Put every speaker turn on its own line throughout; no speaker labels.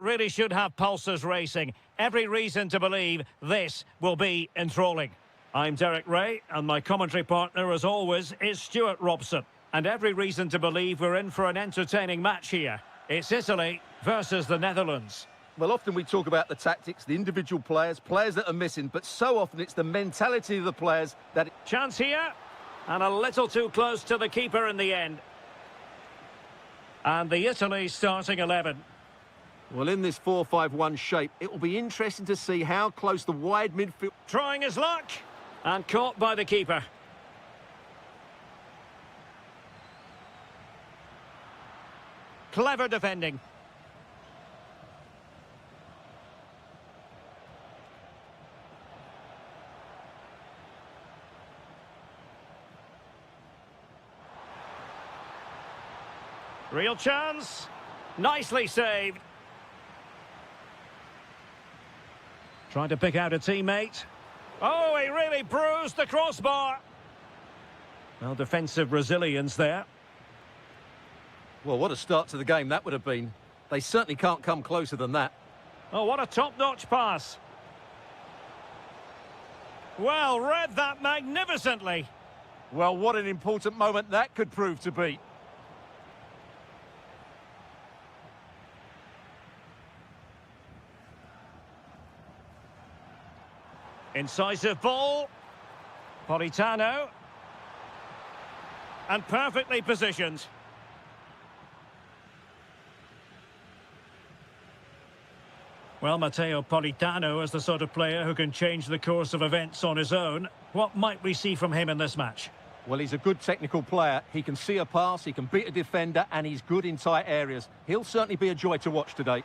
Really should have pulses racing. Every reason to believe this will be enthralling. I'm Derek Ray, and my commentary partner, as always, is Stuart Robson. And every reason to believe we're in for an entertaining match here. It's Italy versus the Netherlands.
Well, often we talk about the tactics, the individual players that are missing, but so often it's the mentality of the players that...
Chance here, and a little too close to the keeper in the end. And the Italy starting 11.
Well, in this 4-5-1 shape, it will be interesting to see how close the wide midfield...
Trying his luck, and caught by the keeper. Clever defending. Real chance. Nicely saved. Trying to pick out a teammate. Oh, he really bruised the crossbar. Well, defensive resilience there.
Well, what a start to the game that would have been. They certainly can't come closer than that.
Oh, what a top-notch pass. Well, read that magnificently.
Well, what an important moment that could prove to be.
Incisive ball. Politano. And perfectly positioned. Well, Matteo Politano is the sort of player who can change the course of events on his own. What might we see from him in this match?
Well, he's a good technical player. He can see a pass, he can beat a defender, and he's good in tight areas. He'll certainly be a joy to watch today.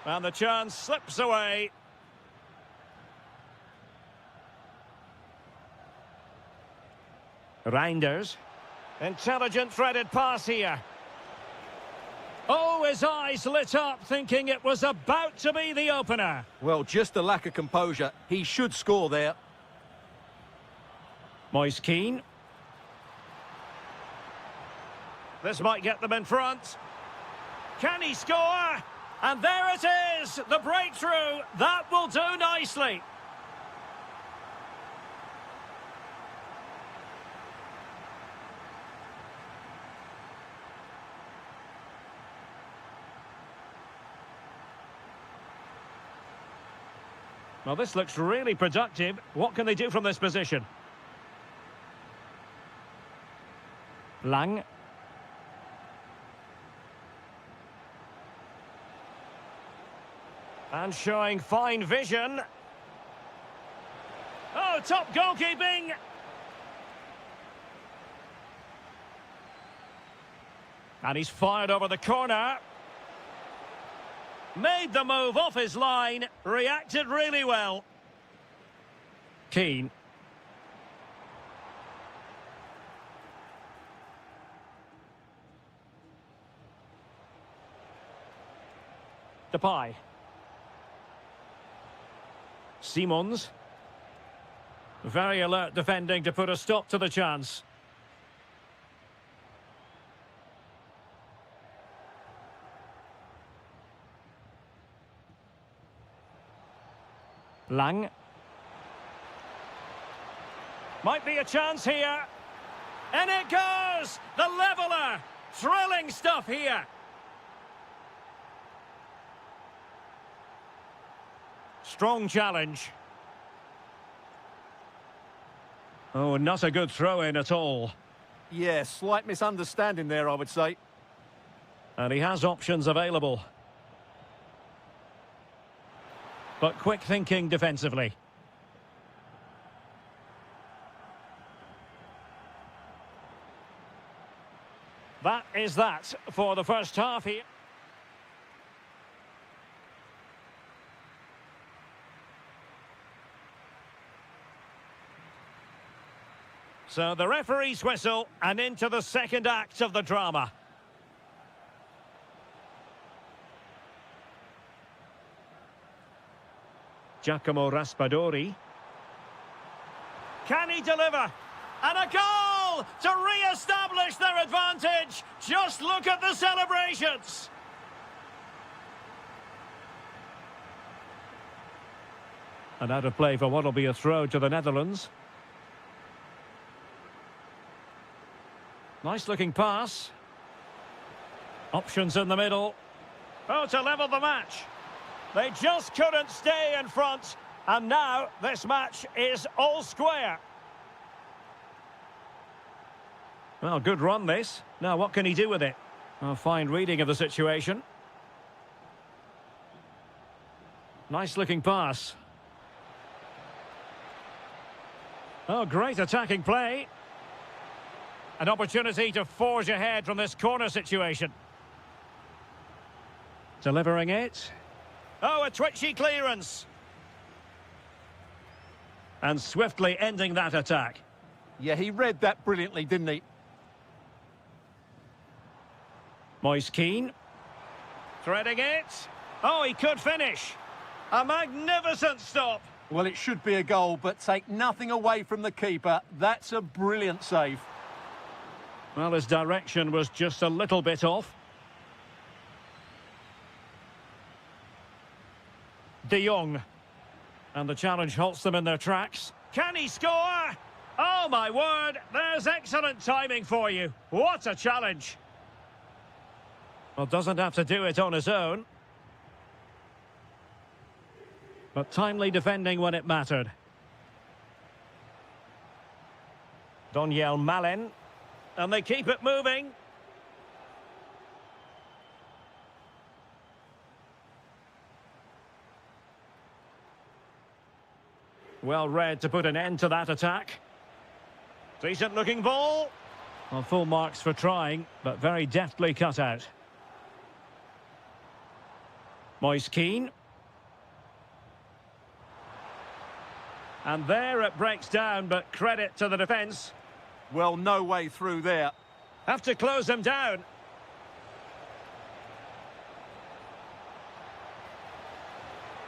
And the chance slips away. Reinders. Intelligent threaded pass here. Oh, his eyes lit up, thinking it was about to be the opener.
Well, just a lack of composure. He should score there.
Moise Keane. This might get them in front. Can he score? And there it is, the breakthrough. That will do nicely. Well, this looks really productive. What can they do from this position? Lang. And showing fine vision. Oh, top goalkeeping! And he's fired over the corner. Made the move off his line. Reacted really well. Keane. Depay. Simons. Very alert defending to put a stop to the chance. Lang. Might be a chance here. And it goes! The leveller! Thrilling stuff here. Strong challenge. Oh, not a good throw-in at all.
Yeah, slight misunderstanding there, I would say.
And he has options available. But quick thinking defensively. That is that for the first half here. So the referee's whistle and into the second act of the drama. Giacomo Raspadori. Can he deliver? And a goal! goal to re-establish their advantage. Just look at the celebrations. And out of play for what will be a throw to the Netherlands. Nice looking pass. Options in the middle. Oh, to level the match. They just couldn't stay in front. And now this match is all square. Well, good run this. Now what can he do with it? A fine reading of the situation. Nice looking pass. Oh, great attacking play. An opportunity to forge ahead from this corner situation. Delivering it. Oh, a twitchy clearance. And swiftly ending that attack.
Yeah, he read that brilliantly, didn't he?
Moise Keane. Threading it. Oh, he could finish. A magnificent stop.
Well, it should be a goal, but take nothing away from the keeper. That's a brilliant save.
Well, his direction was just a little bit off. De Jong. And the challenge halts them in their tracks. Can he score? Oh, my word. There's excellent timing for you. What a challenge. Well, doesn't have to do it on his own. But timely defending when it mattered. Donyell Malen. And they keep it moving. Well read to put an end to that attack. Decent looking ball. Well, full marks for trying, but very deftly cut out. Moise Keane. And there it breaks down, but credit to the defence.
Well, no way through there.
Have to close them down.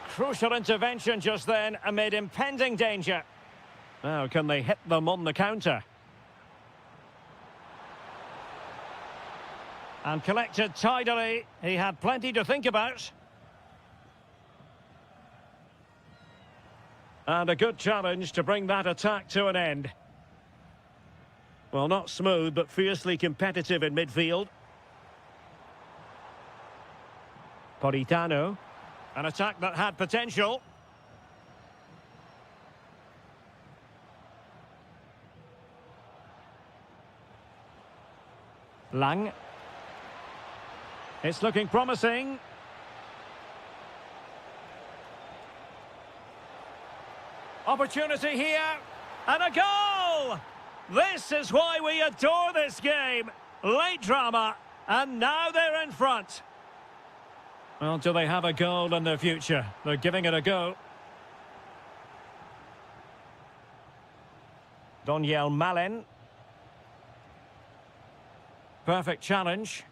Crucial intervention just then amid impending danger. Now, can they hit them on the counter? And collected tidily. He had plenty to think about. And a good challenge to bring that attack to an end. Well, not smooth, but fiercely competitive in midfield. Politano. An attack that had potential. Lang. It's looking promising. Opportunity here. And a goal! This is why we adore this game. Late drama. And now they're in front. Well, do they have a goal in their future? They're giving it a go. Donyell Malen. Perfect challenge.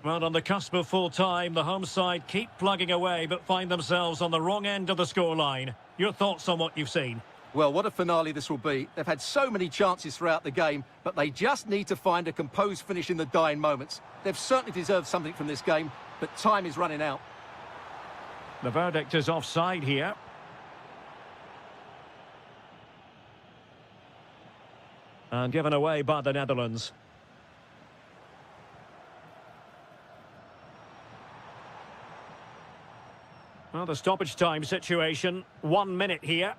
Well, on the cusp of full time, the home side keep plugging away but find themselves on the wrong end of the scoreline. Your thoughts on what you've seen?
Well, what a finale this will be. They've had so many chances throughout the game, but they just need to find a composed finish in the dying moments. They've certainly deserved something from this game, but time is running out.
The verdict is offside here. And given away by the Netherlands. Well, the stoppage time situation, 1 minute here.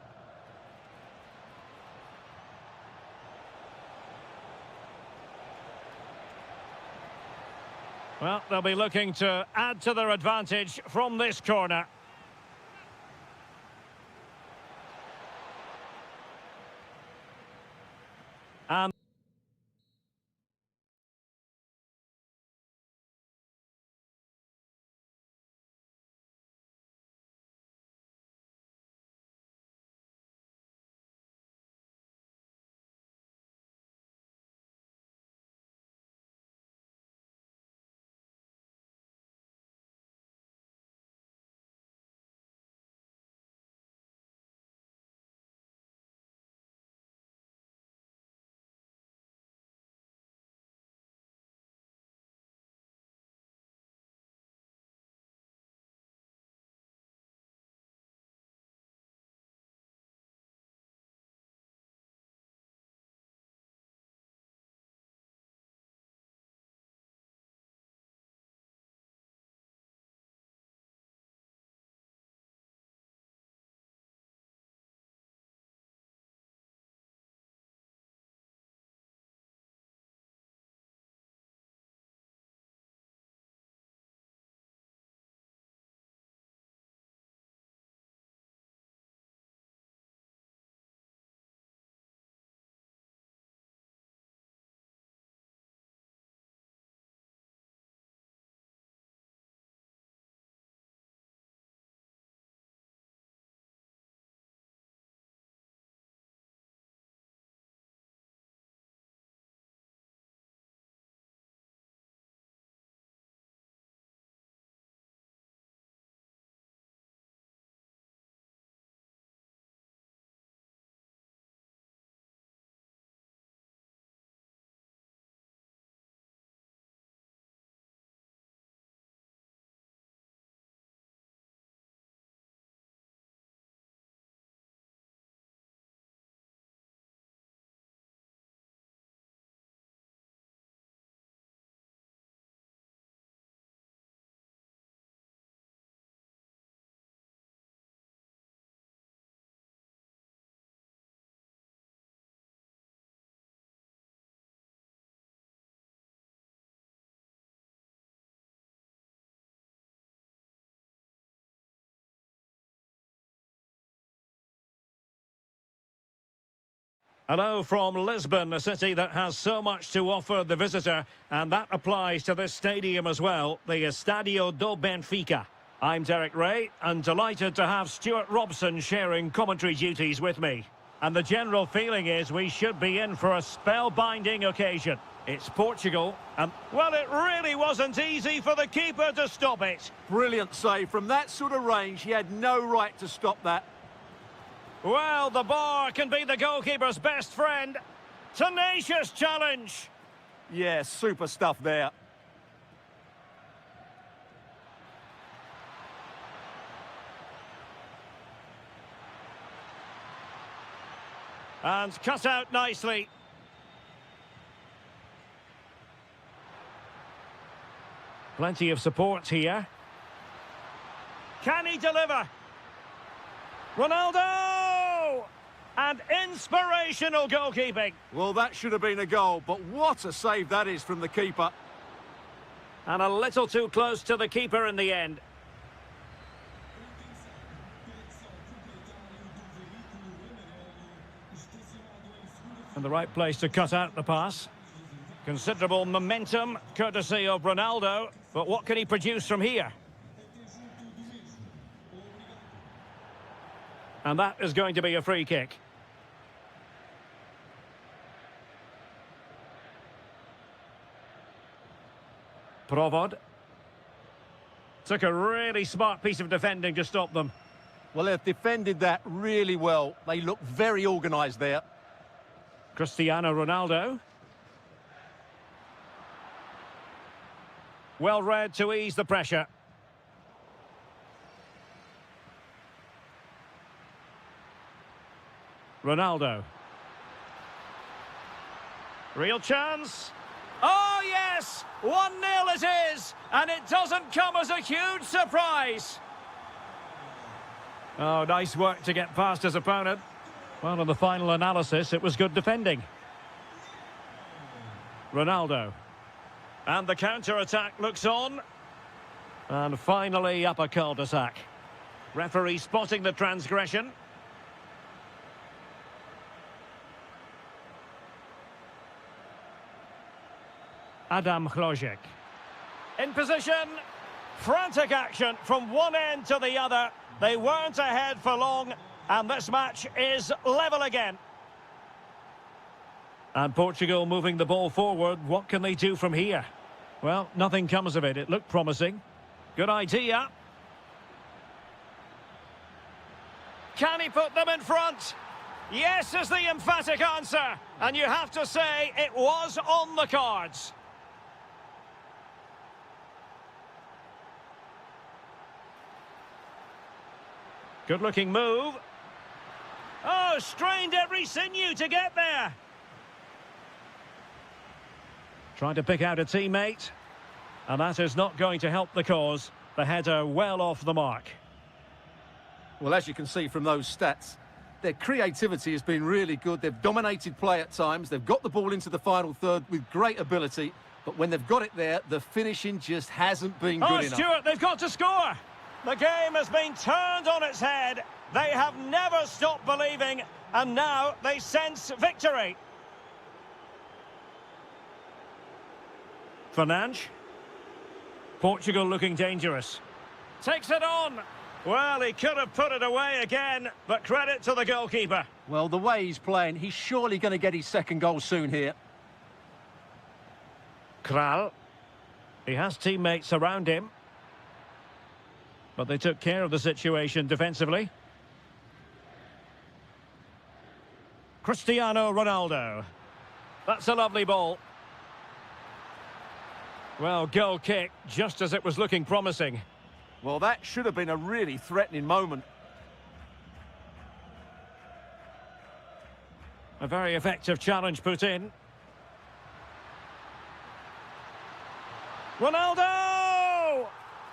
Well, they'll be looking to add to their advantage from this corner. And Hello from Lisbon, a city that has so much to offer the visitor, and that applies to this stadium as well, the Estadio do Benfica. I'm Derek Ray, and delighted to have Stuart Robson sharing commentary duties with me. And the general feeling is we should be in for a spellbinding occasion. It's Portugal, and, well, it really wasn't easy for the keeper to stop it.
Brilliant save. From that sort of range, he had no right to stop that.
Well, the bar can be the goalkeeper's best friend. Tenacious challenge.
Yeah, super stuff there.
And cut out nicely. Plenty of support here. Can he deliver? Ronaldo! And inspirational goalkeeping.
Well, that should have been a goal, but what a save that is from the keeper.
And a little too close to the keeper in the end. And the right place to cut out the pass. Considerable momentum, courtesy of Ronaldo. But what can he produce from here? And that is going to be a free kick. Provod. Took a really smart piece of defending to stop them.
Well, they've defended that really well. They look very organised there.
Cristiano Ronaldo. Well read to ease the pressure. Ronaldo. Real chance. Oh, yes! 1-0 it is! And it doesn't come as a huge surprise. Oh, nice work to get past his opponent. Well, in the final analysis, it was good defending. Ronaldo. And the counter-attack looks on. And finally up a cul-de-sac. Referee spotting the transgression. Adam Hlojek. In position. Frantic action from one end to the other. They weren't ahead for long. And this match is level again. And Portugal moving the ball forward. What can they do from here? Well, nothing comes of it. It looked promising. Good idea. Can he put them in front? Yes is the emphatic answer. And you have to say it was on the cards. Good-looking move. Oh, strained every sinew to get there. Trying to pick out a teammate. And that is not going to help the cause. The header well off the mark.
Well, as you can see from those stats, their creativity has been really good. They've dominated play at times. They've got the ball into the final third with great ability. But when they've got it there, the finishing just hasn't been good enough.
Stuart, they've got to score. The game has been turned on its head. They have never stopped believing. And now they sense victory. Fernandes. Portugal looking dangerous. Takes it on. Well, he could have put it away again, but credit to the goalkeeper.
Well, the way he's playing, he's surely going to get his second goal soon here.
Kral. He has teammates around him. But they took care of the situation defensively. Cristiano Ronaldo. That's a lovely ball. Well, goal kick, just as it was looking promising.
Well, that should have been a really threatening moment.
A very effective challenge put in. Ronaldo!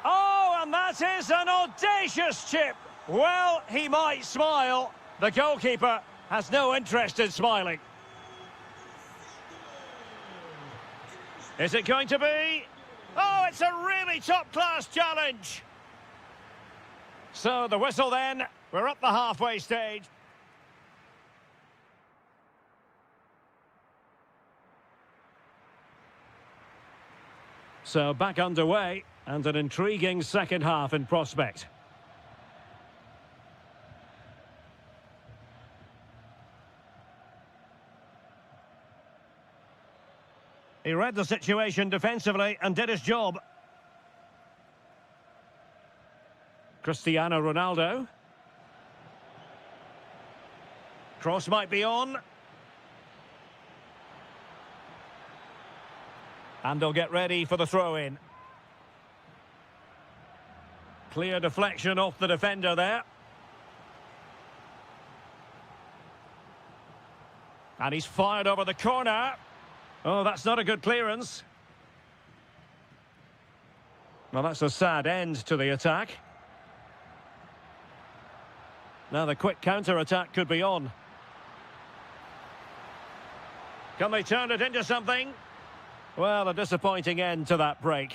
Oh, and that is an audacious chip. Well, he might smile. The goalkeeper has no interest in smiling. Is it going to be? Oh, it's a really top-class challenge. So the whistle then. We're at the halfway stage. So back underway and an intriguing second half in prospect. He read the situation defensively and did his job. Cristiano Ronaldo. Cross might be on. And they'll get ready for the throw-in. Clear deflection off the defender there. And he's fired over the corner. Oh, that's not a good clearance. Well, that's a sad end to the attack. Now the quick counter-attack could be on. Can they turn it into something? Well, a disappointing end to that break.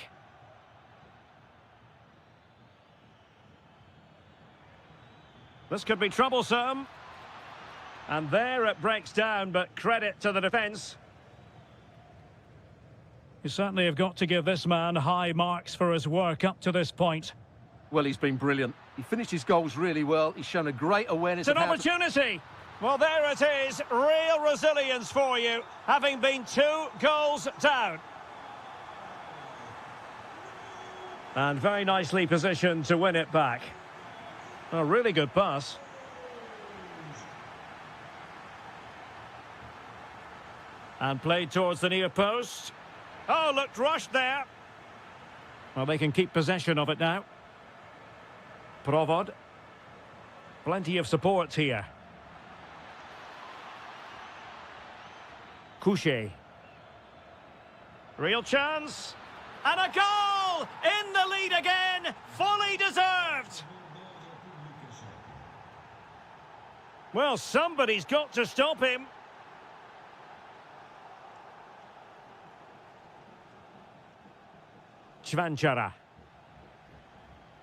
This could be troublesome. And there it breaks down, but credit to the defence. You certainly have got to give this man high marks for his work up to this point.
Well, he's been brilliant. He finished his goals really well. He's shown a great awareness
It's
of
an opportunity. Well, there it is. Real resilience for you, having been 2 goals down. And very nicely positioned to win it back. A really good pass. And played towards the near post. Oh, looked rushed there. Well, they can keep possession of it now. Provod. Plenty of support here. Couché. Real chance. And a goal! In the lead again. Fully deserved. Well, somebody's got to stop him. Cvanchara.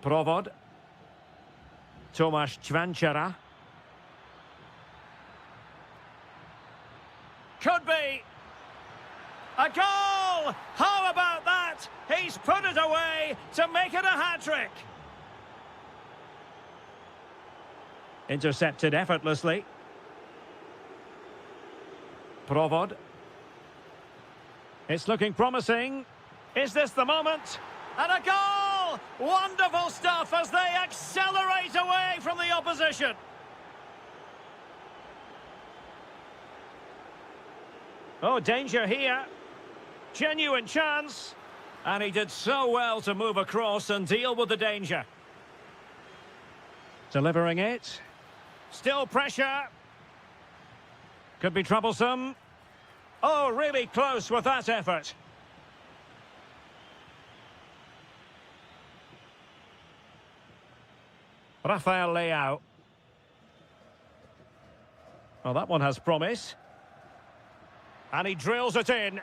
Provod. Tomasz Cvanchara. Could be. A goal! How about that? He's put it away to make it a hat-trick. Intercepted effortlessly. Provod. It's looking promising. Is this the moment? And a goal! Wonderful stuff as they accelerate away from the opposition. Oh, danger here. Genuine chance. And he did so well to move across and deal with the danger. Delivering it. Still pressure. Could be troublesome. Oh, really close with that effort. Rafael Leao. Well, that one has promise. And he drills it in.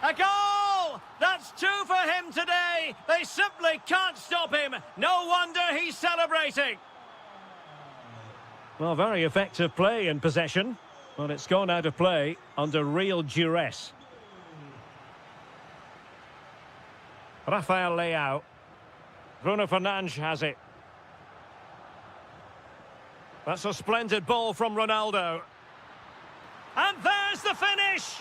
A goal! That's 2 for him today. They simply can't stop him. No wonder he's celebrating. Well, very effective play in possession. But it's gone out of play under real duress. Rafael Leao. Bruno Fernandes has it. That's a splendid ball from Ronaldo. And there's the finish!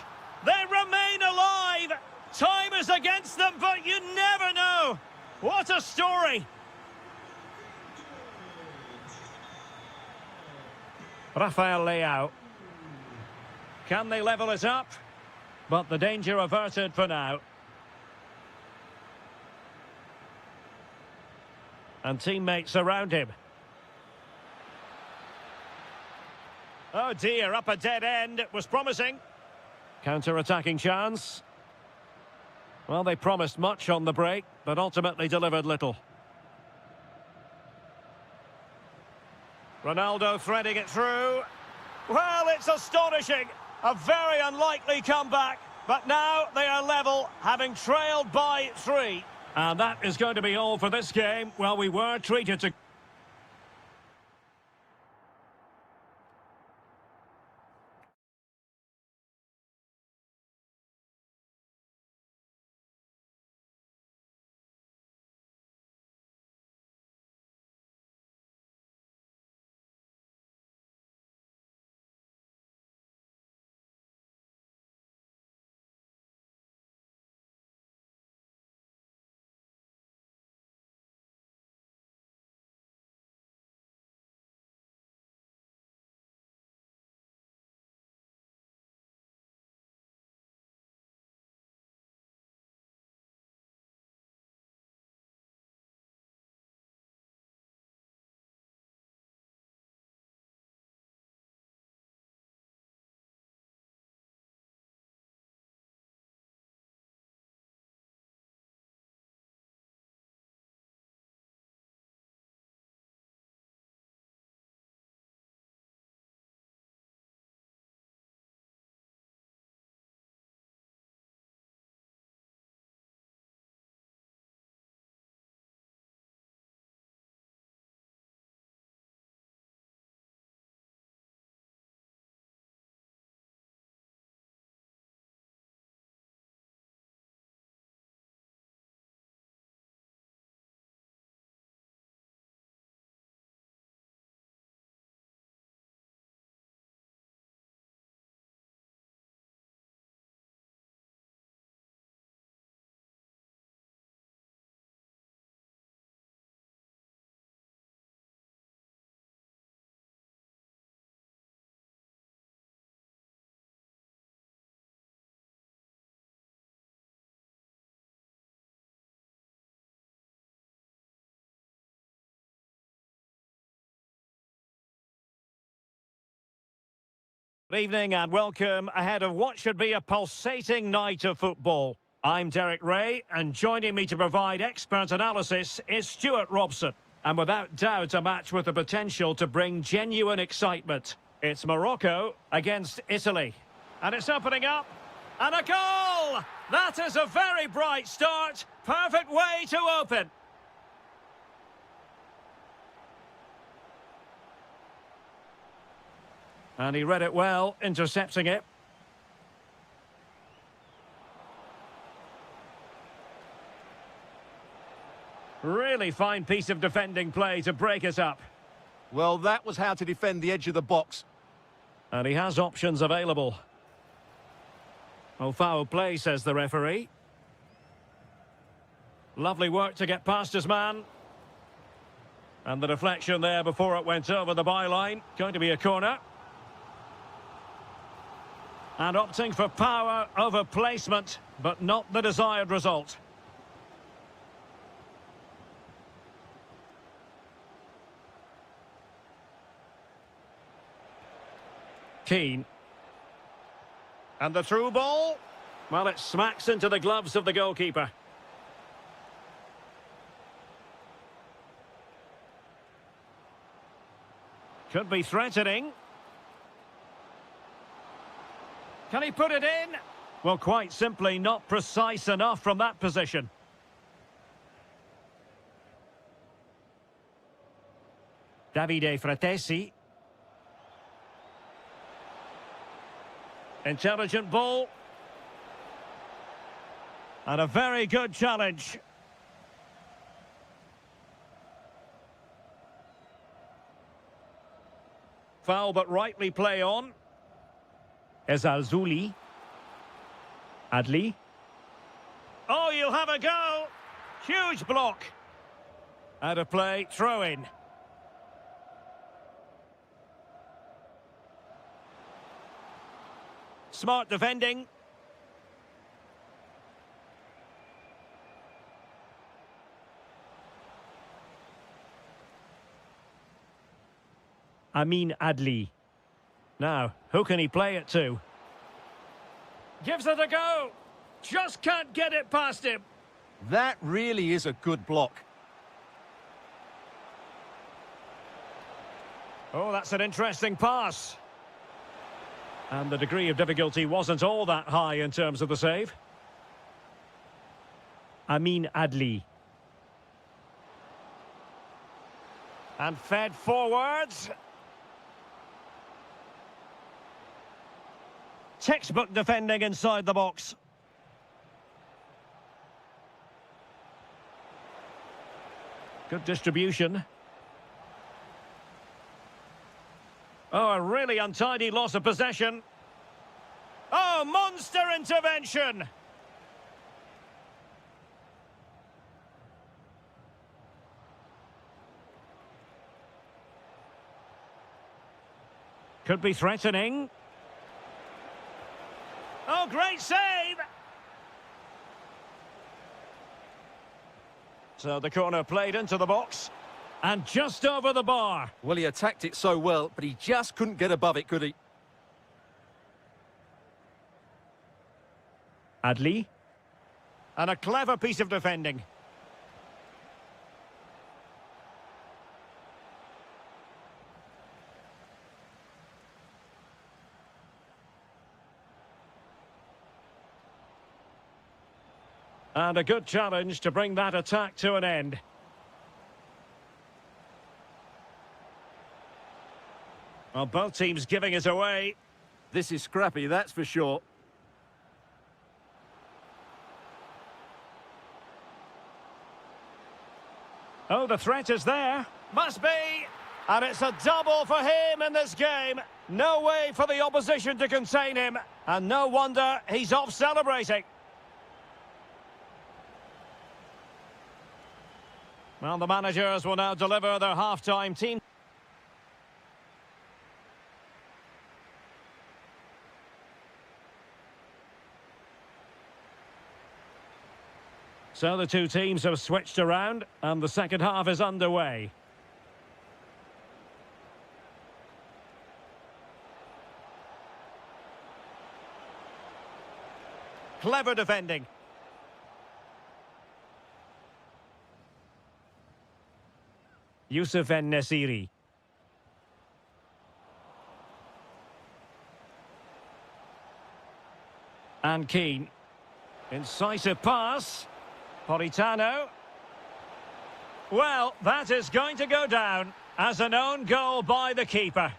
They remain alive! Time is against them, but you never know! What a story! Rafael Leao. Can they level it up? But the danger averted for now. And teammates around him. Oh dear, up a dead end. It was promising. Counter-attacking chance. Well, they promised much on the break, but ultimately delivered little. Ronaldo threading it through. Well, it's astonishing. A very unlikely comeback. But now they are level, having trailed by 3. And that is going to be all for this game. Well, we were treated to... Good evening and welcome ahead of what should be a pulsating night of football. I'm Derek Ray, and joining me to provide expert analysis is Stuart Robson. And without doubt, a match with the potential to bring genuine excitement. It's Morocco against Italy. And it's opening up. And a goal! That is a very bright start. Perfect way to open. And he read it well, intercepting it. Really fine piece of defending play to break it up.
Well, that was how to defend the edge of the box.
And he has options available. Oh, foul play, says the referee. Lovely work to get past his man. And the deflection there before it went over the byline. Going to be a corner. And opting for power over placement, but not the desired result. Keane. And the through ball. Well, it smacks into the gloves of the goalkeeper. Could be threatening. Can he put it in? Well, quite simply not precise enough from that position. Davide Fratesi. Intelligent ball. And a very good challenge. Foul but rightly play on. Ezalzouli. Adli. Oh, you'll have a go. Huge block. Out of play, throw in. Smart defending. Amin Adli. Now, who can he play it to? Gives it a go. Just can't get it past him.
That really is a good block.
Oh, that's an interesting pass. And the degree of difficulty wasn't all that high in terms of the save. Amin Adli. And fed forwards. Textbook defending inside the box. Good distribution. Oh, a really untidy loss of possession. Oh, monster intervention! Could be threatening. Oh, great save! So the corner played into the box. And just over the bar.
Well, he attacked it so well, but he just couldn't get above it, could he?
Adli. And a clever piece of defending. And a good challenge to bring that attack to an end. Well, both teams giving it away.
This is scrappy, that's for sure.
Oh, the threat is there. Must be. And it's a double for him in this game. No way for the opposition to contain him. And no wonder he's off celebrating. Well, the managers will now deliver their half-time team. So the two teams have switched around, and the second half is underway. Clever defending. Yusuf En-Nesyri. And Keane. Incisive pass. Politano. Well, that is going to go down as an own goal by the keeper.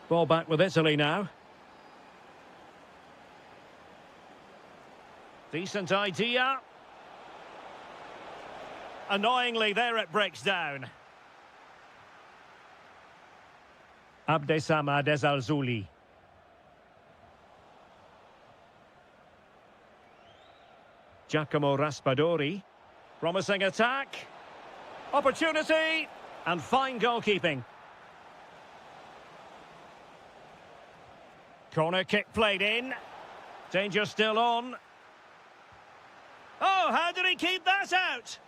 Ball back with Italy now. Decent idea. Annoyingly, there it breaks down. Abdesamad Ezalzouli. Giacomo Raspadori. Promising attack. Opportunity. And fine goalkeeping. Corner kick played in. Danger still on. Oh, how did he keep that out?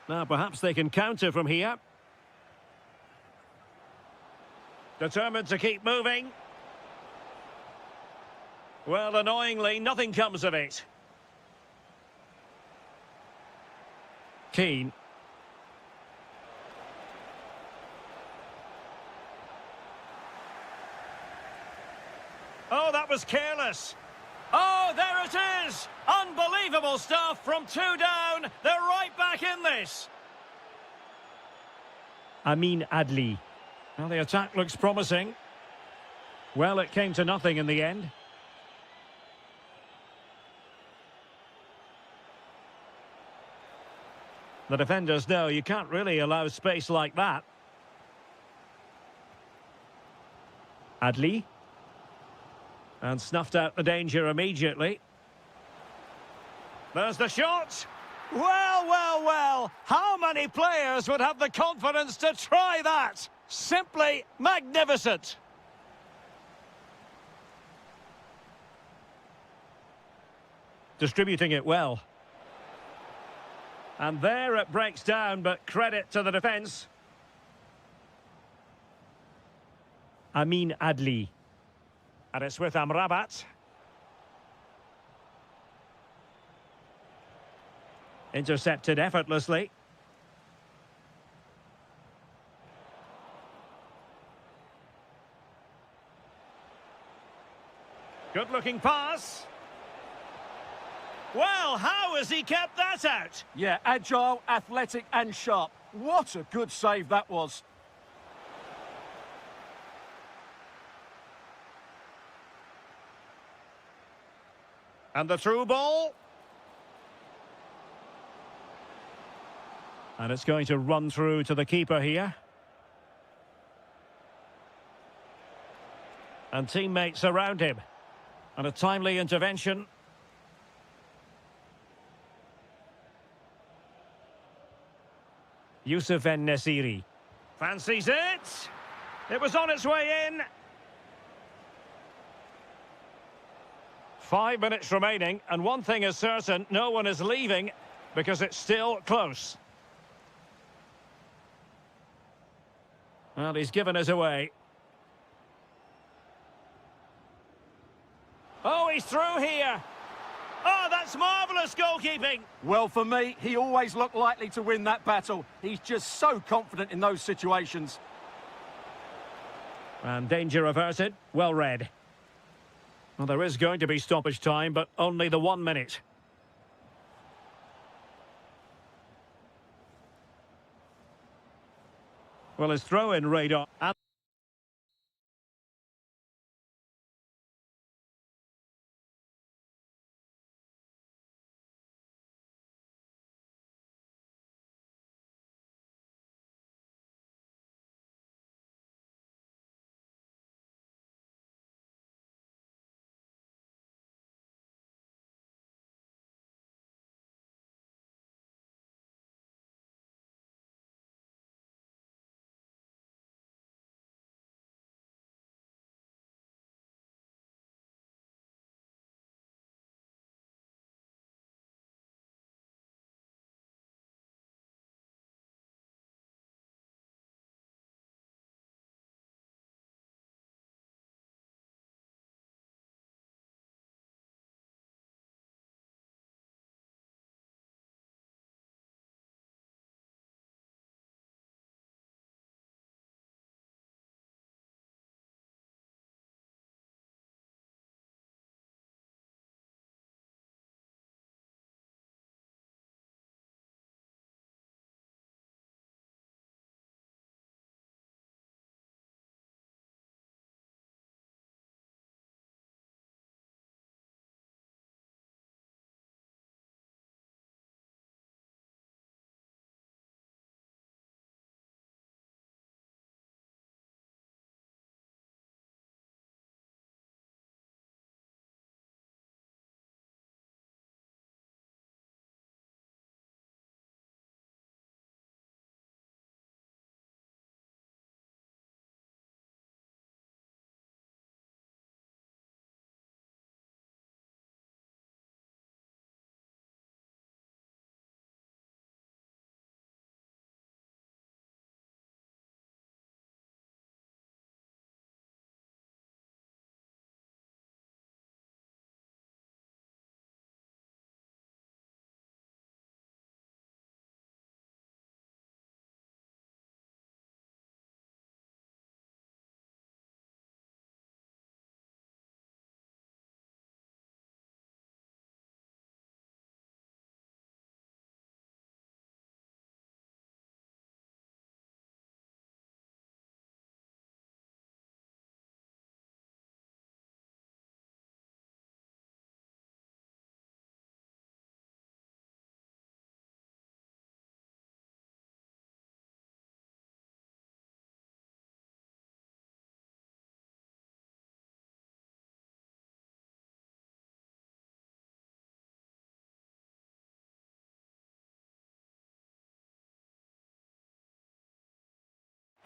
Now, perhaps they can counter from here. Determined to keep moving. Well, annoyingly, nothing comes of it. Keane. Oh, that was careless. Oh, there it is! Unbelievable stuff from 2 down. They're right back in this. Amin Adli. Well, the attack looks promising. Well, it came to nothing in the end. The defenders know you can't really allow space like that. Adli. And snuffed out the danger immediately. There's the shot. Well, well, well. How many players would have the confidence to try that? Simply magnificent. Distributing it well. And there it breaks down, but credit to the defence. Amin Adli. And it's with Amrabat. Intercepted effortlessly. Good-looking pass. Well, how has he kept that out?
Yeah, agile, athletic and sharp. What a good save that was.
And the through ball. And it's going to run through to the keeper here. And teammates around him. And a timely intervention. Yusuf En-Nesyri. Fancies it. It was on its way in. 5 minutes remaining, and one thing is certain, no one is leaving because it's still close. Well, he's given us away. Oh, he's through here. Oh, that's marvellous goalkeeping.
Well, for me, he always looked likely to win that battle. He's just so confident in those situations.
And danger averted. Well read. Well, there is going to be stoppage time, but only the 1 minute. Well, his throw-in radar.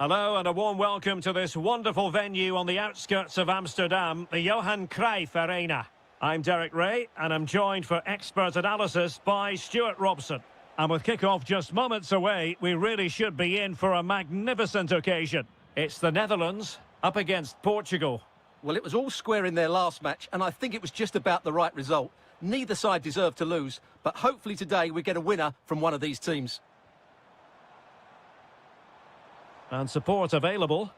Hello and a warm welcome to this wonderful venue on the outskirts of Amsterdam, the Johan Cruyff Arena. I'm Derek Ray and I'm joined for expert analysis by Stuart Robson. And with kick-off just moments away, we really should be in for a magnificent occasion. It's the Netherlands up against Portugal.
Well, it was all square in their last match, and I think it was just about the right result. Neither side deserved to lose, but hopefully today we get a winner from one of these teams.
And support available.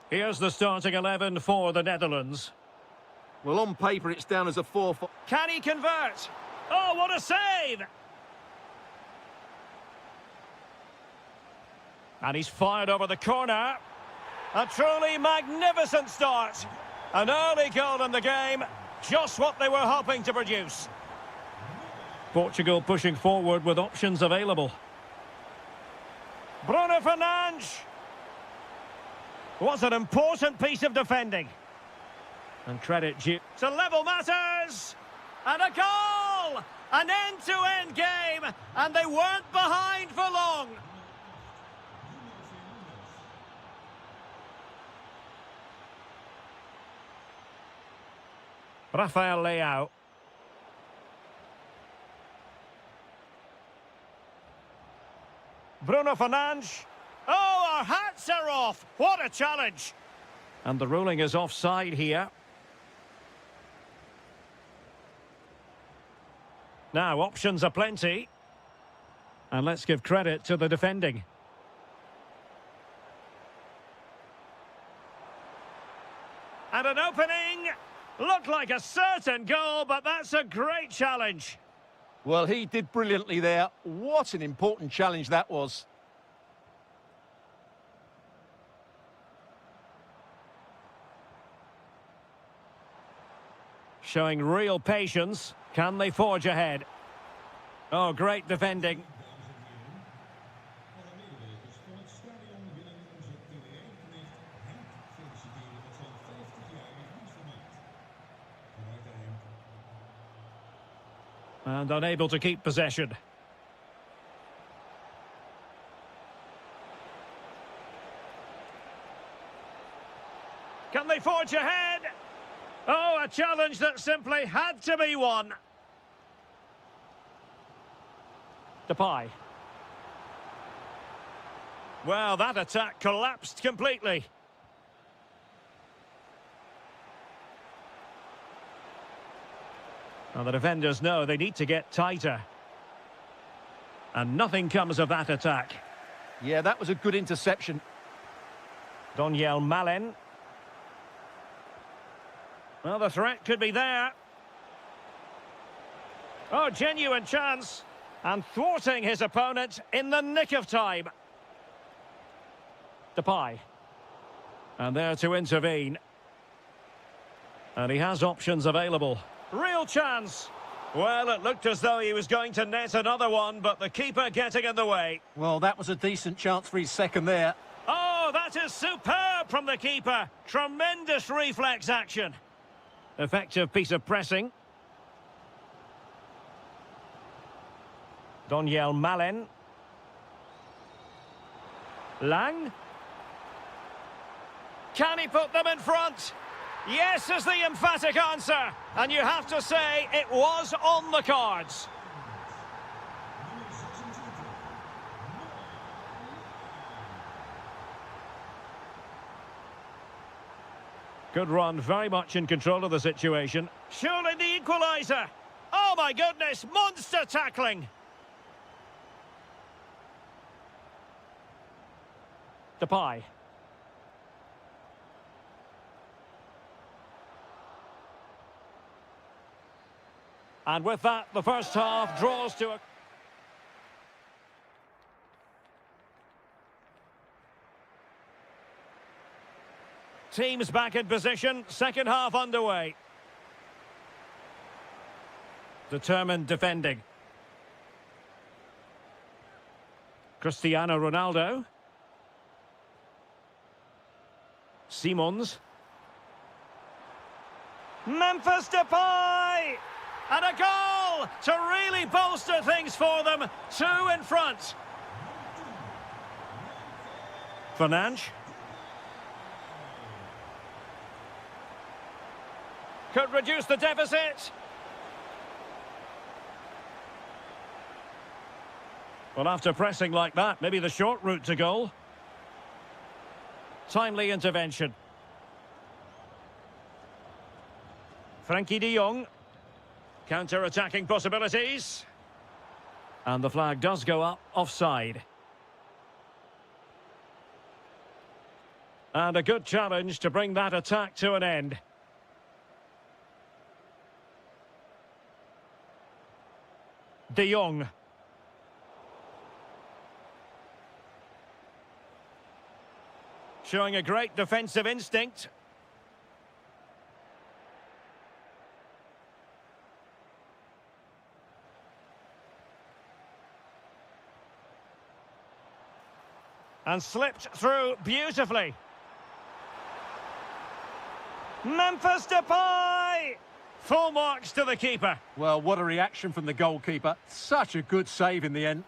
Here's the starting 11 for the Netherlands.
Well, on paper it's down as a 4-4.
Can he convert? Oh, what a save! And he's fired over the corner. A truly magnificent start. An early goal in the game. Just what they were hoping to produce. Portugal pushing forward with options available. Bruno Fernandes. Was an important piece of defending. And credit due to level matters. And a goal! An end-to-end game. And they weren't behind for long. Rafael Leao. Bruno Fernandes. Oh, our hats are off. What a challenge. And the ruling is offside here. Now, options are plenty. And let's give credit to the defending. And an opening. Looked like a certain goal, but that's a great challenge.
Well, he did brilliantly there. What an important challenge that was.
Showing real patience. Can they forge ahead? Oh, great defending. And unable to keep possession. Can they forge ahead? Oh, a challenge that simply had to be won. Depay. Well, that attack collapsed completely. Well, the defenders know they need to get tighter. And nothing comes of that attack.
Yeah, that was a good interception.
Donyell Malen. Well, the threat could be there. Oh, genuine chance. And thwarting his opponent in the nick of time. Depay. And there to intervene. And he has options available. Real chance. Well, it looked as though he was going to net another one, but the keeper getting in the way.
Well, that was a decent chance for his second there.
Oh, that is superb from the keeper. Tremendous reflex action. Effective piece of pressing. Donyell Malen. Lang. Can he put them in front? Yes is the emphatic answer. And you have to say it was on the cards. Good run, very much in control of the situation. Surely the equaliser. Oh my goodness, monster tackling. Depay. And with that, the first half draws to a... Teams back in position, second half underway. Determined defending. Cristiano Ronaldo. Simons. Memphis Depay! And a goal to really bolster things for them. 2 in front. Fernandes. Could reduce the deficit. Well, after pressing like that, maybe the short route to goal. Timely intervention. Frankie de Jong. Counter-attacking possibilities. And the flag does go up offside. And a good challenge to bring that attack to an end. De Jong. Showing a great defensive instinct. And slipped through beautifully. Memphis Depay! Full marks to the keeper.
Well, what a reaction from the goalkeeper. Such a good save in the end.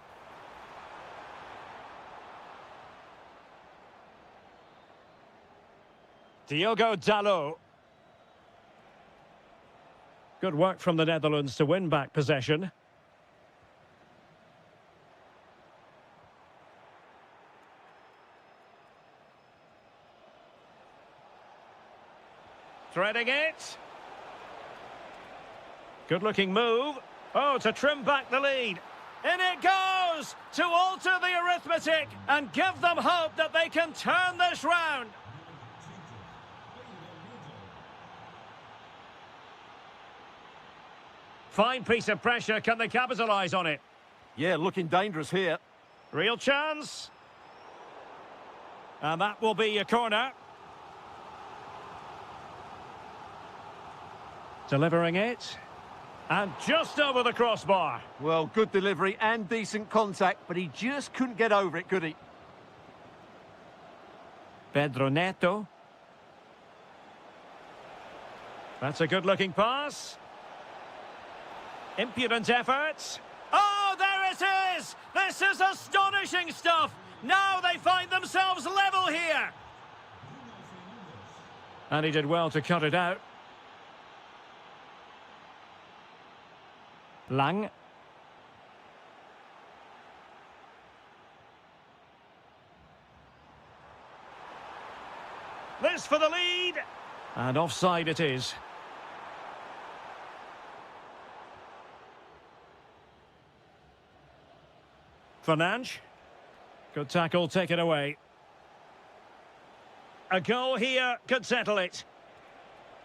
Diogo Dalot. Good work from the Netherlands to win back possession. Threading it. Good-looking move. Oh, to trim back the lead. In it goes! To alter the arithmetic and give them hope that they can turn this round. Fine piece of pressure. Can they capitalise on it?
Yeah, looking dangerous here.
Real chance. And that will be a corner. Delivering it. And just over the crossbar.
Well, good delivery and decent contact, but he just couldn't get over it, could he?
Pedro Neto. That's a good-looking pass. Impudent efforts. Oh, there it is! This is astonishing stuff! Now they find themselves level here! And he did well to cut it out. Lang. This for the lead! And offside it is. Fernandes. Good tackle, take it away. A goal here could settle it.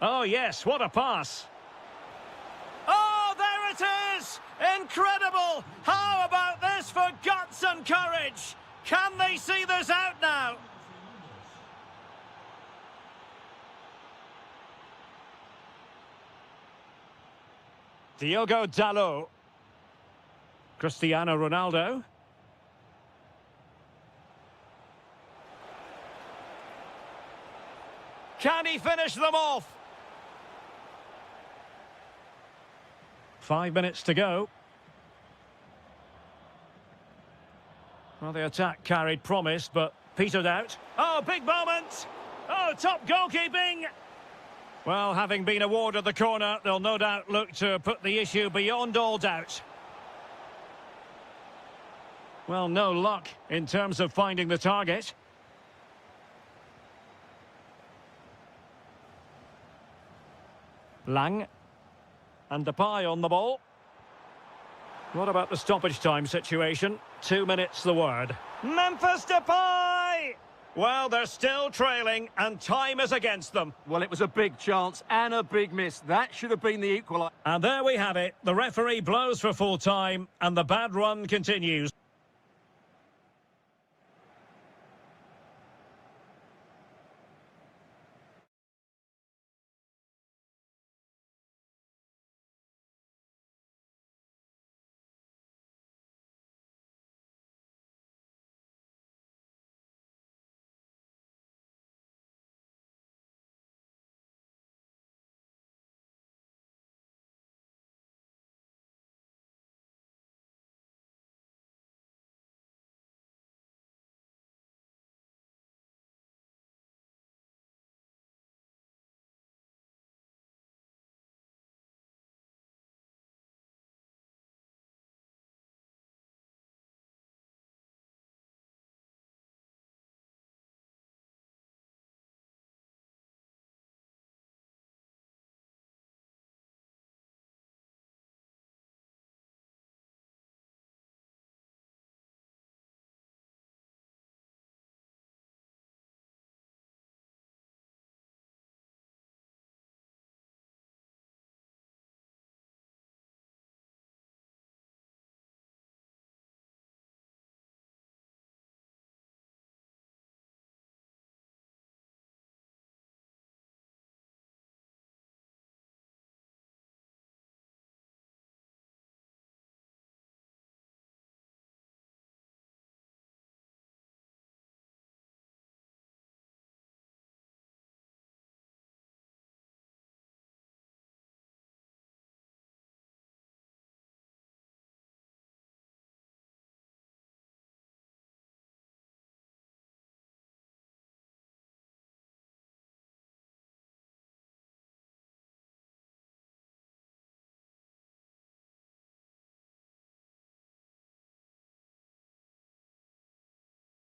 Oh yes, what a pass. Oh, there it is! Incredible! How about this for guts and courage? Can they see this out now? Diogo Dalot. Cristiano Ronaldo. Can he finish them off? 5 minutes to go. Well, the attack carried promise, but petered out. Oh, big moment! Oh, top goalkeeping! Well, having been awarded the corner, they'll no doubt look to put the issue beyond all doubt. Well, no luck in terms of finding the target. Lang. And Depay on the ball. What about the stoppage time situation? 2 minutes the word. Memphis Depay! Well, they're still trailing and time is against them.
Well, it was a big chance and a big miss. That should have been the equaliser.
And there we have it. The referee blows for full time and the bad run continues.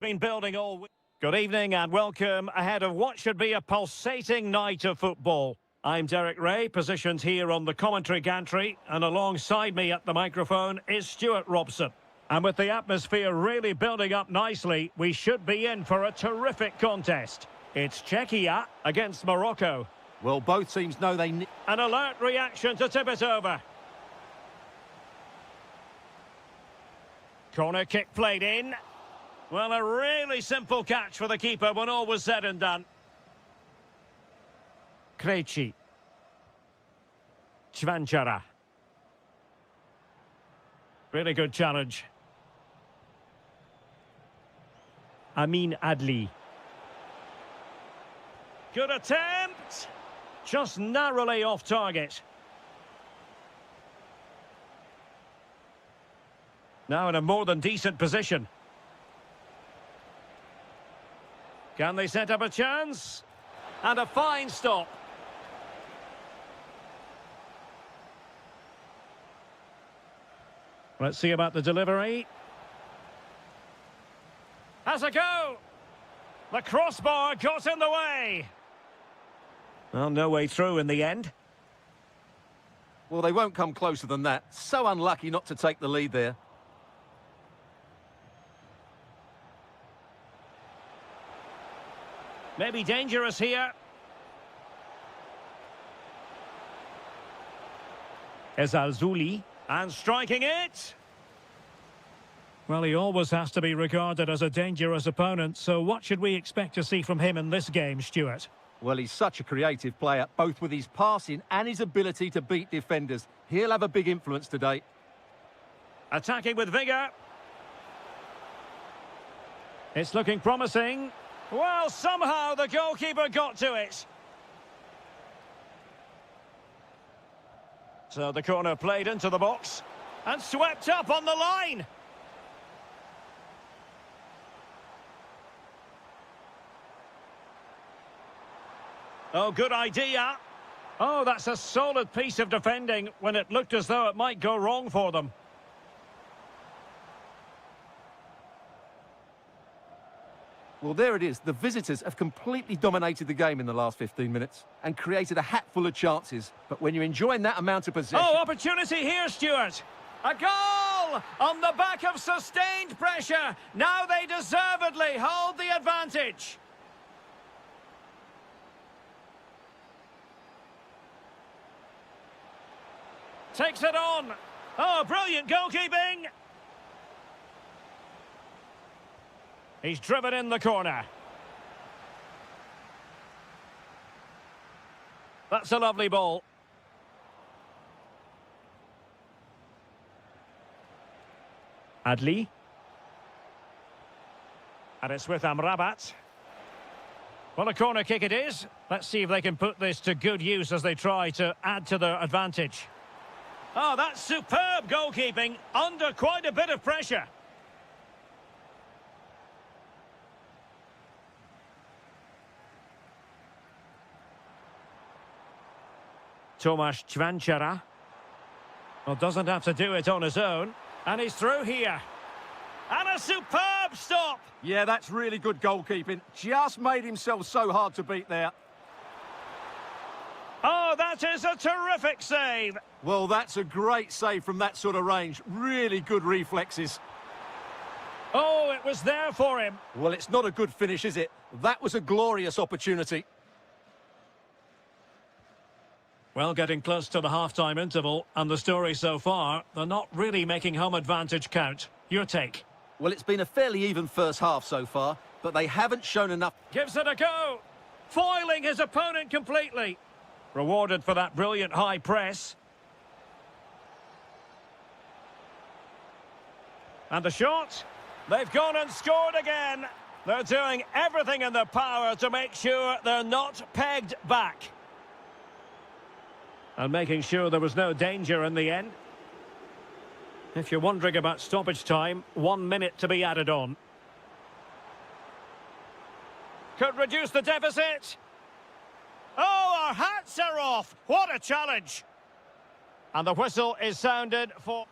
Been building all week. Good evening and welcome ahead of what should be a pulsating night of football. I'm Derek Ray, positioned here on the commentary gantry, and alongside me at the microphone is Stuart Robson. And with the atmosphere really building up nicely, we should be in for a terrific contest. It's Czechia against Morocco.
Well, both teams know they need...
An alert reaction to tip it over. Corner kick played in. Well, a really simple catch for the keeper when all was said and done. Krejci. Cvanchara. Really good challenge. Amin Adli. Good attempt. Just narrowly off target. Now in a more than decent position. Can they set up a chance? And a fine stop. Let's see about the delivery. Has a go. The crossbar got in the way. Well, no way through in the end.
Well, they won't come closer than that. So unlucky not to take the lead there.
Maybe dangerous here. Ezalzouli. And striking it. Well, he always has to be regarded as a dangerous opponent, so what should we expect to see from him in this game, Stuart?
Well, he's such a creative player, both with his passing and his ability to beat defenders. He'll have a big influence today.
Attacking with vigour. It's looking promising. Well, somehow the goalkeeper got to it. So the corner played into the box and swept up on the line. Oh, good idea. Oh, that's a solid piece of defending when it looked as though it might go wrong for them.
Well, there it is. The visitors have completely dominated the game in the last 15 minutes and created a hatful of chances. But when you're enjoying that amount of possession...
Oh, opportunity here, Stuart. A goal on the back of sustained pressure. Now they deservedly hold the advantage. Takes it on. Oh, brilliant goalkeeping. He's driven in the corner. That's a lovely ball. Adli. And it's with Amrabat. Well, a corner kick it is. Let's see if they can put this to good use as they try to add to their advantage. Oh, that's superb goalkeeping under quite a bit of pressure. Tomasz Cvanchara. Well, doesn't have to do it on his own. And he's through here. And a superb stop!
Yeah, that's really good goalkeeping. Just made himself so hard to beat there.
Oh, that is a terrific save!
Well, that's a great save from that sort of range. Really good reflexes.
Oh, it was there for him.
Well, it's not a good finish, is it? That was a glorious opportunity.
Well, getting close to the half-time interval, and the story so far, they're not really making home advantage count. Your take?
Well, it's been a fairly even first half so far, but they haven't shown enough.
Gives it a go. Foiling his opponent completely. Rewarded for that brilliant high press. And the shot. They've gone and scored again. They're doing everything in their power to make sure they're not pegged back. And making sure there was no danger in the end. If you're wondering about stoppage time, 1 minute to be added on. Could reduce the deficit. Oh, our hats are off. What a challenge. And the whistle is sounded for...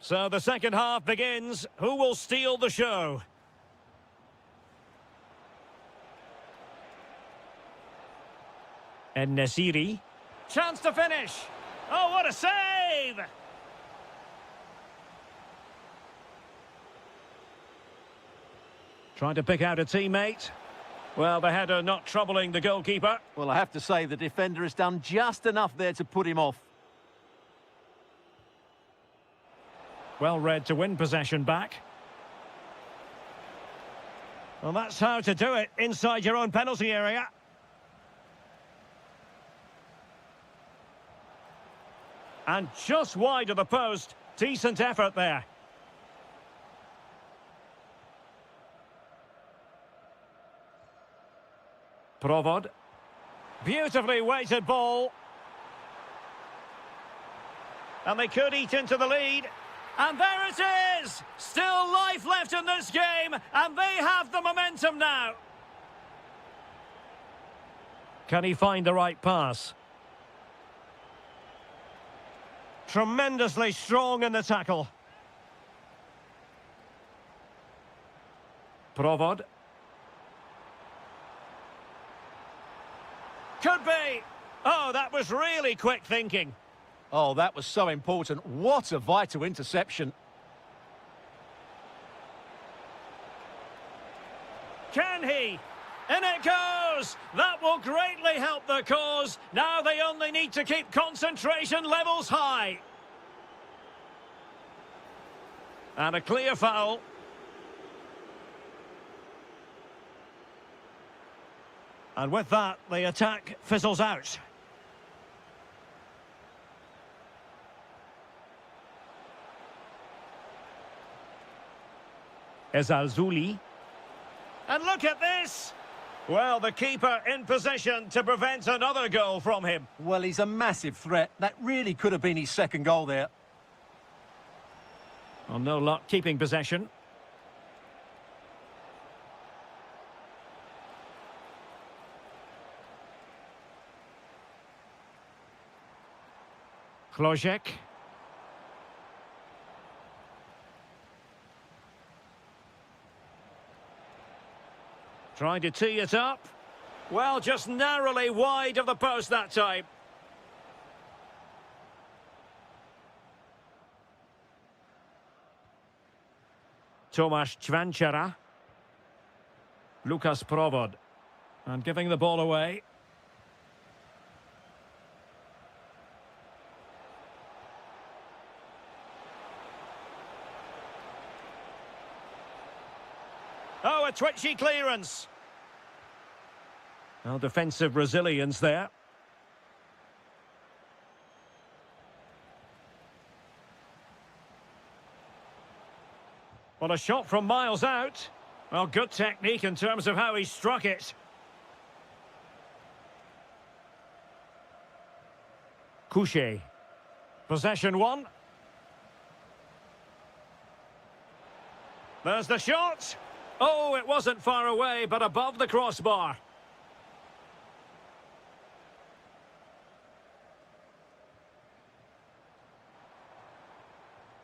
So the second half begins. Who will steal the show? And Nasiri. Chance to finish. Oh, what a save! Trying to pick out a teammate. Well, the header not troubling the goalkeeper.
Well, I have to say the defender has done just enough there to put him off.
Well read to win possession back. Well, that's how to do it inside your own penalty area. And just wide of the post. Decent effort there. Provod. Beautifully weighted ball. And they could eat into the lead. And there it is! Still life left in this game, and they have the momentum now. Can he find the right pass? Tremendously strong in the tackle. Provod. Could be. Oh, that was really quick thinking.
Oh, that was so important. What a vital interception.
Can he? In it goes! That will greatly help the cause. Now they only need to keep concentration levels high. And a clear foul. And with that, the attack fizzles out. Ezalzouli. And look at this! Well, the keeper in position to prevent another goal from him.
Well, he's a massive threat. That really could have been his second goal there.
Well, no luck keeping possession. Klojek. Trying to tee it up. Well, just narrowly wide of the post that time. Tomasz Cvanchara. Lukas Provod. And giving the ball away. Oh, a twitchy clearance. Well, defensive resilience there. Well, a shot from miles out. Well, good technique in terms of how he struck it. Couché. Possession one. There's the shot. Oh, it wasn't far away, but above the crossbar.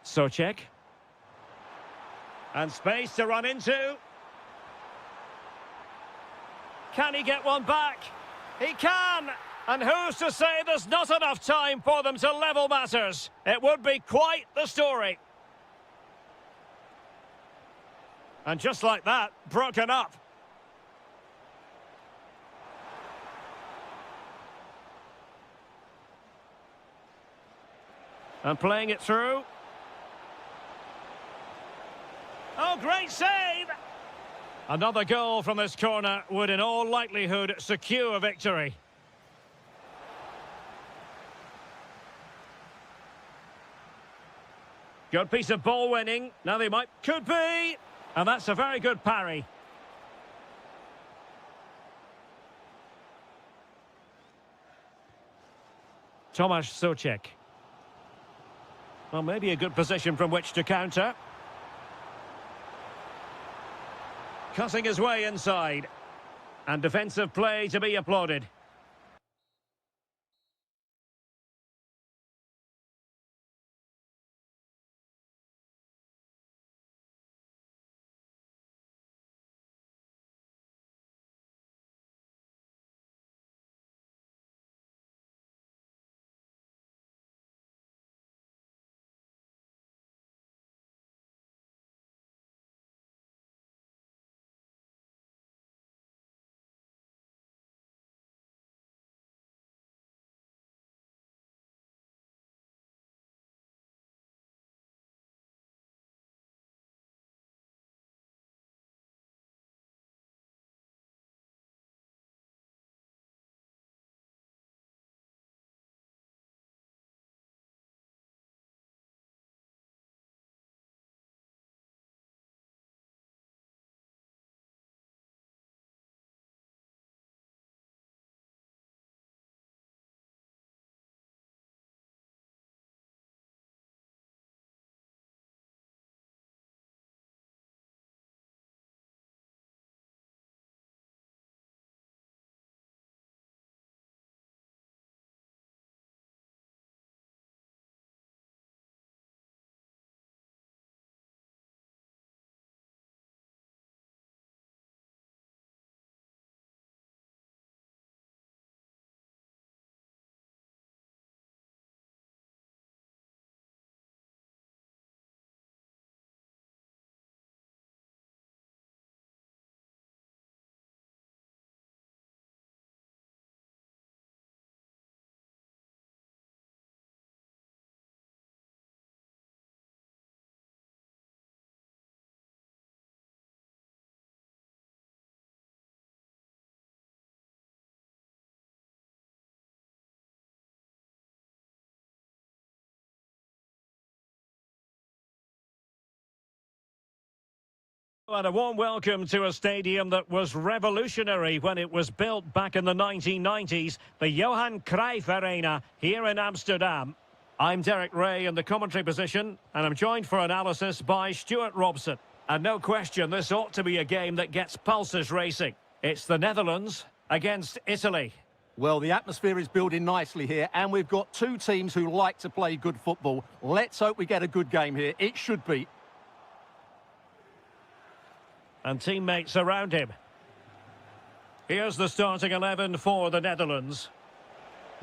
Socek. And space to run into. Can he get one back? He can! And who's to say there's not enough time for them to level matters? It would be quite the story. And just like that, broken up. And playing it through. Oh, great save! Another goal from this corner would in all likelihood secure victory. Good piece of ball winning. Now they could be. And that's a very good parry. Tomasz Socek. Well, maybe a good position from which to counter. Cutting his way inside. And defensive play to be applauded. And a warm welcome to a stadium that was revolutionary when it was built back in the 1990s, the Johan Cruyff Arena here in Amsterdam. I'm Derek Ray in the commentary position, and I'm joined for analysis by Stuart Robson. And no question, this ought to be a game that gets pulses racing. It's the Netherlands against Italy.
Well, the atmosphere is building nicely here, and we've got two teams who like to play good football. Let's hope we get a good game here. It should be.
And teammates around him. Here's the starting 11 for the Netherlands.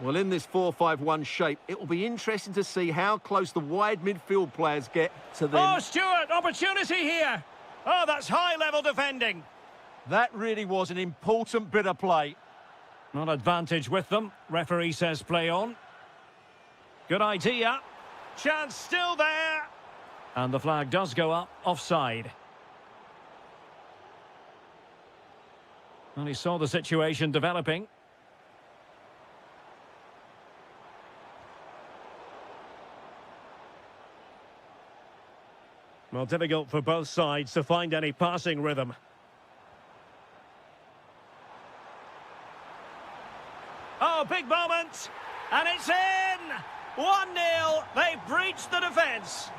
Well, in this 4-5-1 shape, it will be interesting to see how close the wide midfield players get to them.
Oh, Stuart, opportunity here. Oh, that's high-level defending.
That really was an important bit of play.
Not advantage with them. Referee says play on. Good idea. Chance still there. And the flag does go up, offside. Well, he saw the situation developing. Well, difficult for both sides to find any passing rhythm. Oh, big moment! And it's in! 1-0! They've breached the defence.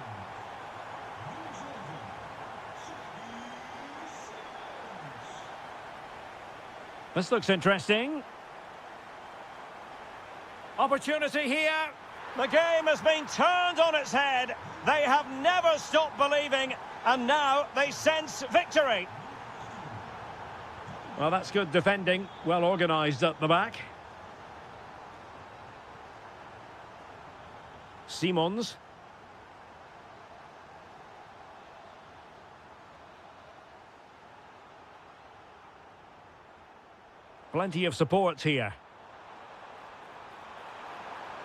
This looks interesting. Opportunity here. The game has been turned on its head. They have never stopped believing, and now they sense victory. Well, that's good defending. Well organised at the back. Simons. Plenty of support here.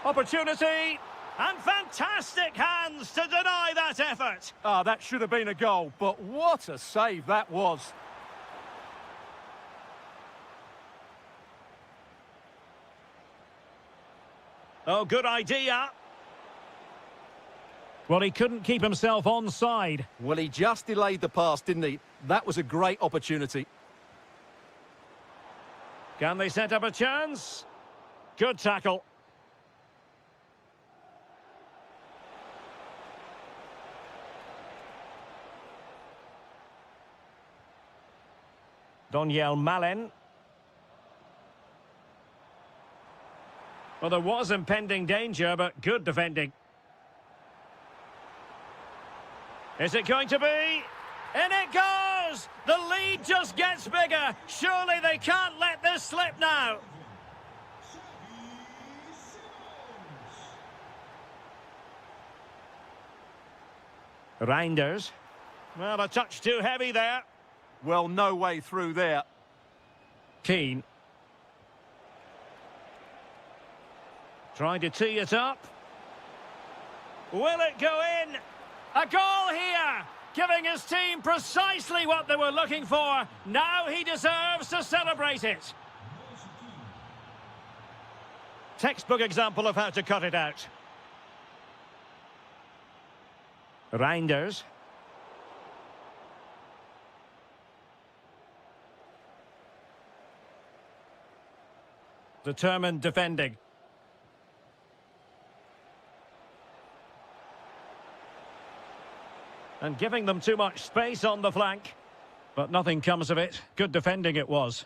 Opportunity, and fantastic hands to deny that effort.
Ah, that should have been a goal, but what a save that was.
Oh, good idea. Well, he couldn't keep himself onside.
Well, he just delayed the pass, didn't he? That was a great opportunity.
Can they set up a chance? Good tackle. Doniel Malen. Well, there was impending danger, but good defending. Is it going to be? In it goes! The lead just gets bigger. Surely they can't let this slip now. Reinders. Well, a touch too heavy there.
Well, no way through there.
Keane. Trying to tee it up. Will it go in? A goal here! Giving his team precisely what they were looking for. Now he deserves to celebrate it. Textbook example of how to cut it out. Reinders. Determined defending. And giving them too much space on the flank. But nothing comes of it. Good defending it was.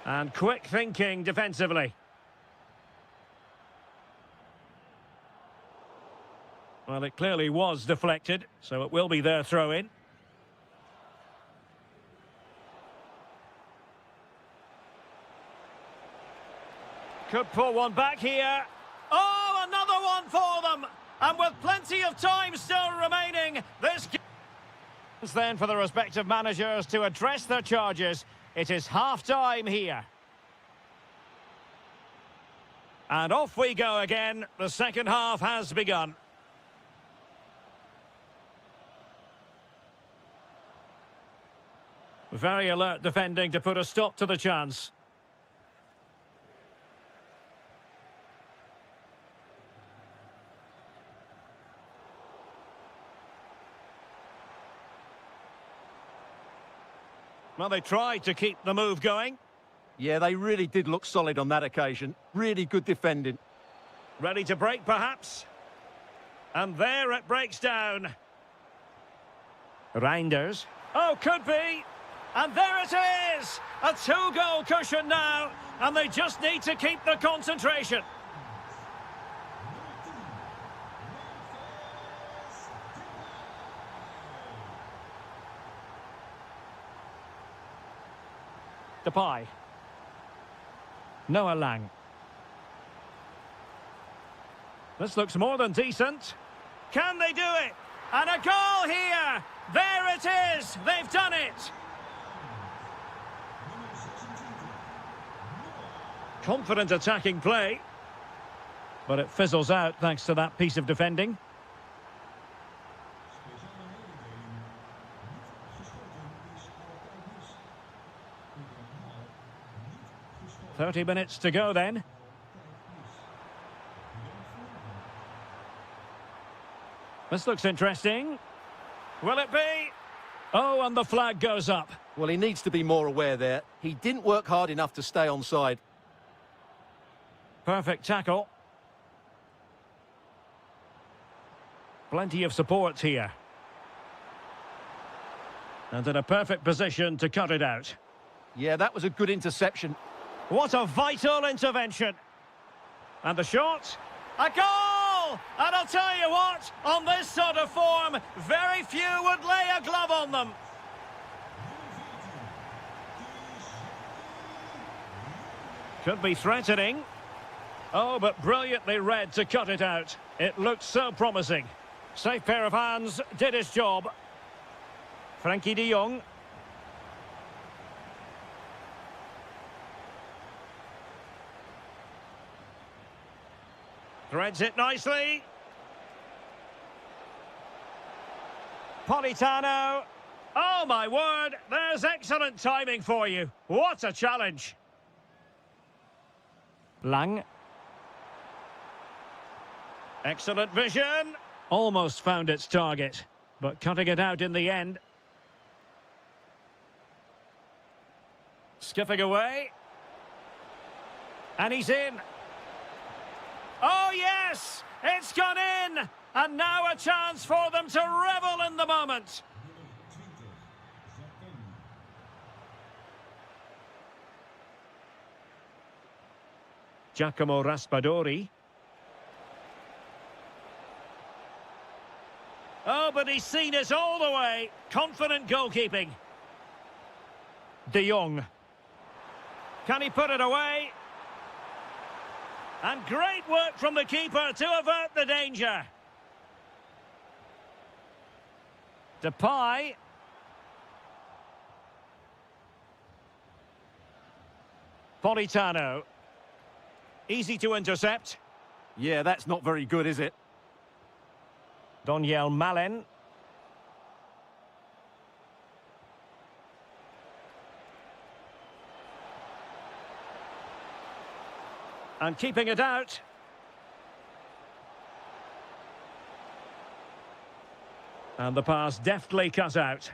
And quick thinking defensively. Well, it clearly was deflected, so it will be their throw-in. Could pull one back here. Oh, another one for them! And with plenty of time still remaining, this is then for the respective managers to address their charges. It is half-time here. And off we go again. The second half has begun. Very alert defending to put a stop to the chance. Well, they tried to keep the move going.
Yeah, they really did look solid on that occasion. Really good defending.
Ready to break, perhaps? And there it breaks down. Reinders. Oh, could be. And there it is! A two-goal cushion now, and they just need to keep the concentration. Depay. Noah Lang. This looks more than decent. Can they do it? And a goal here! There it is! They've done it! Confident attacking play. But it fizzles out thanks to that piece of defending. "30 minutes to go then. This looks interesting. Will it be? Oh, and the flag goes up.
Well, he needs to be more aware there. He didn't work hard enough to stay onside.
Perfect tackle. Plenty of support here. And in a perfect position to cut it out.
Yeah, that was a good interception.
What a vital intervention. And the shot. A goal! And I'll tell you what, on this sort of form, very few would lay a glove on them. Could be threatening. Oh, but brilliantly read to cut it out. It looked so promising. Safe pair of hands, did his job. Frankie de Jong. Threads it nicely. Politano. Oh, my word, there's excellent timing for you. What a challenge. Lang. Excellent vision. Almost found its target, but cutting it out in the end. Skipping away. And he's in. Oh, yes! It's gone in! And now a chance for them to revel in the moment. Giacomo Raspadori. Oh, but he's seen it all the way. Confident goalkeeping. De Jong. Can he put it away? And great work from the keeper to avert the danger. Depay. Politano. Easy to intercept.
Yeah, that's not very good, is it?
Doniel Malen. And keeping it out. And the pass deftly cut out.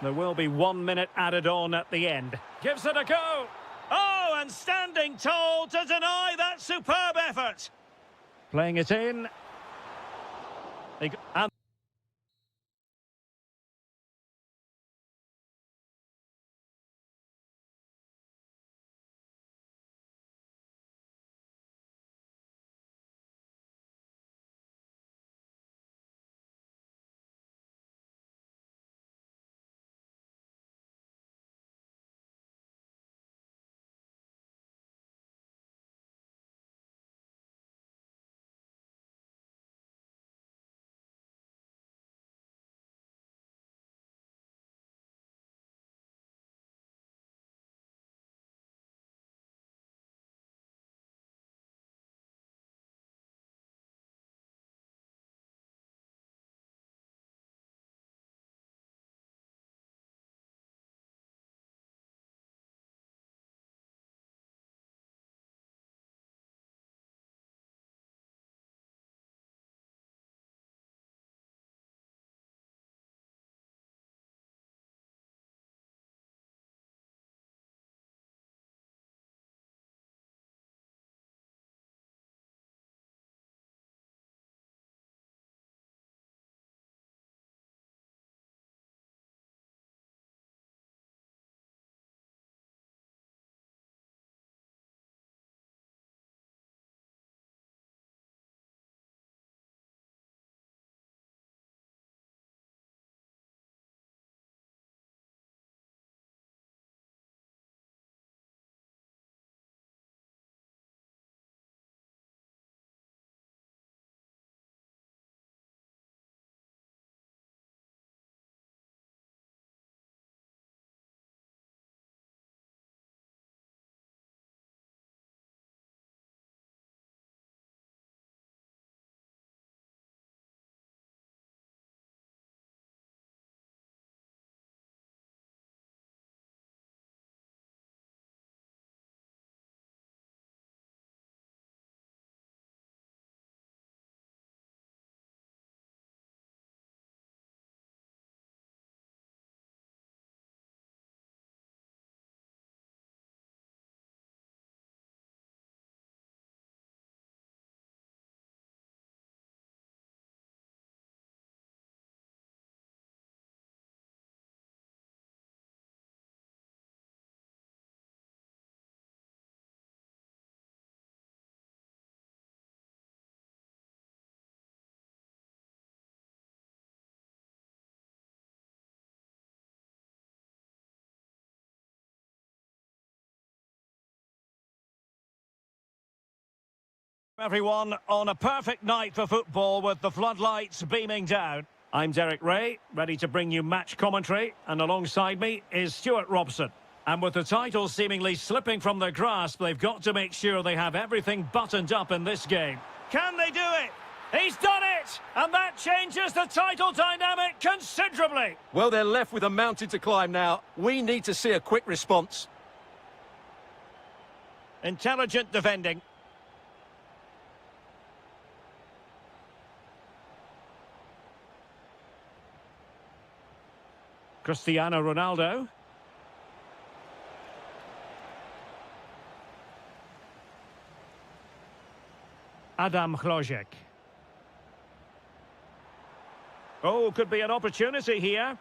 There will be 1 minute added on at the end. Gives it a go. Oh, and standing tall to deny that superb effort. Playing it in. And Everyone on a perfect night for football with the floodlights beaming down. I'm Derek Ray, ready to bring you match commentary, and alongside me is Stuart Robson. And with the title seemingly slipping from their grasp, they've got to make sure they have everything buttoned up in this game. Can they do it? He's done it! And that changes the title dynamic considerably.
Well, they're left with a mountain to climb now. We need to see a quick response.
Intelligent defending. Cristiano Ronaldo. Adam Hlojek. Oh, could be an opportunity here.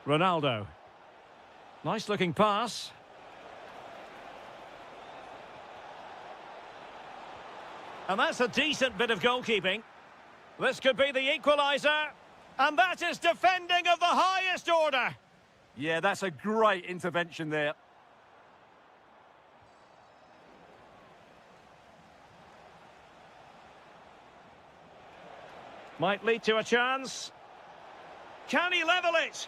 Ronaldo. Nice looking pass. And that's a decent bit of goalkeeping. This could be the equaliser. And that is defending of the highest order.
Yeah, that's a great intervention there.
Might lead to a chance. Can he level it?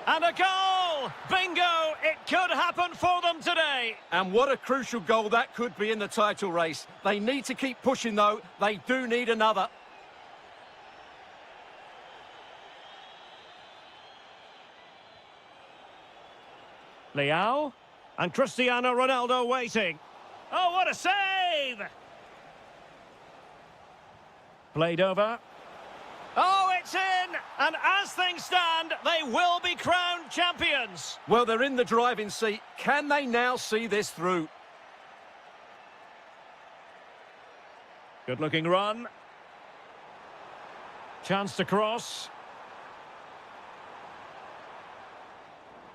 And a goal! Bingo! It could happen for them today.
And what a crucial goal that could be in the title race. They need to keep pushing, though. They do need another.
Leao. And Cristiano Ronaldo waiting. Oh, what a save! Played over. Oh, it's in! And as things stand, they will be crowned champions.
Well, they're in the driving seat. Can they now see this through?
Good-looking run. Chance to cross.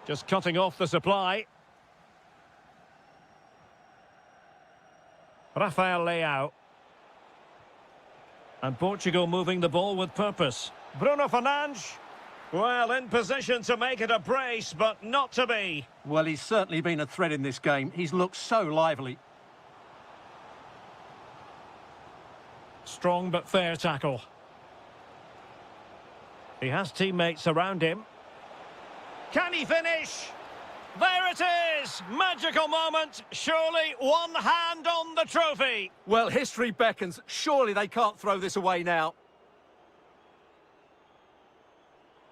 Just cutting off the supply. Rafael Leao. And Portugal moving the ball with purpose. Bruno Fernandes. Well, in position to make it a brace, but not to be.
Well, he's certainly been a threat in this game. He's looked so lively.
Strong but fair tackle. He has teammates around him. Can he finish? There it is! Magical moment. Surely one hand on the trophy.
Well, history beckons. Surely they can't throw this away now.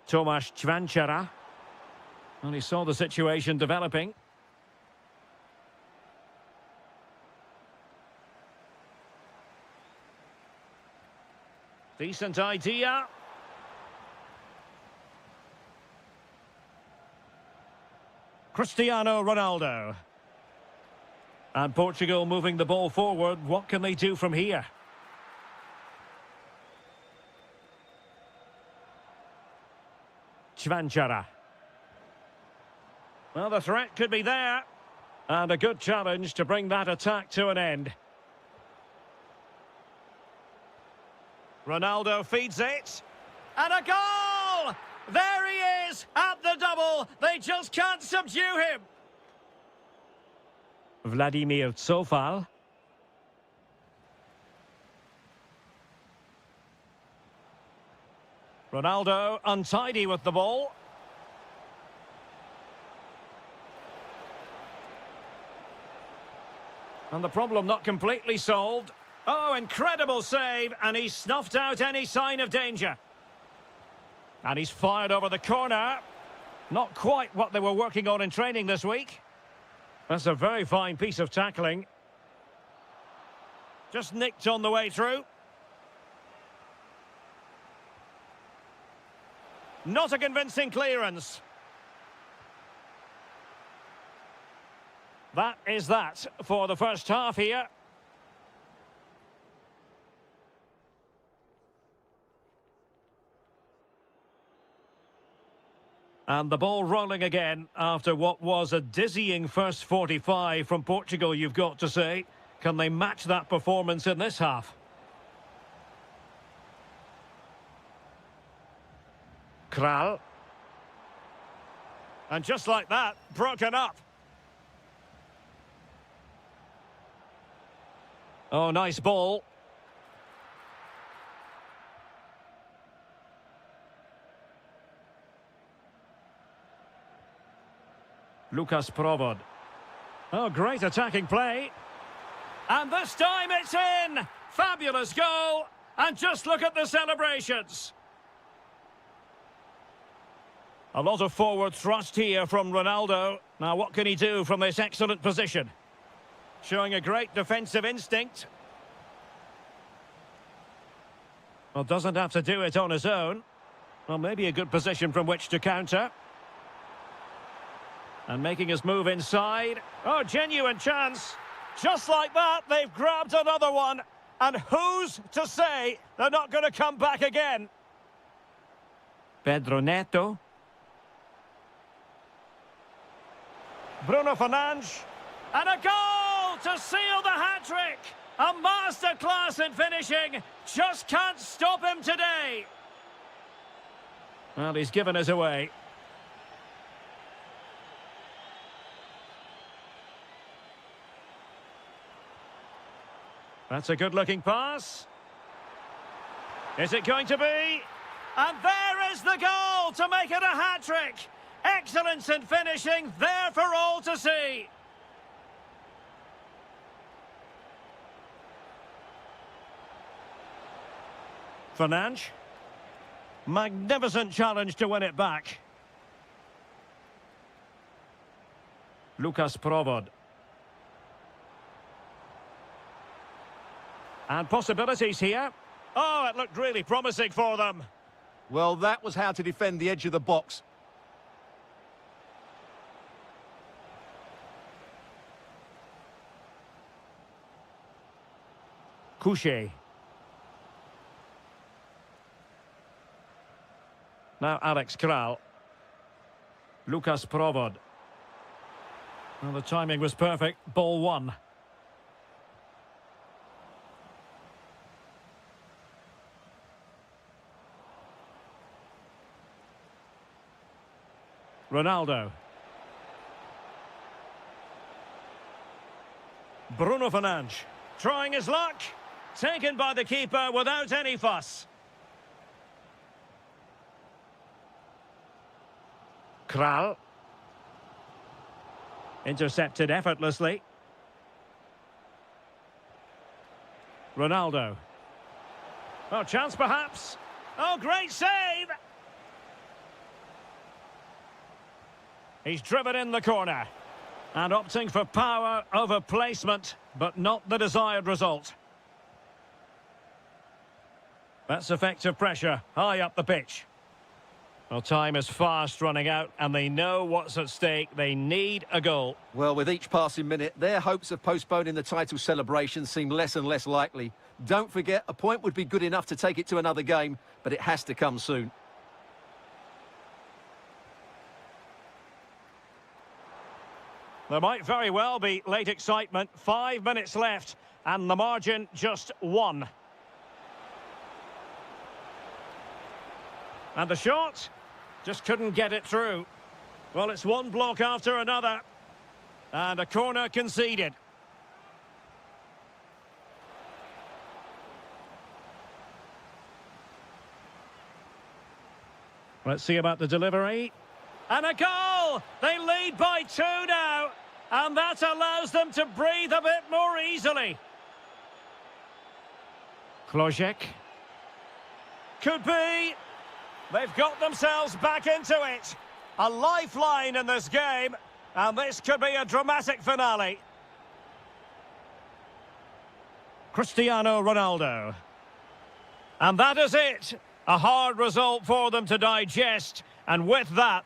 Tomasz Ćvančara. Well, he saw the situation developing. Decent idea. Cristiano Ronaldo. And Portugal moving the ball forward. What can they do from here? Ćvančara. Well, the threat could be there. And a good challenge to bring that attack to an end. Ronaldo feeds it. And a goal! There he is at the double. They just can't subdue him. Vladimir Cofal. Ronaldo untidy with the ball. And the problem not completely solved. Oh, incredible save, and he snuffed out any sign of danger. And he's fired over the corner. Not quite what they were working on in training this week. That's a very fine piece of tackling. Just nicked on the way through. Not a convincing clearance. That is that for the first half here. And the ball rolling again after what was a dizzying first 45 from Portugal, you've got to say. Can they match that performance in this half? Kral. And just like that, broken up. Oh, nice ball. Lukas Provod. Oh, great attacking play. And this time it's in! Fabulous goal! And just look at the celebrations. A lot of forward thrust here from Ronaldo. Now, what can he do from this excellent position? Showing a great defensive instinct. Well, doesn't have to do it on his own. Well, maybe a good position from which to counter. And making his move inside. Oh, genuine chance. Just like that, they've grabbed another one. And who's to say they're not going to come back again? Pedro Neto. Bruno Fernandes. And a goal to seal the hat-trick. A masterclass in finishing. Just can't stop him today. Well, he's given us away. That's a good-looking pass. Is it going to be? And there is the goal to make it a hat-trick. Excellence in finishing, there for all to see. Fernandes. Magnificent challenge to win it back. Lukas Provod. And possibilities here. Oh, it looked really promising for them.
Well, that was how to defend the edge of the box.
Couché. Now Alex Kral. Lukas Provod. Well, the timing was perfect. Ball one. Ronaldo. Bruno Fernandes. Trying his luck. Taken by the keeper without any fuss. Kral. Intercepted effortlessly. Ronaldo. Oh, chance perhaps. Oh, great save! He's driven in the corner. And opting for power over placement, but not the desired result. That's effective pressure, high up the pitch. Well, time is fast running out, and they know what's at stake. They need a goal.
Well, with each passing minute, their hopes of postponing the title celebration seem less and less likely. Don't forget, a point would be good enough to take it to another game, but it has to come soon.
There might very well be late excitement. 5 minutes left, and the margin just one. And the shot just couldn't get it through. Well, it's one block after another. And a corner conceded. Let's see about the delivery. And a goal! They lead by 2 now. And that allows them to breathe a bit more easily. Klojek. Could be. They've got themselves back into it. A lifeline in this game. And this could be a dramatic finale. Cristiano Ronaldo. And that is it. A hard result for them to digest. And with that,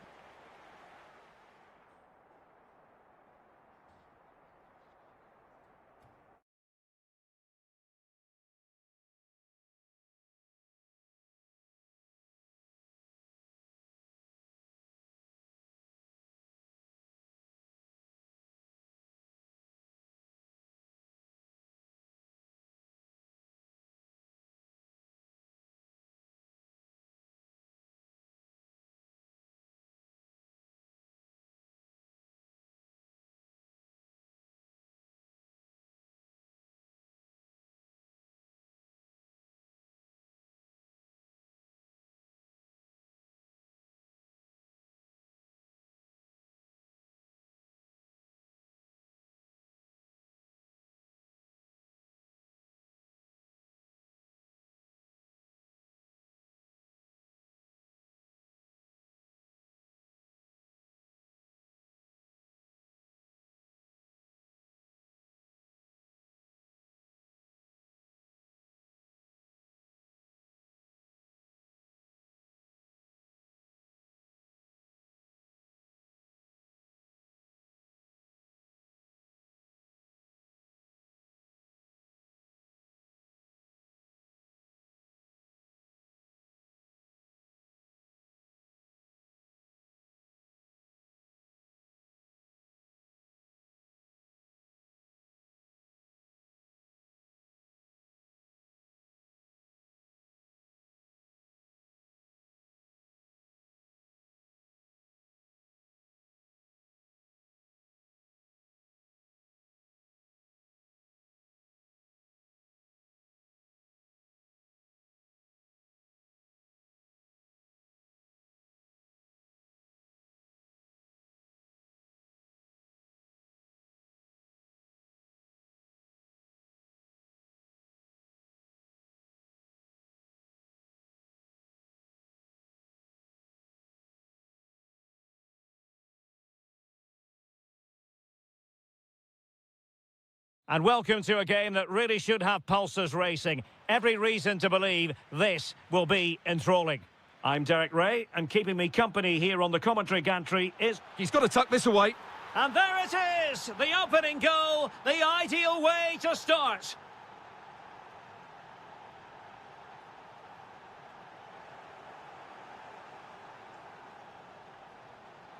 And welcome to a game that really should have pulses racing. Every reason to believe this will be enthralling. I'm Derek Ray, and keeping me company here on the commentary gantry is...
He's got to tuck this away.
And there it is! The opening goal, the ideal way to start.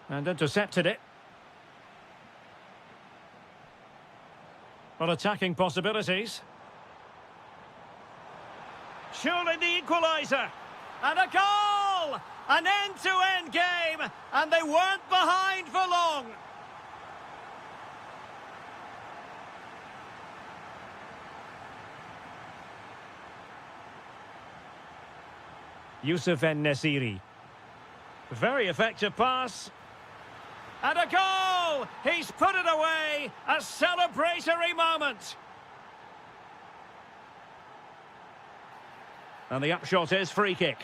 And intercepted it. Well, attacking possibilities. Surely the equaliser. And a goal! An end-to-end game, and they weren't behind for long. Yusuf En-Nesyri. Very effective pass. And a goal! He's put it away! A celebratory moment! And the upshot is free kick.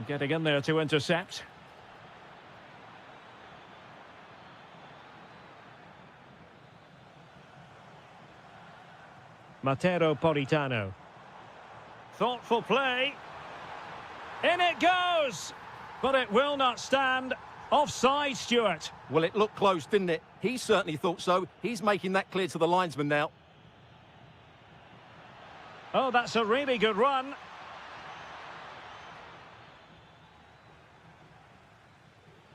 Getting in there to intercept. Mateo Politano. Thoughtful play. In it goes! But it will not stand. Offside, Stuart.
Well, it looked close, didn't it? He certainly thought so. He's making that clear to the linesman now.
Oh, that's a really good run.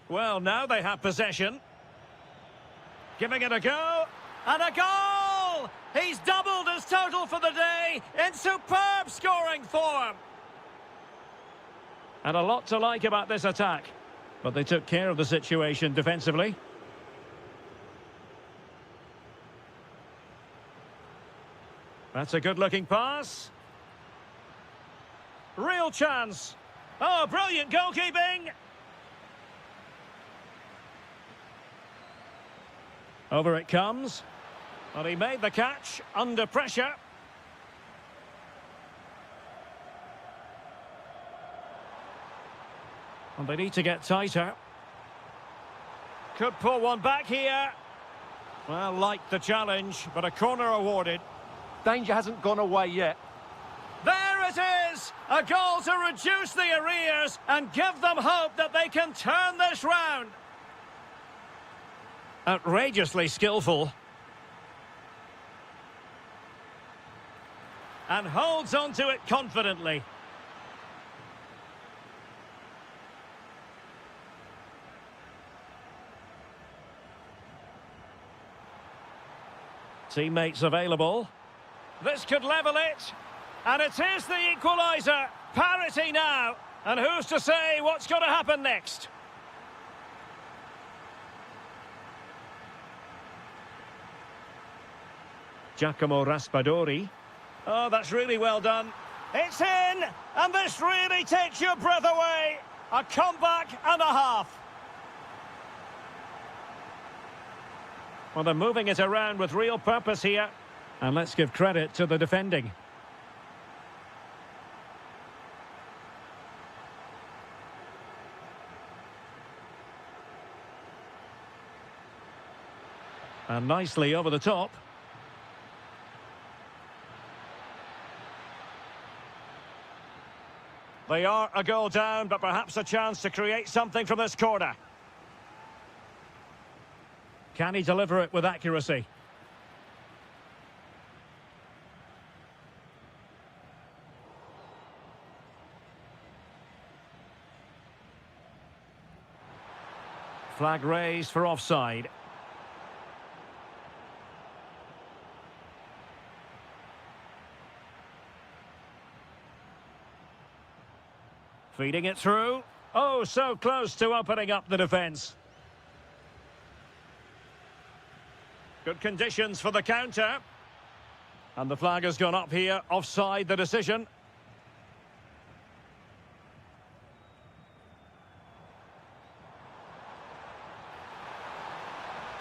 Well, now they have possession. Giving it a go. And a goal! He's doubled his total for the day in superb scoring form. And a lot to like about this attack. But they took care of the situation defensively. That's a good-looking pass. Real chance. Oh, brilliant goalkeeping. Over it comes. Well, he made the catch under pressure. And they need to get tighter. Could pull one back here. Well, like the challenge, but a corner awarded.
Danger hasn't gone away yet.
There it is! A goal to reduce the arrears and give them hope that they can turn this round. Outrageously skillful. And holds on to it confidently. Teammates available. This could level it. And it is the equaliser. Parity now. And who's to say what's going to happen next? Giacomo Raspadori. Oh, that's really well done. It's in! And this really takes your breath away. A comeback and a half. Well, they're moving it around with real purpose here. And let's give credit to the defending. And nicely over the top. They are a goal down, but perhaps a chance to create something from this corner. Can he deliver it with accuracy? Flag raised for offside. Feeding it through. Oh, so close to opening up the defence. Good conditions for the counter. And the flag has gone up here. Offside the decision.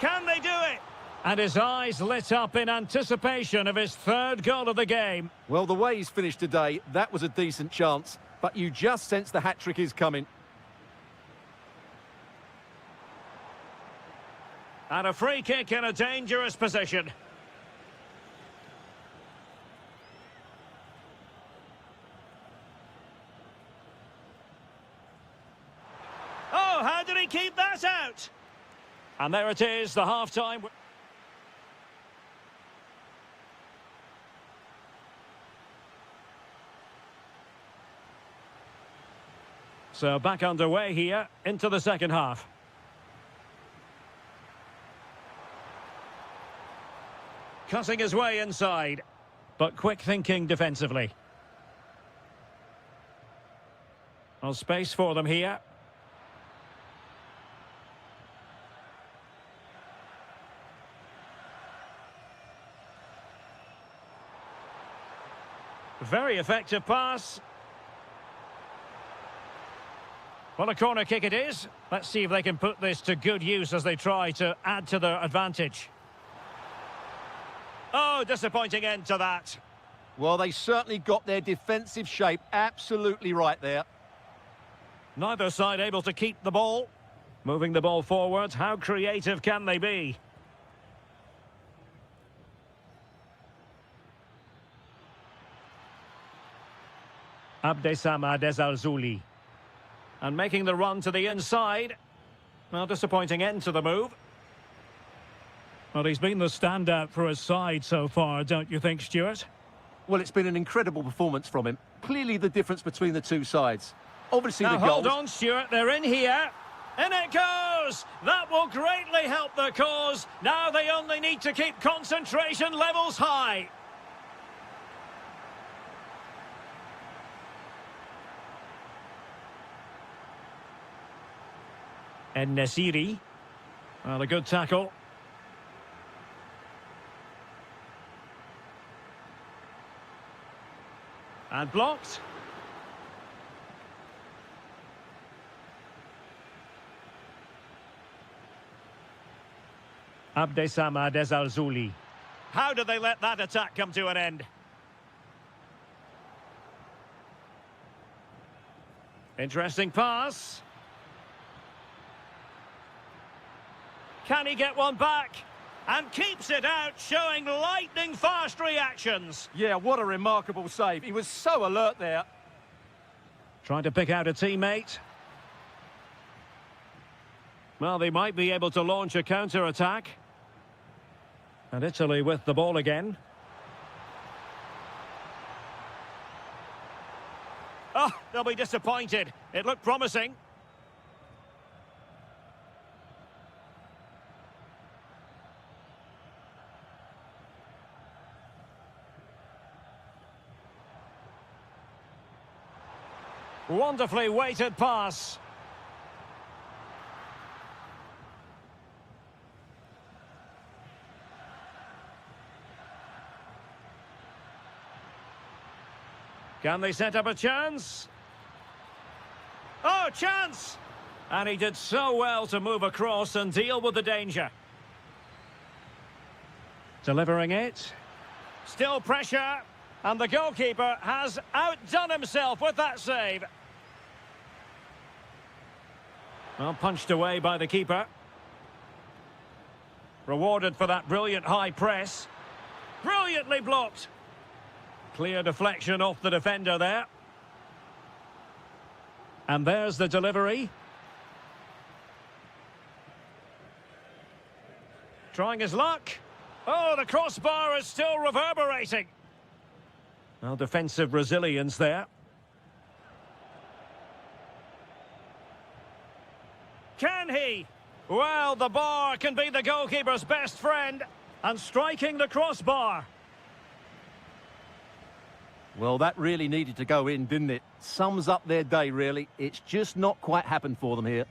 Can they do it? And his eyes lit up in anticipation of his third goal of the game.
Well, the way he's finished today, that was a decent chance. But you just sense the hat-trick is coming.
And a free kick in a dangerous position. Oh, how did he keep that out? And there it is, the half-time. So back underway here into the second half. Cutting his way inside, but quick thinking defensively. Well, space for them here. Very effective pass. Well, a corner kick it is. Let's see if they can put this to good use as they try to add to their advantage. Oh, disappointing end to that.
Well, they certainly got their defensive shape absolutely right there.
Neither side able to keep the ball. Moving the ball forward, how creative can they be? Abdessamad Ezalzouli. And making the run to the inside. Well, disappointing end to the move. Well, he's been the standout for his side so far, don't you think, Stuart?
Well, it's been an incredible performance from him. Clearly the difference between the two sides. Obviously
now,
the goals...
hold on, Stuart, they're in here. In it goes! That will greatly help their cause. Now they only need to keep concentration levels high. And Nasiri. Well, a good tackle. And blocked. Abdessamad Ezalzouli. How did they let that attack come to an end? Interesting pass. Can he get one back? And keeps it out, showing lightning-fast reactions.
Yeah, what a remarkable save. He was so alert there.
Trying to pick out a teammate. Well, they might be able to launch a counter-attack. And Italy with the ball again. Oh, they'll be disappointed. It looked promising. Wonderfully weighted pass. Can they set up a chance? Oh, chance! And he did so well to move across and deal with the danger. Delivering it. Still pressure. And the goalkeeper has outdone himself with that save. Well, punched away by the keeper. Rewarded for that brilliant high press. Brilliantly blocked. Clear deflection off the defender there. And there's the delivery. Trying his luck. Oh, the crossbar is still reverberating. Well, defensive resilience there. Can he? Well, the bar can be the goalkeeper's best friend. And striking the crossbar.
Well, that really needed to go in, didn't it? Sums up their day, really. It's just not quite happened for them here.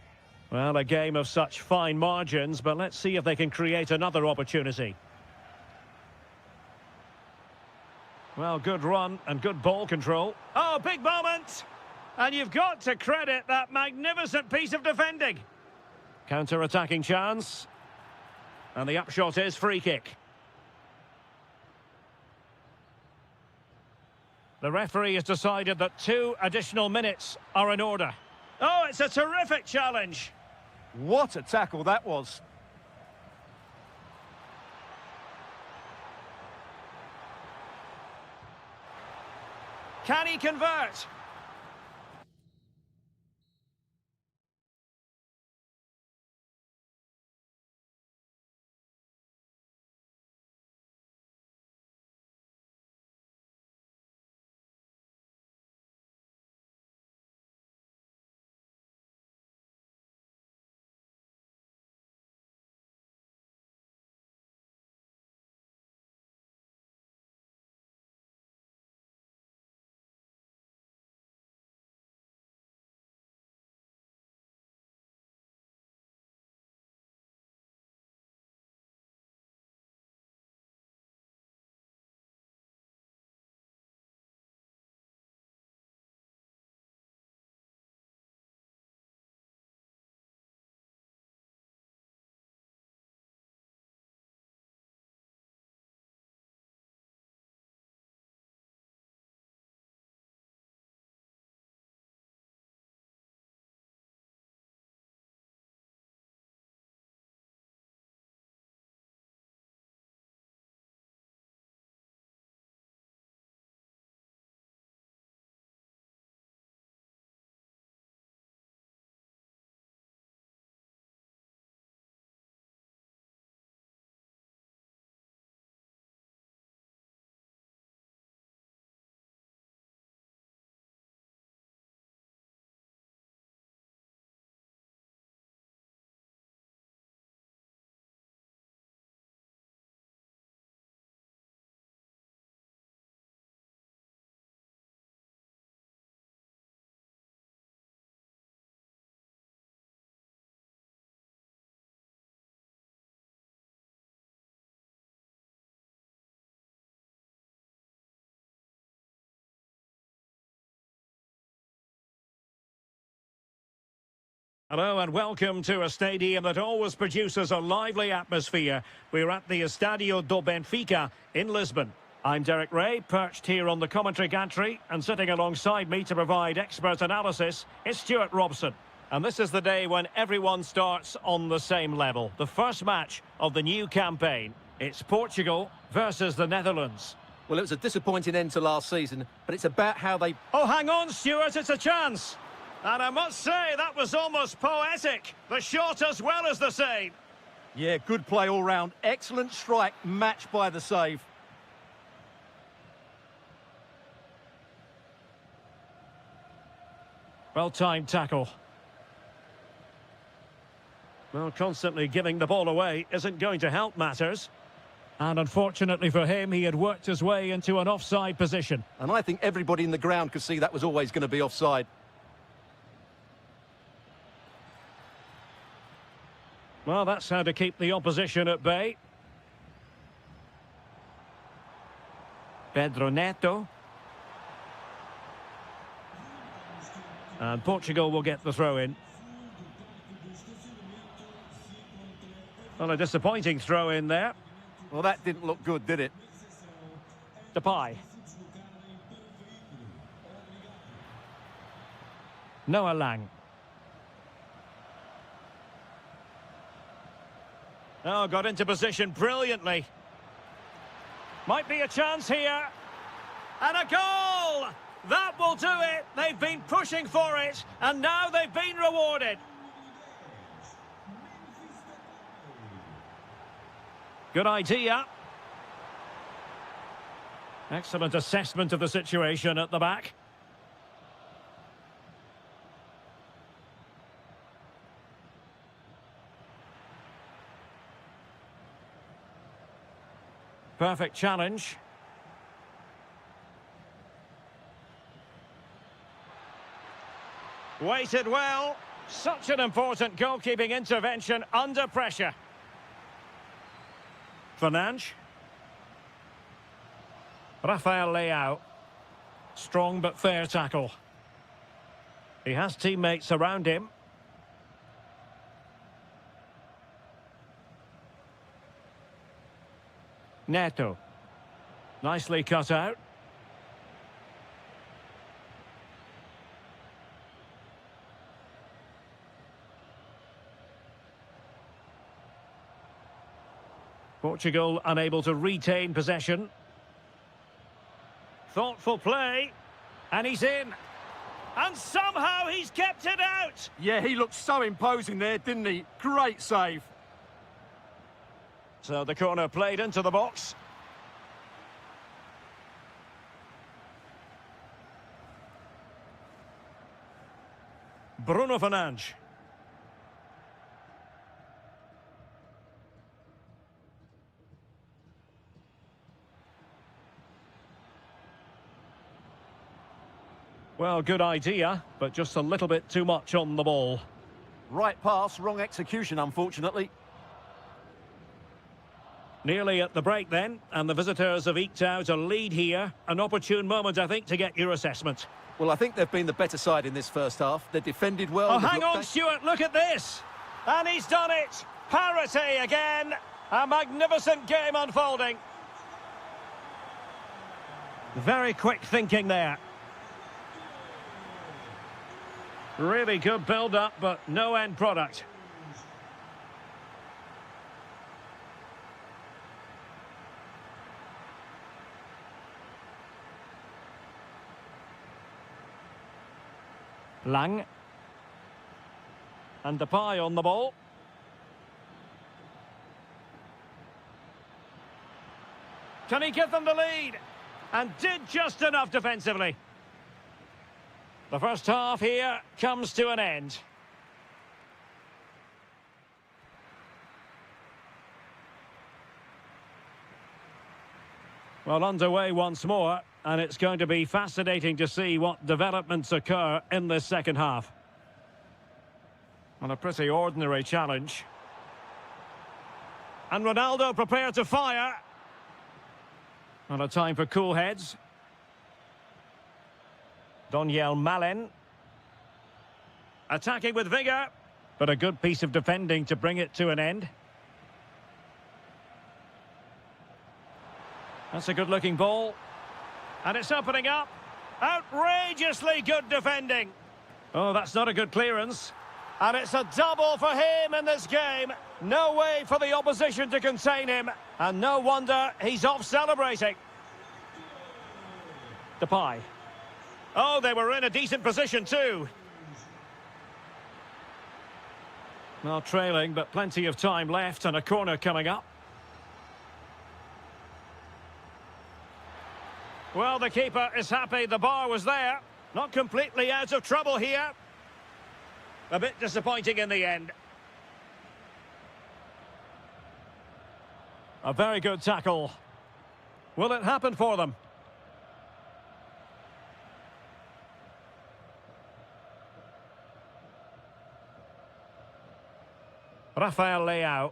Well, a game of such fine margins, but let's see if they can create another opportunity. Well, good run and good ball control. Oh, big moment! And you've got to credit that magnificent piece of defending. Counter-attacking chance. And the upshot is free kick. The referee has decided that 2 additional minutes are in order. Oh, it's a terrific challenge.
What a tackle that was.
Can he convert? Hello and welcome to a stadium that always produces a lively atmosphere. We're at the Estadio do Benfica in Lisbon. I'm Derek Ray, perched here on the commentary gantry, and sitting alongside me to provide expert analysis is Stuart Robson. And this is the day when everyone starts on the same level. The first match of the new campaign. It's Portugal versus the Netherlands.
Well, it was a disappointing end to last season, but it's about how they...
Oh, hang on, Stuart, it's a chance. And I must say, that was almost poetic. The shot as well as the save.
Yeah, good play all round. Excellent strike, matched by the save.
Well-timed tackle. Well, constantly giving the ball away isn't going to help matters. And unfortunately for him, he had worked his way into an offside position.
And I think everybody in the ground could see that was always going to be offside.
Well, that's how to keep the opposition at bay. Pedro Neto. And Portugal will get the throw in. Well, a disappointing throw in there.
Well, that didn't look good, did it?
Depay. Noah Lang. Oh, got into position brilliantly. Might be a chance here. And a goal! That will do it. They've been pushing for it, and now they've been rewarded. Good idea. Excellent assessment of the situation at the back. Perfect challenge. Weighted well. Such an important goalkeeping intervention under pressure. Fernandes. Rafael Leao. Strong but fair tackle. He has teammates around him. Neto. Nicely cut out. Portugal unable to retain possession. Thoughtful play. And he's in. And somehow he's kept it out.
Yeah, he looked so imposing there, didn't he? Great save.
So the corner played into the box. Bruno Fernandes. Well, good idea, but just a little bit too much on the ball.
Right pass, wrong execution, unfortunately.
Nearly at the break then, and the visitors have eked out a lead here. An opportune moment, I think, to get your assessment.
Well, I think they've been the better side in this first half. They defended well.
Oh, hang on, Stuart, look at this. And he's done it. Parity again. A magnificent game unfolding. Very quick thinking there. Really good build-up, but no end product. Lang. And Depay on the ball. Can he give them the lead? And did just enough defensively. The first half here comes to an end. Well, underway once more, and it's going to be fascinating to see what developments occur in this second half. On a pretty ordinary challenge. And Ronaldo prepared to fire. Not a time for cool heads. Doniel Malen. Attacking with vigour, but a good piece of defending to bring it to an end. That's a good-looking ball. And it's opening up. Outrageously good defending. Oh, that's not a good clearance. And it's a double for him in this game. No way for the opposition to contain him. And no wonder he's off celebrating. Depay. Oh, they were in a decent position too. Well, trailing, but plenty of time left and a corner coming up. Well, the keeper is happy the bar was there. Not completely out of trouble here. A bit disappointing in the end. A very good tackle. Will it happen for them? Rafael Leao.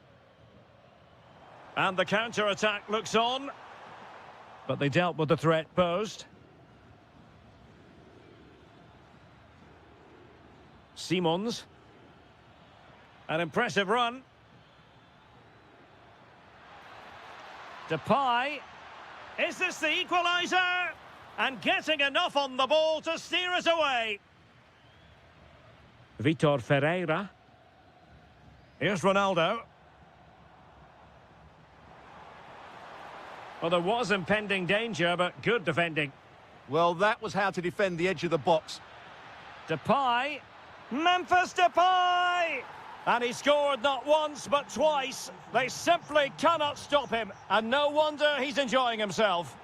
And the counter-attack looks on. But they dealt with the threat posed. Simons. An impressive run. Depay. Is this the equaliser? And getting enough on the ball to steer it away. Vitor Ferreira. Here's Ronaldo. Well, there was impending danger, but good defending.
Well, that was how to defend the edge of the box.
Depay. Memphis Depay! And he scored not once, but twice. They simply cannot stop him. And no wonder he's enjoying himself.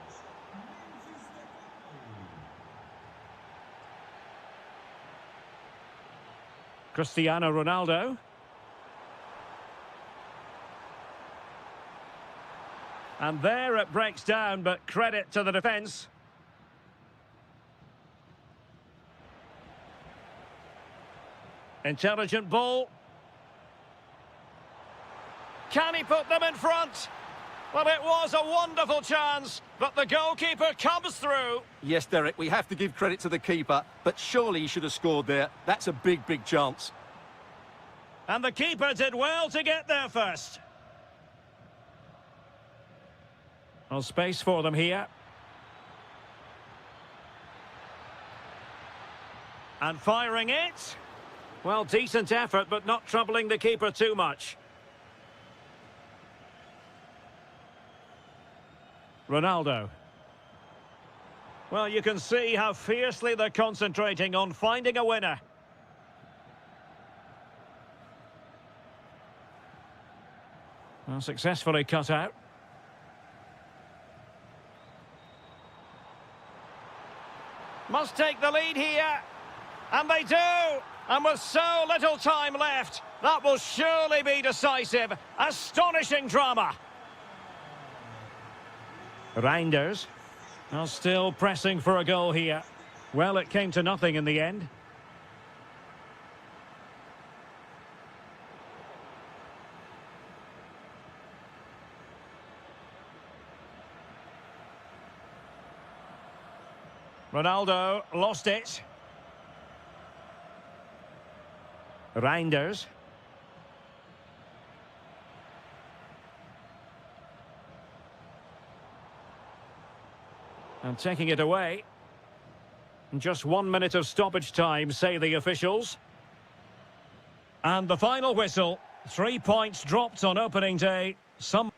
Cristiano Ronaldo. And there it breaks down, but credit to the defence. Intelligent ball. Can he put them in front? Well, it was a wonderful chance, but the goalkeeper comes through.
Yes, Derek, we have to give credit to the keeper, but surely he should have scored there. That's a big, big chance.
And the keeper did well to get there first. Well, space for them here. And firing it. Well, decent effort, but not troubling the keeper too much. Ronaldo. Well, you can see how fiercely they're concentrating on finding a winner. Well, successfully cut out. Must take the lead here. And they do! And with so little time left, that will surely be decisive. Astonishing drama. Reinders are still pressing for a goal here. Well, it came to nothing in the end. Ronaldo lost it. Reinders. And taking it away. Just 1 minute of stoppage time, say the officials. And the final whistle. 3 points dropped on opening day. Some...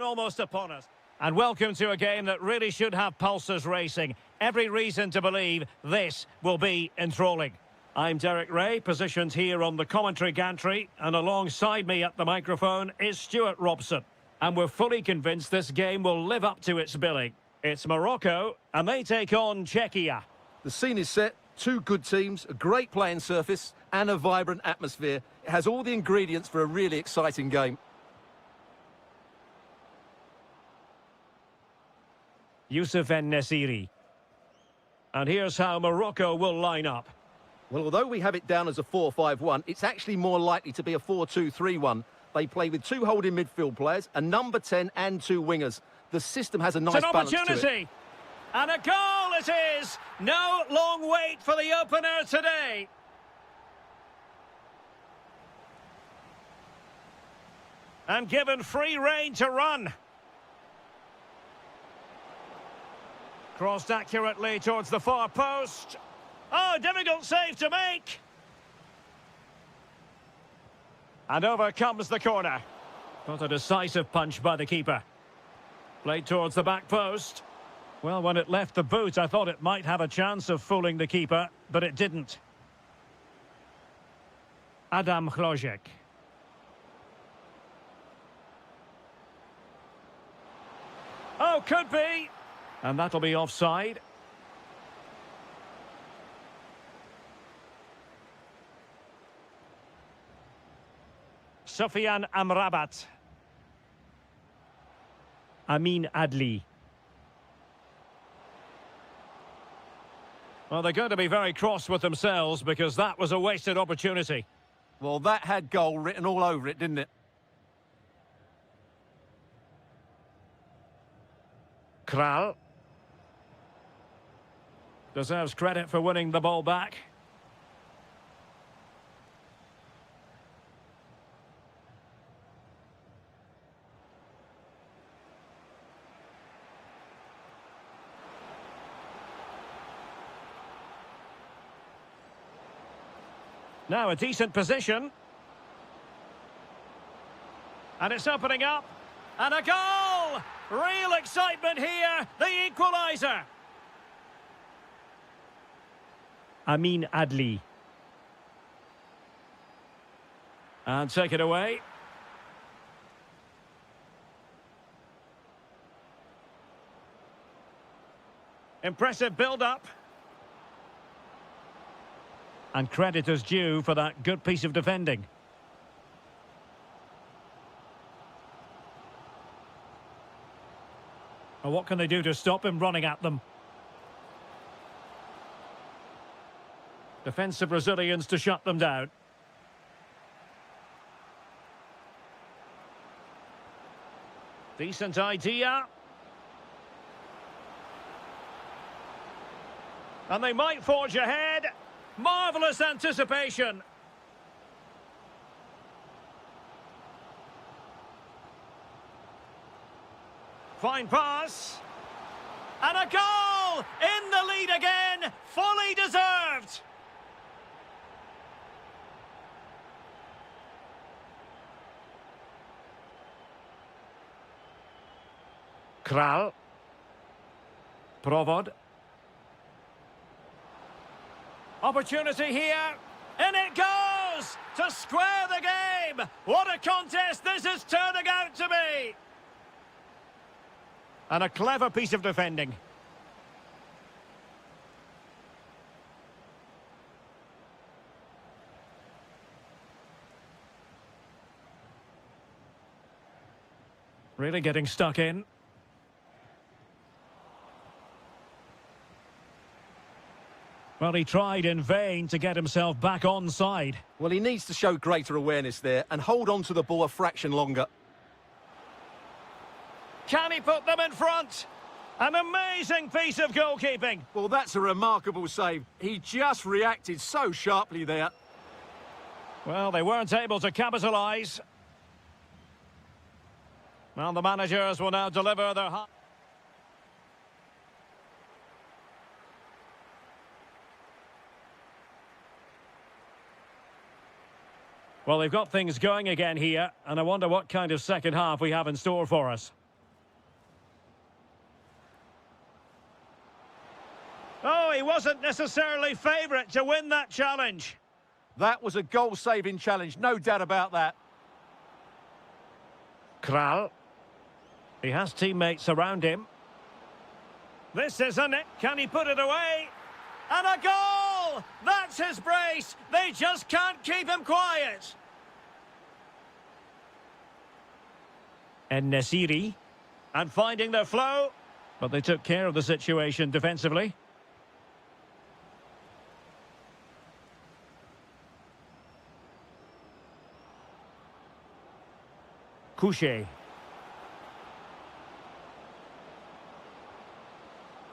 almost upon us. And welcome to a game that really should have pulses racing. Every reason to believe this will be enthralling. I'm Derek Ray, positioned here on the commentary gantry, and alongside me at the microphone is Stuart Robson. And we're fully convinced this game will live up to its billing. It's Morocco, and they take on Czechia.
The scene is set. Two good teams, a great playing surface, and a vibrant atmosphere. It has all the ingredients for a really exciting game.
Youssef En-Nesyri. And here's how Morocco will line up.
Well, although we have it down as a 4-5-1, it's actually more likely to be a 4-2-3-1. They play with two holding midfield players, a number 10 and two wingers. The system has a nice balance to it.
It's an opportunity. And a goal it is. No long wait for the opener today. And given free rein to run. Crossed accurately towards the far post. Oh, difficult save to make. And over comes the corner. Not a decisive punch by the keeper. Played towards the back post. Well, when it left the boot, I thought it might have a chance of fooling the keeper, but it didn't. Adam Hlojek. Oh, could be. And that'll be offside. Sufyan Amrabat. Amin Adli. Well, they're going to be very cross with themselves because that was a wasted opportunity.
Well, that had goal written all over it, didn't it?
Kral. Deserves credit for winning the ball back. Now a decent position. And it's opening up. And a goal! Real excitement here. The equaliser. Amin Adli. And take it away. Impressive build-up. And credit is due for that good piece of defending. Well, what can they do to stop him running at them? Defensive Brazilians to shut them down. Decent idea. And they might forge ahead. Marvellous anticipation. Fine pass. And a goal! In the lead again! Fully deserved! Kral. Provod. Opportunity here. In it goes! To square the game! What a contest this is turning out to be! And a clever piece of defending. Really getting stuck in. Well, he tried in vain to get himself back on side.
Well, he needs to show greater awareness there and hold on to the ball a fraction longer.
Can he put them in front? An amazing piece of goalkeeping.
Well, that's a remarkable save. He just reacted so sharply there.
Well, they weren't able to capitalise. Well, the managers will now deliver their... Well, they've got things going again here, and I wonder what kind of second half we have in store for us. Oh, he wasn't necessarily favourite to win that challenge.
That was a goal-saving challenge, no doubt about that.
Kral. He has teammates around him. This isn't it. Can he put it away? And a goal! That's his brace. They just can't keep him quiet. And Nesiri. And finding their flow. But they took care of the situation defensively. Couché.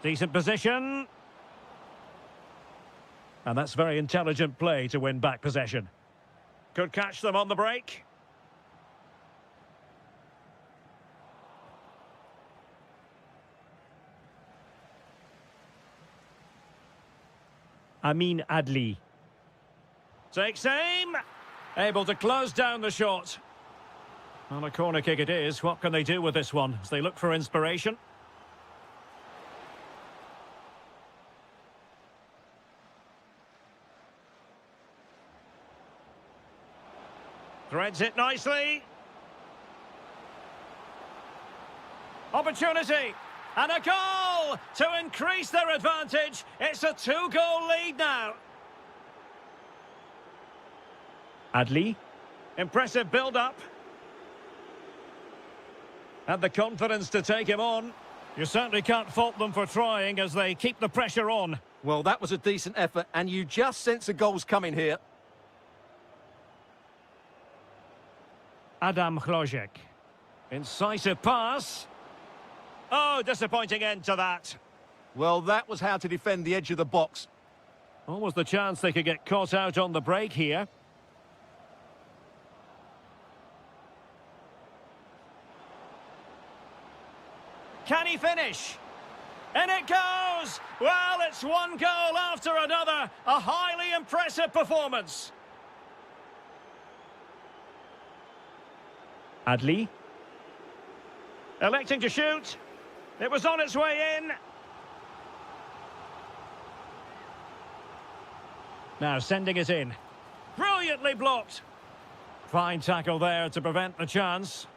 Decent position. And that's very intelligent play to win back possession. Could catch them on the break. Adli. Takes aim. Able to close down the shot. On a corner kick it is. What can they do with this one as they look for inspiration? Threads it nicely. Opportunity. And a goal to increase their advantage. It's a 2-goal lead now. Adli. Impressive build-up. Had the confidence to take him on. You certainly can't fault them for trying as they keep the pressure on.
Well, that was a decent effort, and you just sense a goal's coming here.
Adam Chlojek. Incisive pass. Oh, disappointing end to that.
Well, that was how to defend the edge of the box.
Almost the chance they could get caught out on the break here. Can he finish? And it goes! Well, it's one goal after another. A highly impressive performance. Adli. Electing to shoot. It was on its way in. Now sending it in. Brilliantly blocked. Fine tackle there to prevent the chance.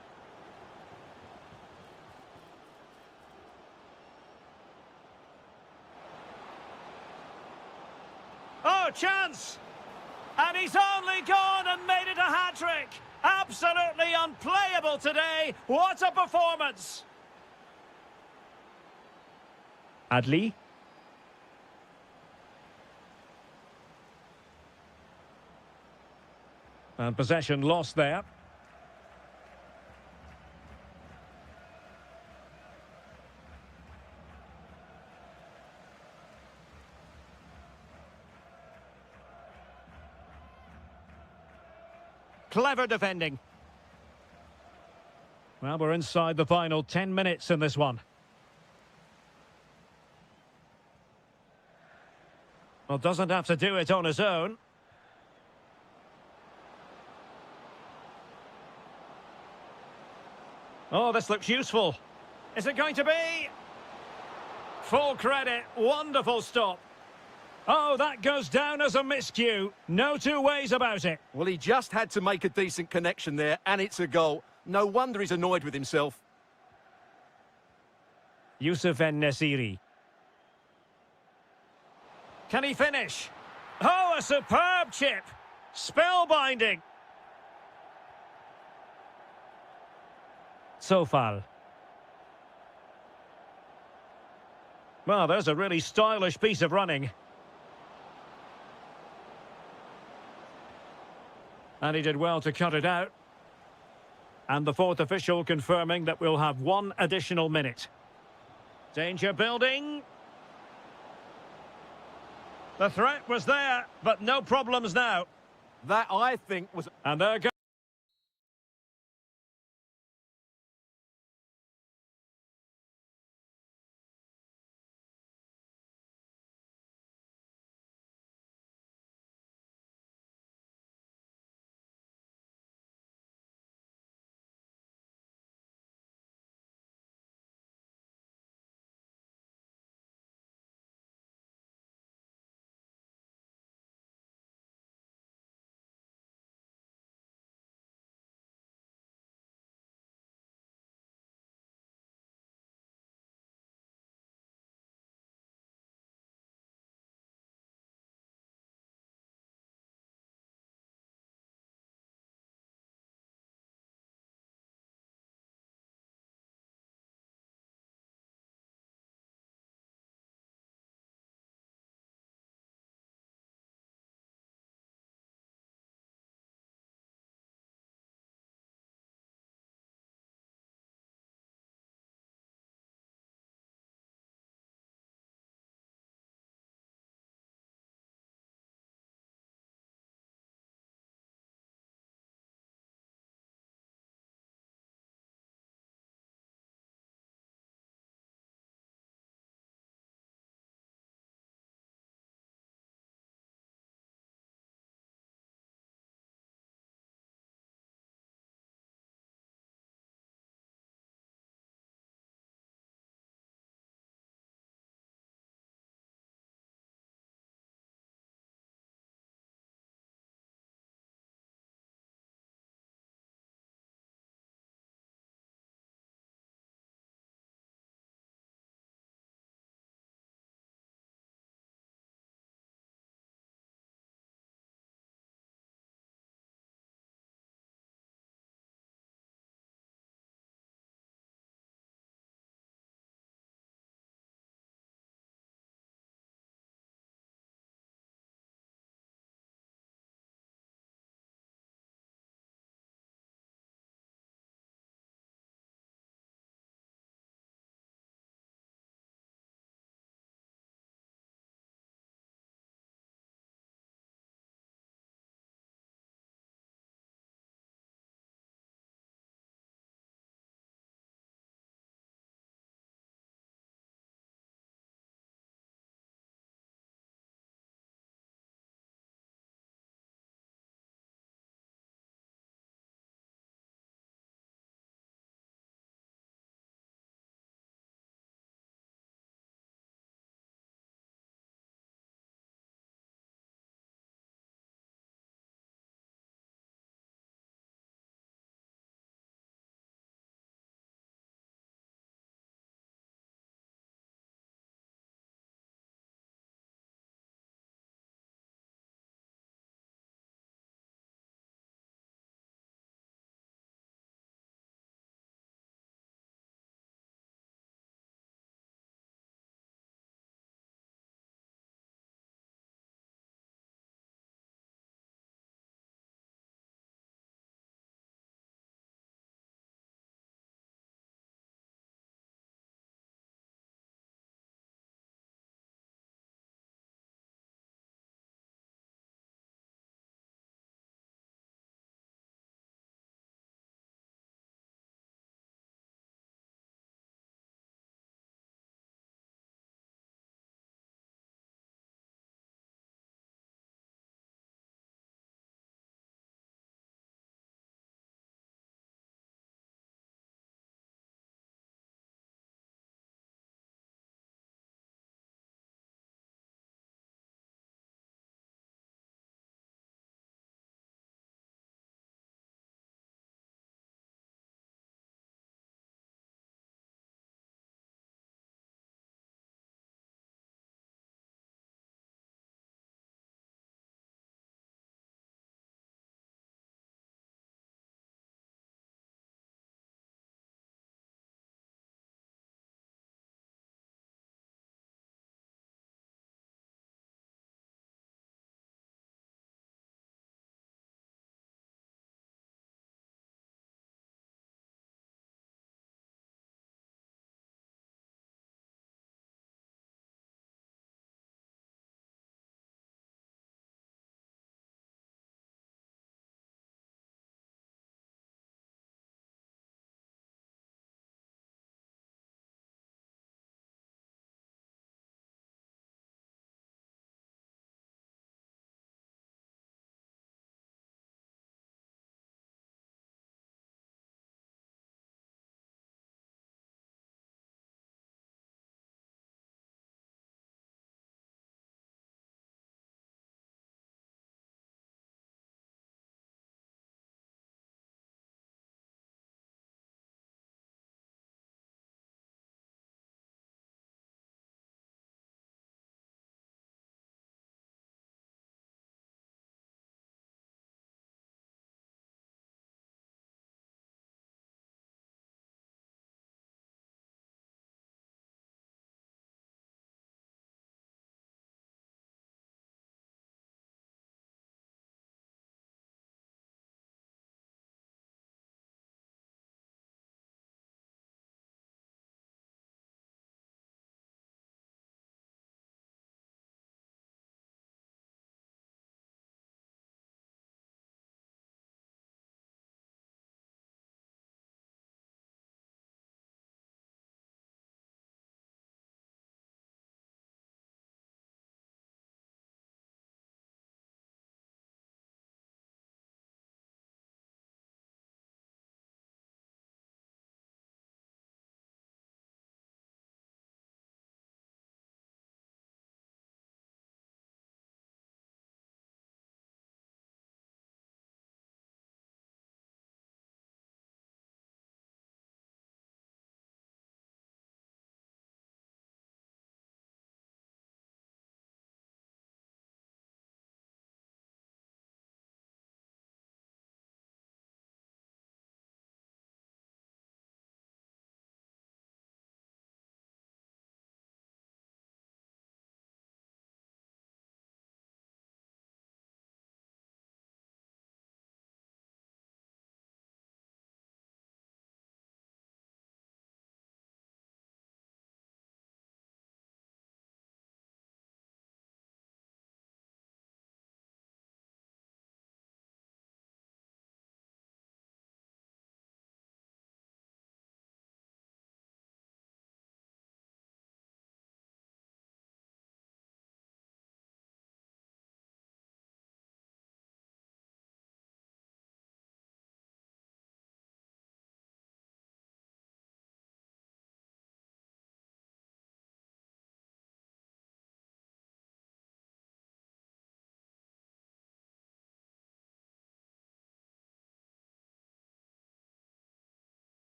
Oh, chance! And he's only gone and made it a hat-trick. Absolutely unplayable today. What a performance! Adli. And possession lost there. Clever defending. Well, we're inside the final 10 minutes in this one. Well, doesn't have to do it on his own. Oh, this looks useful. Is it going to be? Full credit. Wonderful stop. Oh, that goes down as a miscue. No two ways about it.
Well, he just had to make a decent connection there, and it's a goal. No wonder he's annoyed with himself.
Yusuf En-Nesyri. Can he finish? Oh, a superb chip. Spellbinding. Sofal. Well, there's a really stylish piece of running. And he did well to cut it out. And the fourth official confirming that we'll have one additional minute. Danger building. The threat was there, but no problems now.
That, I think, was...
And there goes.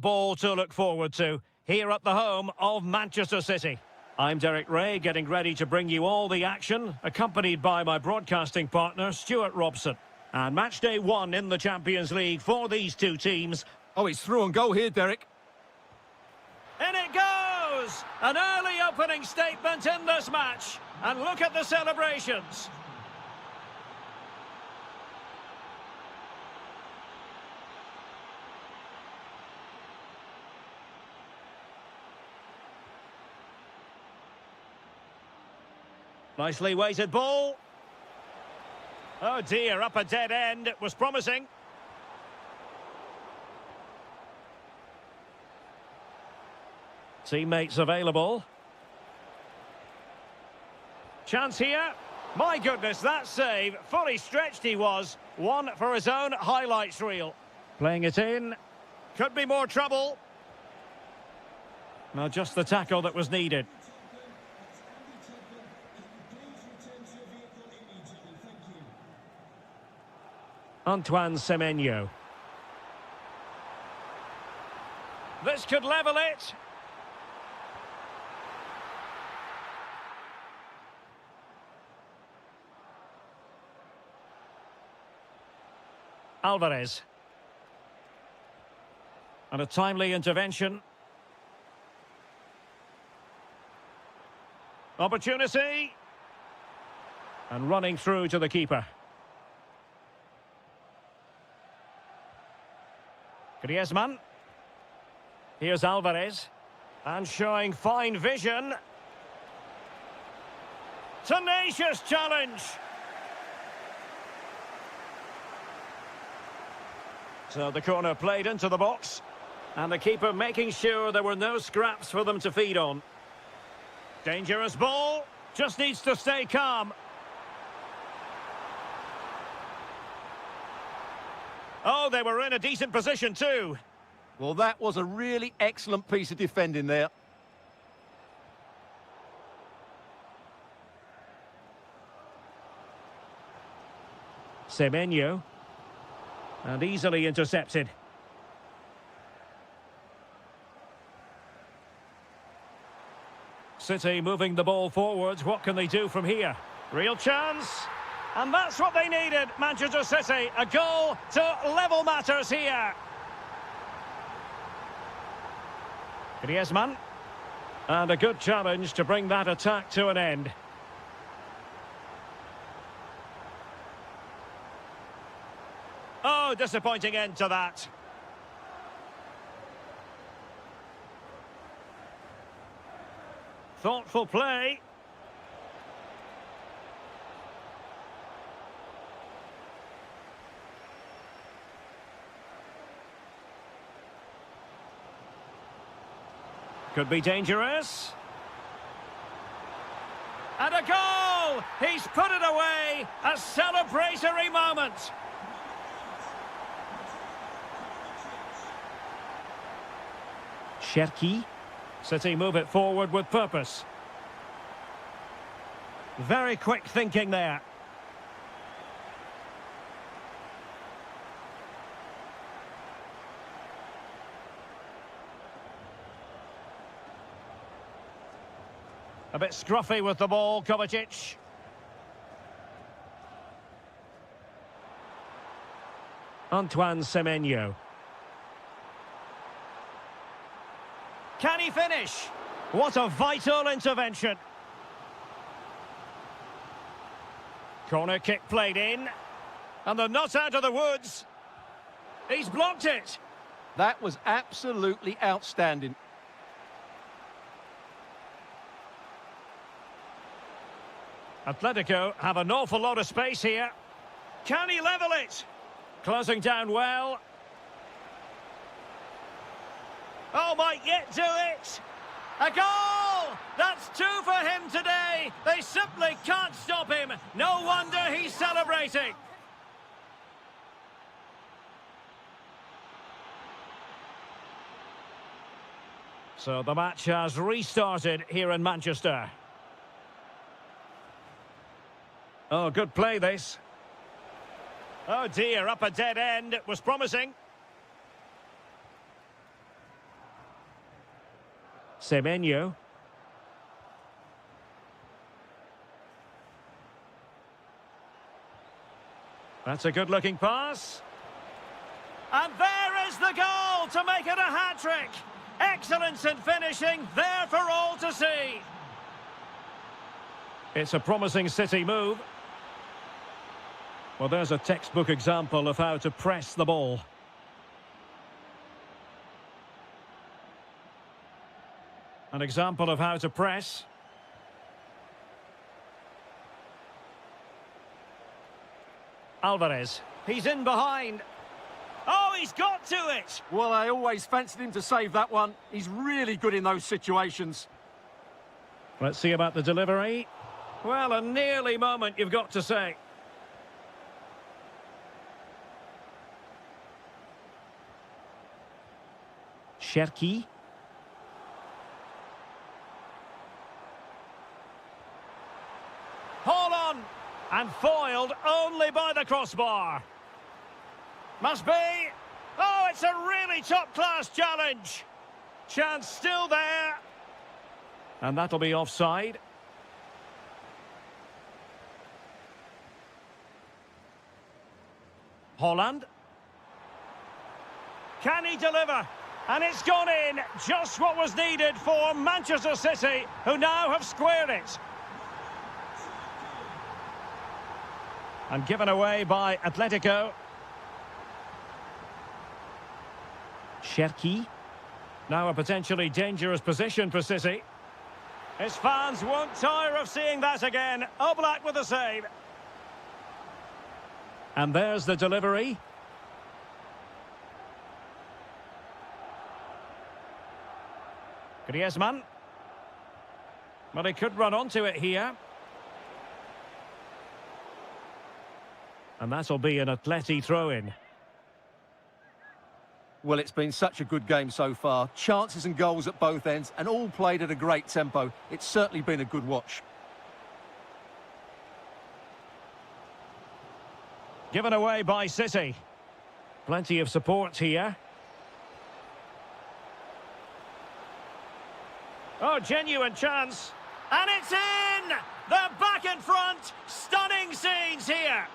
football to look forward to here at the home of Manchester City. I'm Derek Ray, getting ready to bring you all the action, accompanied by my broadcasting partner, Stuart Robson. And match day 1 in the Champions League for these two teams.
Oh, he's through and goal here, Derek.
In it goes! An early opening statement in this match. And look at the celebrations. Nicely weighted ball. Oh dear, up a dead end. It was promising. Teammates available. Chance here. My goodness, that save. Fully stretched he was. One for his own highlights reel. Playing it in. Could be more trouble. No, just the tackle that was needed. Antoine Semenyo. This could level it. Alvarez. And a timely intervention. Opportunity. And running through to the keeper. Griezmann. Here's Alvarez. And showing fine vision. Tenacious challenge. So the corner played into the box. And the keeper making sure there were no scraps for them to feed on. Dangerous ball. Just needs to stay calm. Oh, they were in a decent position too.
Well, that was a really excellent piece of defending there.
Semenyo. And easily intercepted. City moving the ball forwards. What can they do from here? Real chance. And that's what they needed, Manchester City. A goal to level matters here. Griezmann. And a good challenge to bring that attack to an end. Oh, disappointing end to that. Thoughtful play. Could be dangerous. And a goal! He's put it away. A celebratory moment. Cherki. City move it forward with purpose. Very quick thinking there. A bit scruffy with the ball, Kovacic. Antoine Semenyo. Can he finish? What a vital intervention. Corner kick played in. And they're not out of the woods. He's blocked it.
That was absolutely outstanding.
Atletico have an awful lot of space here. Can he level it? Closing down well. Oh, might yet do it. A goal! That's 2 for him today. They simply can't stop him. No wonder he's celebrating. So the match has restarted here in Manchester. Oh, good play this. Oh dear, up a dead end. It was promising. Semenyo. That's a good-looking pass. And there is the goal to make it a hat-trick. Excellence in finishing, there for all to see. It's a promising City move. Well, there's a textbook example of how to press the ball. An example of how to press. Alvarez. He's in behind. Oh, he's got to it!
Well, I always fancied him to save that one. He's really good in those situations.
Let's see about the delivery. Well, a nearly moment, you've got to say. Cherki. Haul on! And foiled only by the crossbar. Must be. Oh, it's a really top-class challenge. Chance still there. And that'll be offside. Holland. Can he deliver? And it's gone in. Just what was needed for Manchester City, who now have squared it. And given away by Atletico. Cherki. Now a potentially dangerous position for City. His fans won't tire of seeing that again. Oblak with the save. And there's the delivery. Griezmann. Well, he could run onto it here. And that'll be an Atleti throw-in.
Well, it's been such a good game so far. Chances and goals at both ends, and all played at a great tempo. It's certainly been a good watch.
Given away by City. Plenty of support here. Oh, genuine chance. And it's in! They're back in front! Stunning scenes here!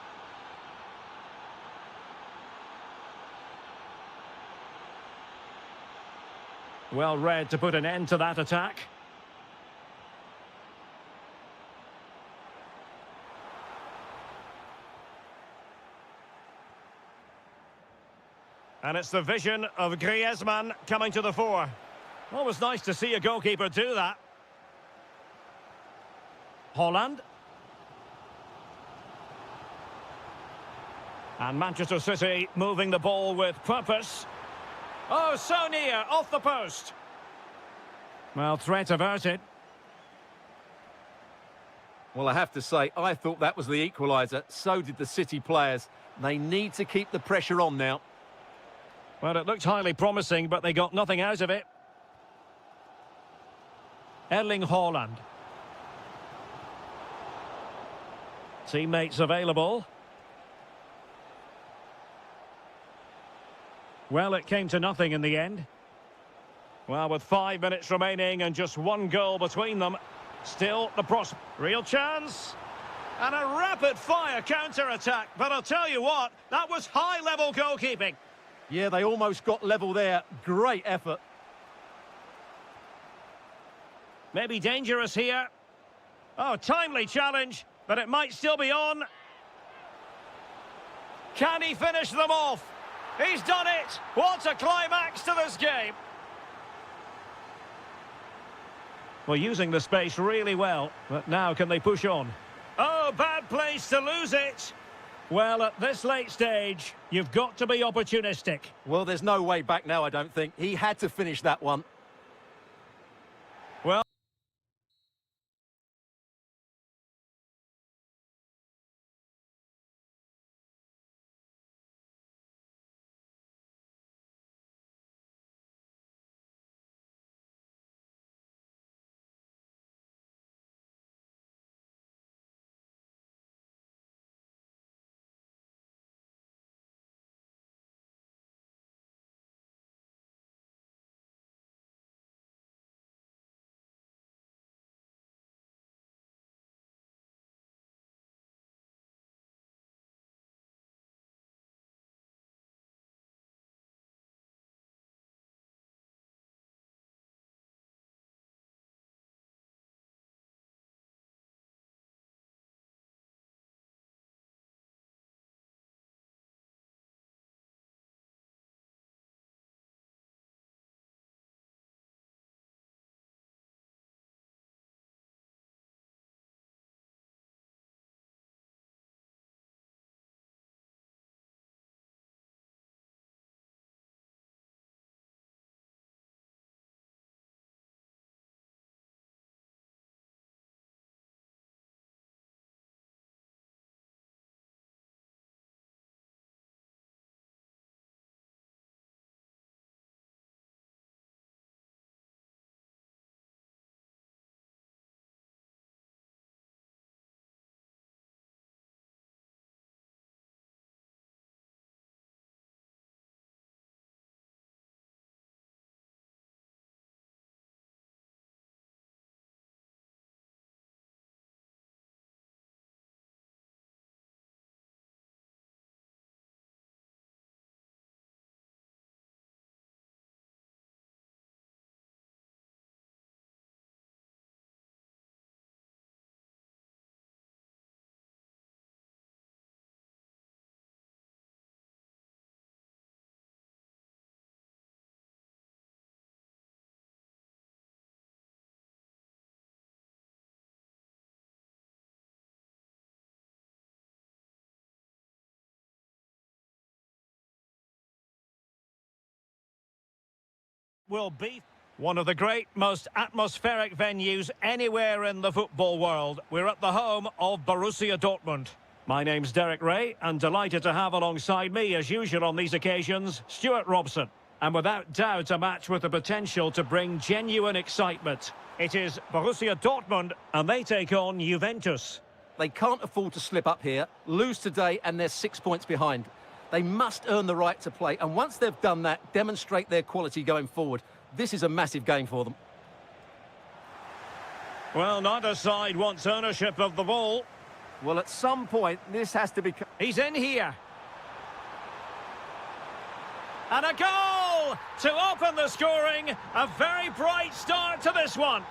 Well read to put an end to that attack. And it's the vision of Griezmann coming to the fore. Always nice to see a goalkeeper do that. Holland. And Manchester City moving the ball with purpose. Oh, so near, off the post. Well, threat averted.
Well, I have to say, I thought that was the equaliser. So did the City players. They need to keep the pressure on now.
Well, it looked highly promising, but they got nothing out of it. Erling Haaland. Teammates available. Well, it came to nothing in the end. Well, with 5 minutes remaining and just one goal between them, still the prospect. Real chance. And a rapid-fire counter-attack. But I'll tell you what, that was high-level goalkeeping.
Yeah, they almost got level there. Great effort.
Maybe dangerous here. Oh, timely challenge, but it might still be on. Can he finish them off? He's done it! What a climax to this game! Well, using the space really well, but now can they push on? Oh, bad place to lose it! Well, at this late stage, you've got to be opportunistic.
Well, there's no way back now, I don't think. He had to finish that one.
Well... will be one of the great, most atmospheric venues anywhere in the football world. We're at the home of Borussia Dortmund. My name's Derek Ray, and delighted to have alongside me, as usual on these occasions, Stuart Robson. And without doubt, a match with the potential to bring genuine excitement. It is Borussia Dortmund, and they take on Juventus.
They can't afford to slip up here, lose today, and they're 6 points behind. They must earn the right to play, and once they've done that, demonstrate their quality going forward. This is a massive game for them.
Well, neither side wants ownership of the ball.
Well, at some point, this has to be...
He's in here. And a goal to open the scoring. A very bright start to this one.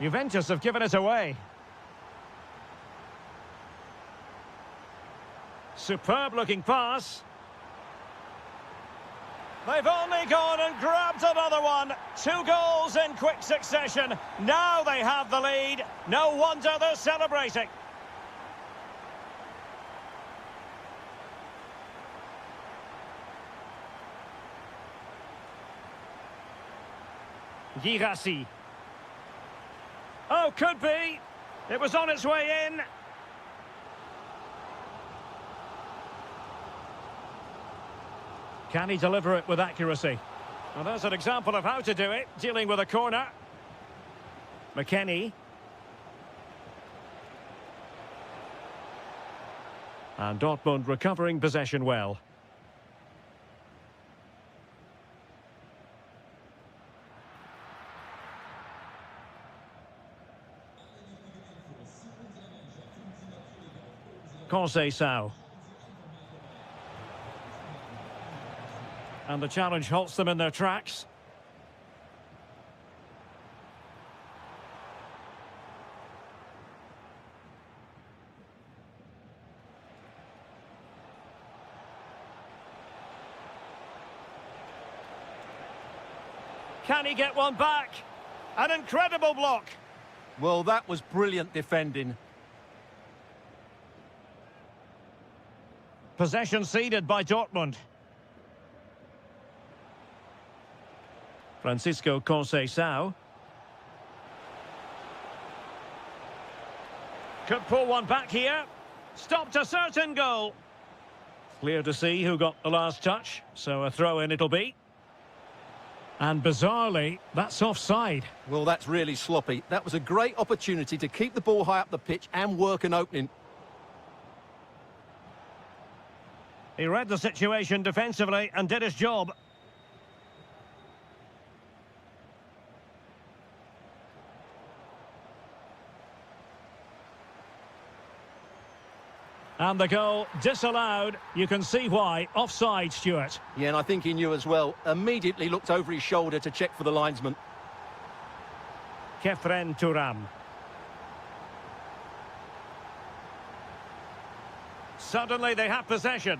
Juventus have given it away. Superb looking pass. They've only gone and grabbed another one. 2 goals in quick succession. Now they have the lead. No wonder they're celebrating. Girassi. Oh, could be. It was on its way in. Can he deliver it with accuracy? Well, there's an example of how to do it, dealing with a corner. McKennie. And Dortmund recovering possession well. Conceição. And the challenge halts them in their tracks. Can he get one back? An incredible block.
Well, that was brilliant defending.
Possession ceded by Dortmund. Francisco Conceição. Could pull one back here. Stopped a certain goal. Clear to see who got the last touch, so a throw-in it'll be. And bizarrely, that's offside.
Well, that's really sloppy. That was a great opportunity to keep the ball high up the pitch and work an opening.
He read the situation defensively and did his job. And the goal disallowed. You can see why. Offside, Stuart.
Yeah, and I think he knew as well. Immediately looked over his shoulder to check for the linesman.
Kefren Turam. Suddenly they have possession.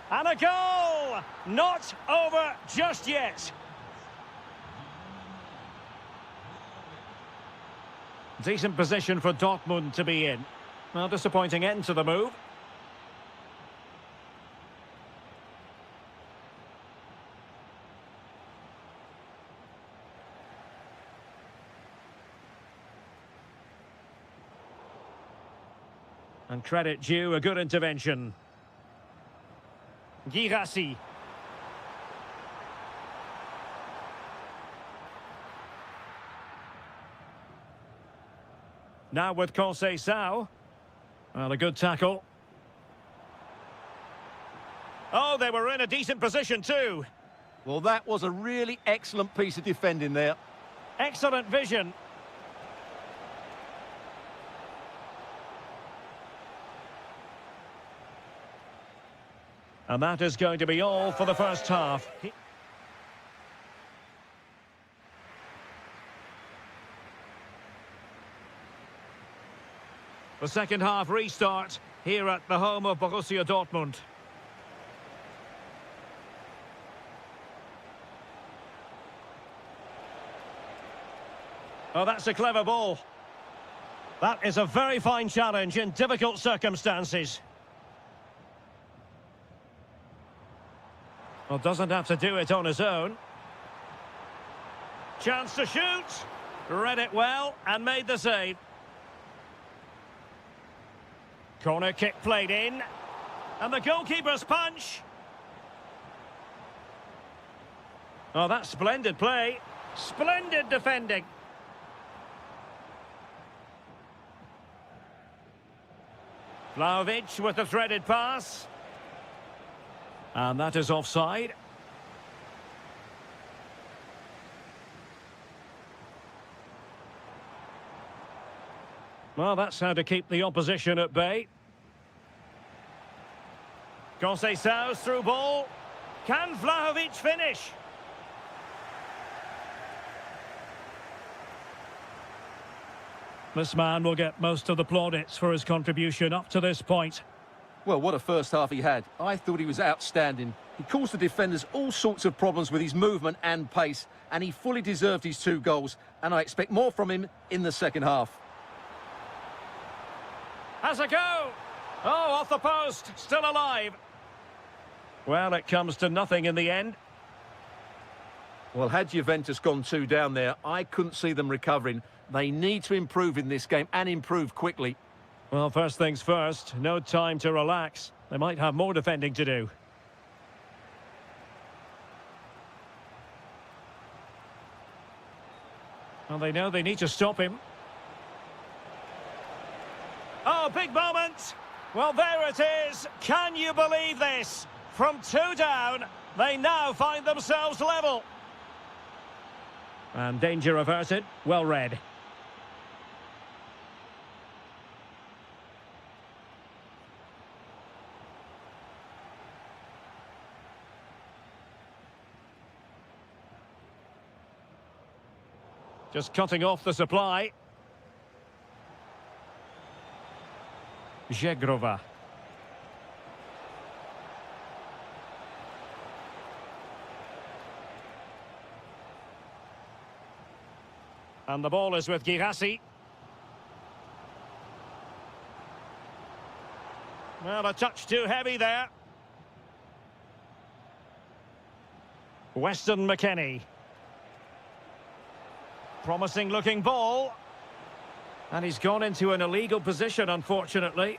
And a goal! Not over just yet. Decent position for Dortmund to be in. Well, disappointing end to the move. And credit due, a good intervention. Girassi. Now with Conceição. Well, a good tackle. Oh, they were in a decent position too.
Well, that was a really excellent piece of defending there.
Excellent vision. And that is going to be all for the first half. The second half restart here at the home of Borussia Dortmund. Oh, that's a clever ball. That is a very fine challenge in difficult circumstances. Well, doesn't have to do it on his own. Chance to shoot. Read it well and made the save. Corner kick played in. And the goalkeeper's punch. Oh, that's splendid play. Splendid defending. Vlahovic with the threaded pass. And that is offside. Well, that's how to keep the opposition at bay. Conceição's through ball. Can Vlahovic finish? This man will get most of the plaudits for his contribution up to this point.
Well, what a first half he had. I thought he was outstanding. He caused the defenders all sorts of problems with his movement and pace, and he fully deserved his 2 goals, and I expect more from him in the second half.
Has a go! Oh, off the post, still alive. Well, it comes to nothing in the end.
Well, had Juventus gone 2 down there, I couldn't see them recovering. They need to improve in this game, and improve quickly.
Well, first things first, no time to relax. They might have more defending to do. Well, they know they need to stop him. Oh, big moment! Well, there it is. Can you believe this? From 2 down, they now find themselves level. And danger averted. Well read. Just cutting off the supply. Żegrova. And the ball is with Girassi. Well, a touch too heavy there. Weston McKennie. Promising looking ball. And he's gone into an illegal position, unfortunately.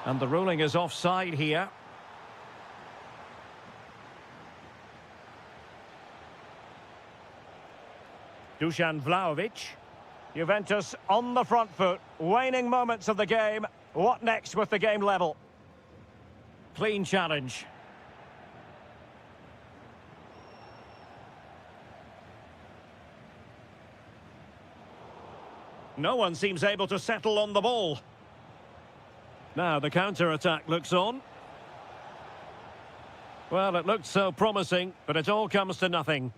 And the ruling is offside here. Dusan Vlahovic. Juventus on the front foot. Waning moments of the game. What next with the game level? Clean challenge. No one seems able to settle on the ball. Now the counter-attack looks on. Well, it looked so promising, but it all comes to nothing.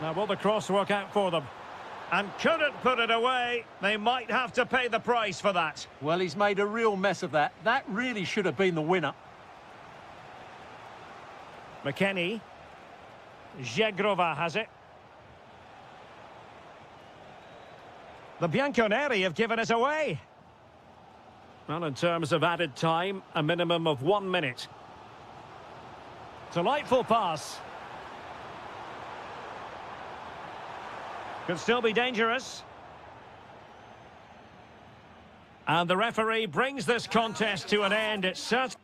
Now will the cross work out for them? And couldn't put it away. They might have to pay the price for that.
Well, he's made a real mess of that. That really should have been the winner.
McKennie. Żegrova has it. The Bianconeri have given it away. Well, in terms of added time, a minimum of 1 minute. Delightful pass. Could still be dangerous. And the referee brings this contest to an end. It's certainly...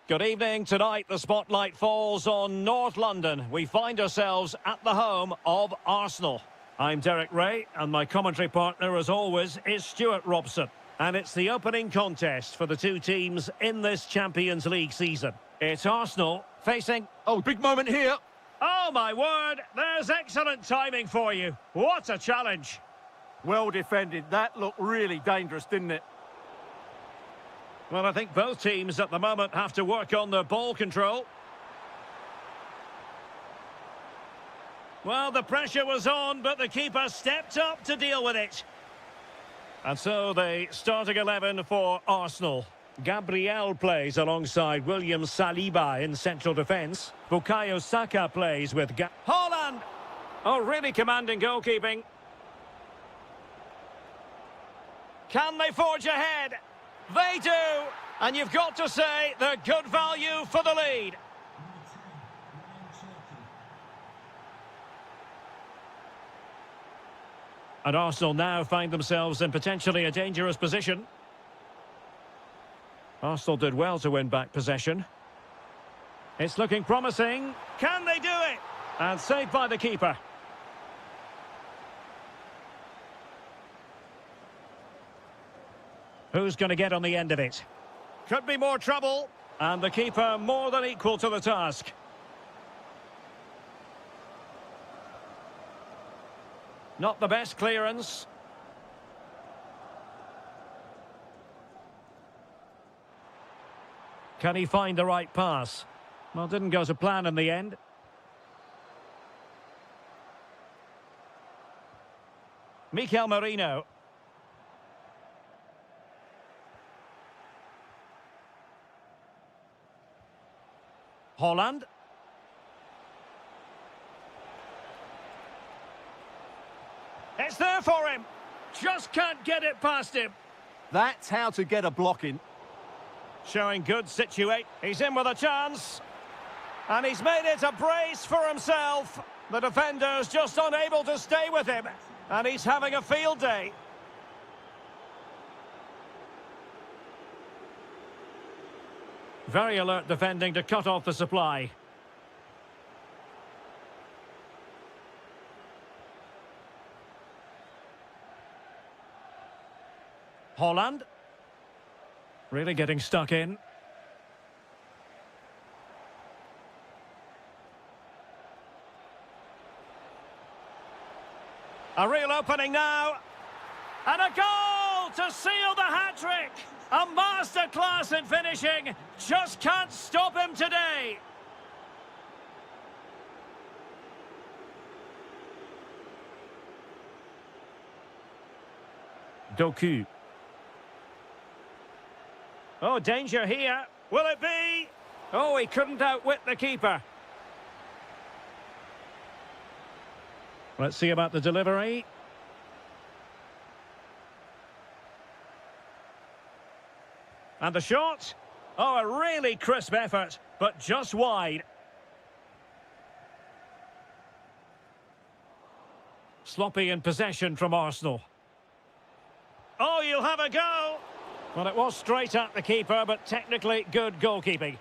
Good evening. Tonight the spotlight falls on North London. We find ourselves at the home of Arsenal. I'm Derek Ray, and my commentary partner, as always, is Stuart Robson. And it's the opening contest for the two teams in this Champions League season. It's Arsenal facing...
Oh, big moment here.
Oh, my word! There's excellent timing for you. What a challenge.
Well defended. That looked really dangerous, didn't it?
Well, I think both teams at the moment have to work on their ball control. Well, the pressure was on, but the keeper stepped up to deal with it. And so the starting 11 for Arsenal. Gabriel plays alongside William Saliba in central defence. Bukayo Saka plays with Haaland! Oh, really commanding goalkeeping. Can they forge ahead? They do! And you've got to say they're good value for the lead. And Arsenal now find themselves in potentially a dangerous position. Arsenal did well to win back possession. It's looking promising. Can they do it? And saved by the keeper. Who's going to get on the end of it? Could be more trouble. And the keeper more than equal to the task. Not the best clearance. Can he find the right pass? Well, didn't go to plan in the end. Mikel Merino. Haaland. It's there for him. Just can't get it past him.
That's how to get a block in.
Showing good situate. He's in with a chance. And he's made it a brace for himself. The defender's just unable to stay with him. And he's having a field day. Very alert defending to cut off the supply. Haaland. Really getting stuck in. A real opening now. And a goal to seal the hat-trick. A masterclass in finishing. Just can't stop him today. Doku. Oh, danger here. Will it be? Oh, he couldn't outwit the keeper. Let's see about the delivery. And the shot. Oh, a really crisp effort, but just wide. Sloppy in possession from Arsenal. Oh, you'll have a go. Well, it was straight at the keeper, but technically good goalkeeping.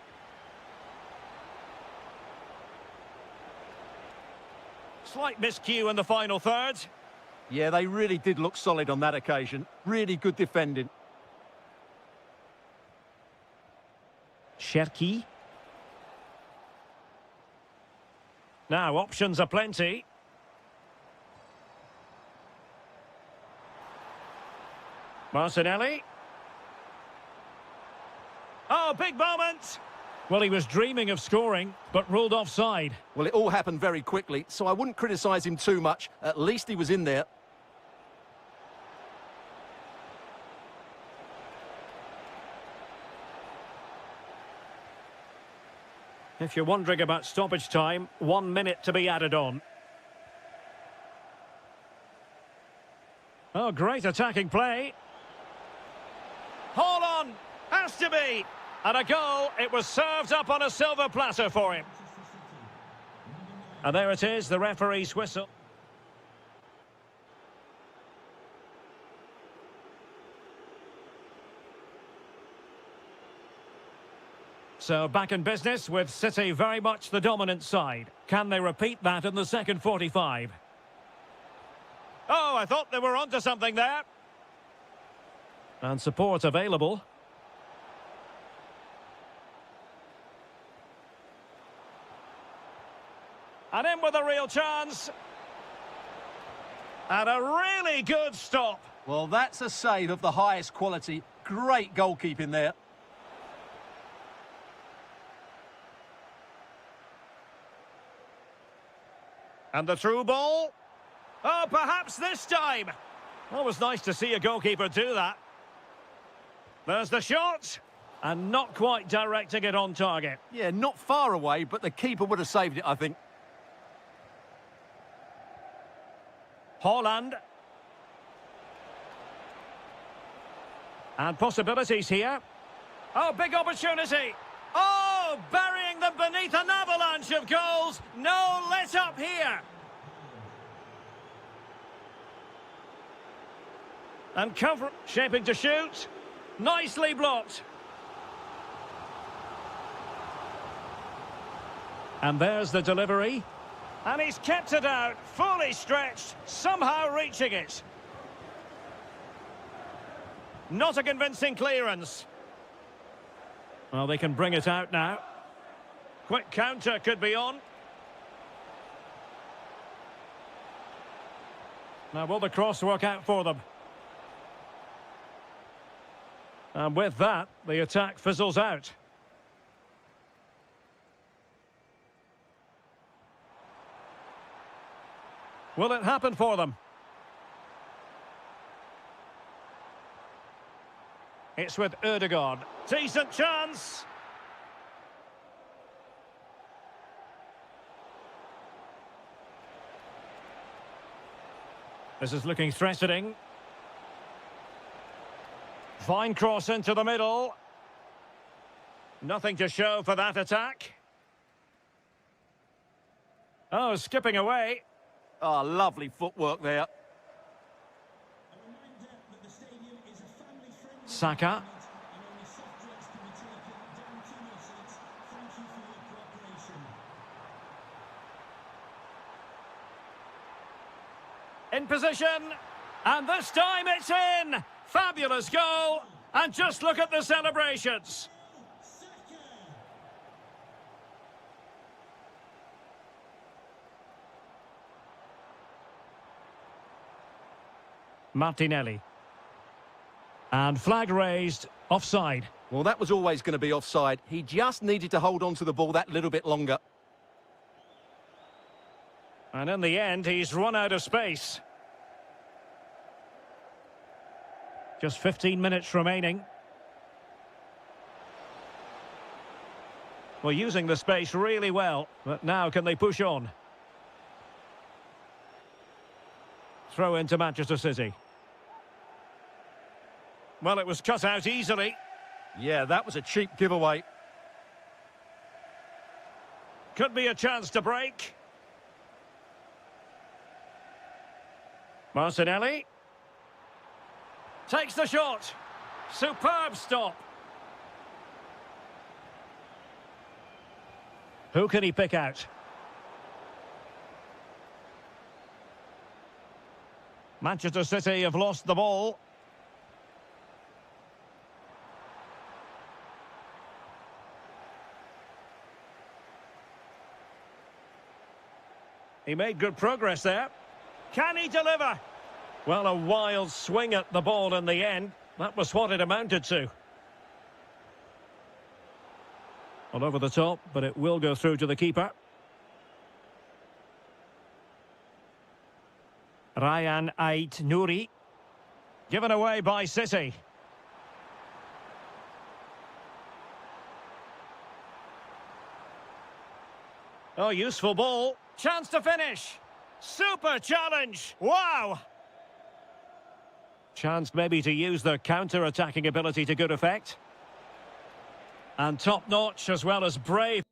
Slight miscue in the final third.
Yeah, they really did look solid on that occasion. Really good defending.
Cherki. Now, options are plenty. Martinelli. Oh, big moment! Well, he was dreaming of scoring, but ruled offside.
Well, it all happened very quickly, so I wouldn't criticise him too much. At least he was in there.
If you're wondering about stoppage time, 1 minute to be added on. Oh, great attacking play. Hold on! Has to be! And a goal, it was served up on a silver platter for him. And there it is, the referee's whistle. So back in business with City very much the dominant side. Can they repeat that in the second 45? Oh, I thought they were onto something there. And support available. And in with a real chance. And a really good stop.
Well, that's a save of the highest quality. Great goalkeeping there.
And the through ball. Oh, perhaps this time. Well, it was nice to see a goalkeeper do that. There's the shot. And not quite directing it on target.
Yeah, not far away, but the keeper would have saved it, I think.
Holland. And possibilities here. Oh, big opportunity. Oh, burying them beneath an avalanche of goals. No let up here. And cover, shaping to shoot. Nicely blocked. And there's the delivery. And he's kept it out, fully stretched, somehow reaching it. Not a convincing clearance. Well, they can bring it out now. Quick counter could be on. Now, will the cross work out for them? And with that, the attack fizzles out. Will it happen for them? It's with Ødegaard. Decent chance. This is looking threatening. Fine cross into the middle. Nothing to show for that attack. Oh, skipping away.
Oh, lovely footwork there.
Saka. In position. And this time it's in. Fabulous goal. And just look at the celebrations. Martinelli. And flag raised, offside.
Well, that was always going to be offside. He just needed to hold on to the ball that little bit longer.
And in the end, he's run out of space. Just 15 minutes remaining. Well, using the space really well, but now can they push on? Throw into Manchester City. Well, it was cut out easily.
Yeah, that was a cheap giveaway.
Could be a chance to break. Martinelli. Takes the shot. Superb stop. Who can he pick out? Manchester City have lost the ball. He made good progress there. Can he deliver? Well, a wild swing at the ball in the end. That was what it amounted to. All over the top, but it will go through to the keeper. Ryan Ait Nouri. Given away by City. Oh, useful ball. Chance to finish. Super challenge. Wow. Chance maybe to use their counter-attacking ability to good effect. And top-notch as well as brave.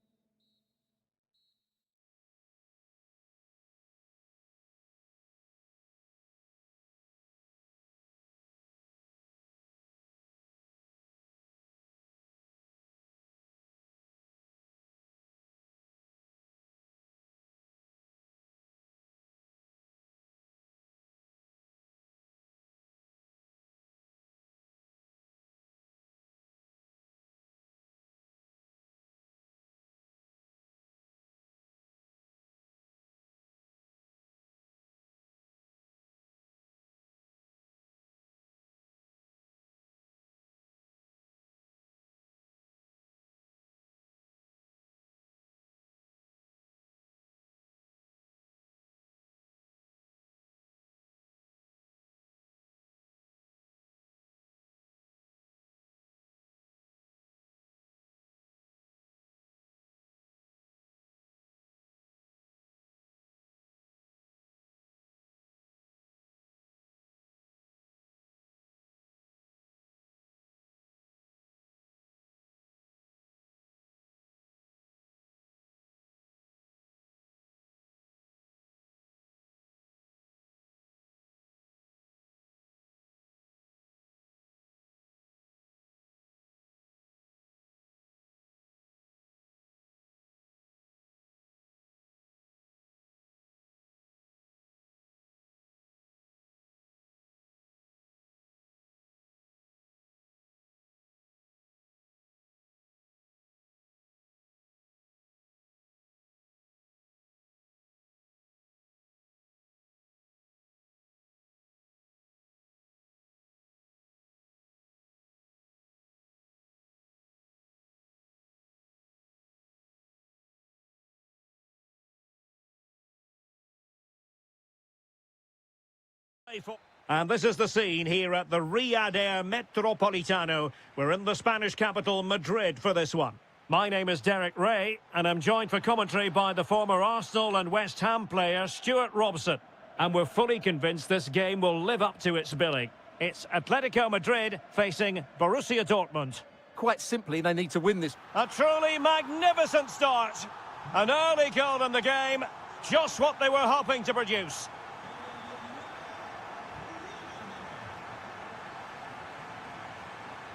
And this is the scene here at the Riyadh Air Metropolitano. We're in the Spanish capital, Madrid, for this one. My name is Derek Ray, and I'm joined for commentary by the former Arsenal and West Ham player, Stuart Robson. And we're fully convinced this game will live up to its billing. It's Atletico Madrid facing Borussia Dortmund.
Quite simply, they need to win this.
A truly magnificent start. An early goal in the game, just what they were hoping to produce.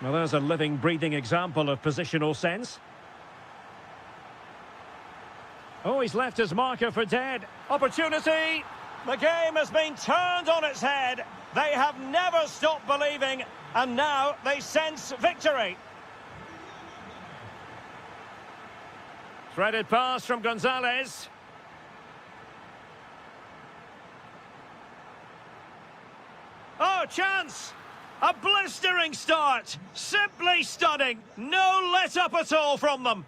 Well, there's a living, breathing example of positional sense. Oh, he's left his marker for dead. Opportunity! The game has been turned on its head. They have never stopped believing, and now they sense victory. Threaded pass from Gonzalez. Oh, chance! A blistering start! Simply stunning! No let-up at all from them!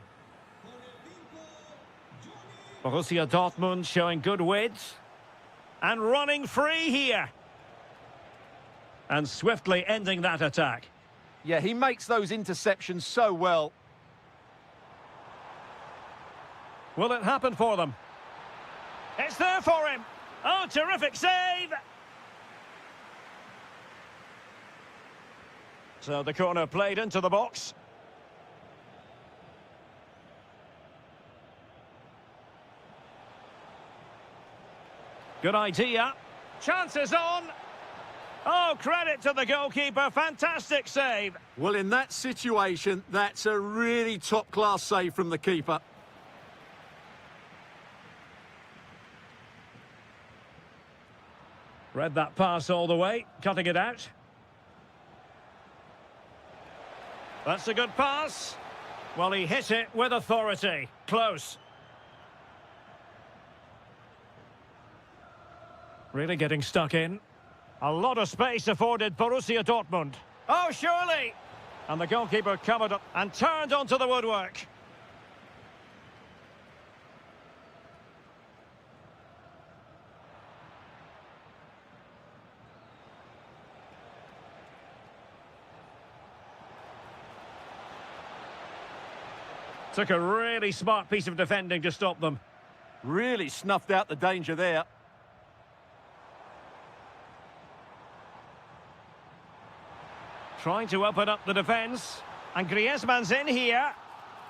Borussia Dortmund showing good width. And running free here. And swiftly ending that attack.
Yeah, he makes those interceptions so well.
Will it happen for them? It's there for him! Oh, terrific save! So the corner played into the box. Good idea. Chances on. Oh, credit to the goalkeeper. Fantastic save.
Well, in that situation, that's a really top-class save from the keeper.
Read that pass all the way, cutting it out. That's a good pass. Well, he hit it with authority. Close. Really getting stuck in. A lot of space afforded Borussia Dortmund. Oh, surely! And the goalkeeper covered up and turned onto the woodwork. Took a really smart piece of defending to stop them.
Really snuffed out the danger there.
Trying to open up the defence. And Griezmann's in here.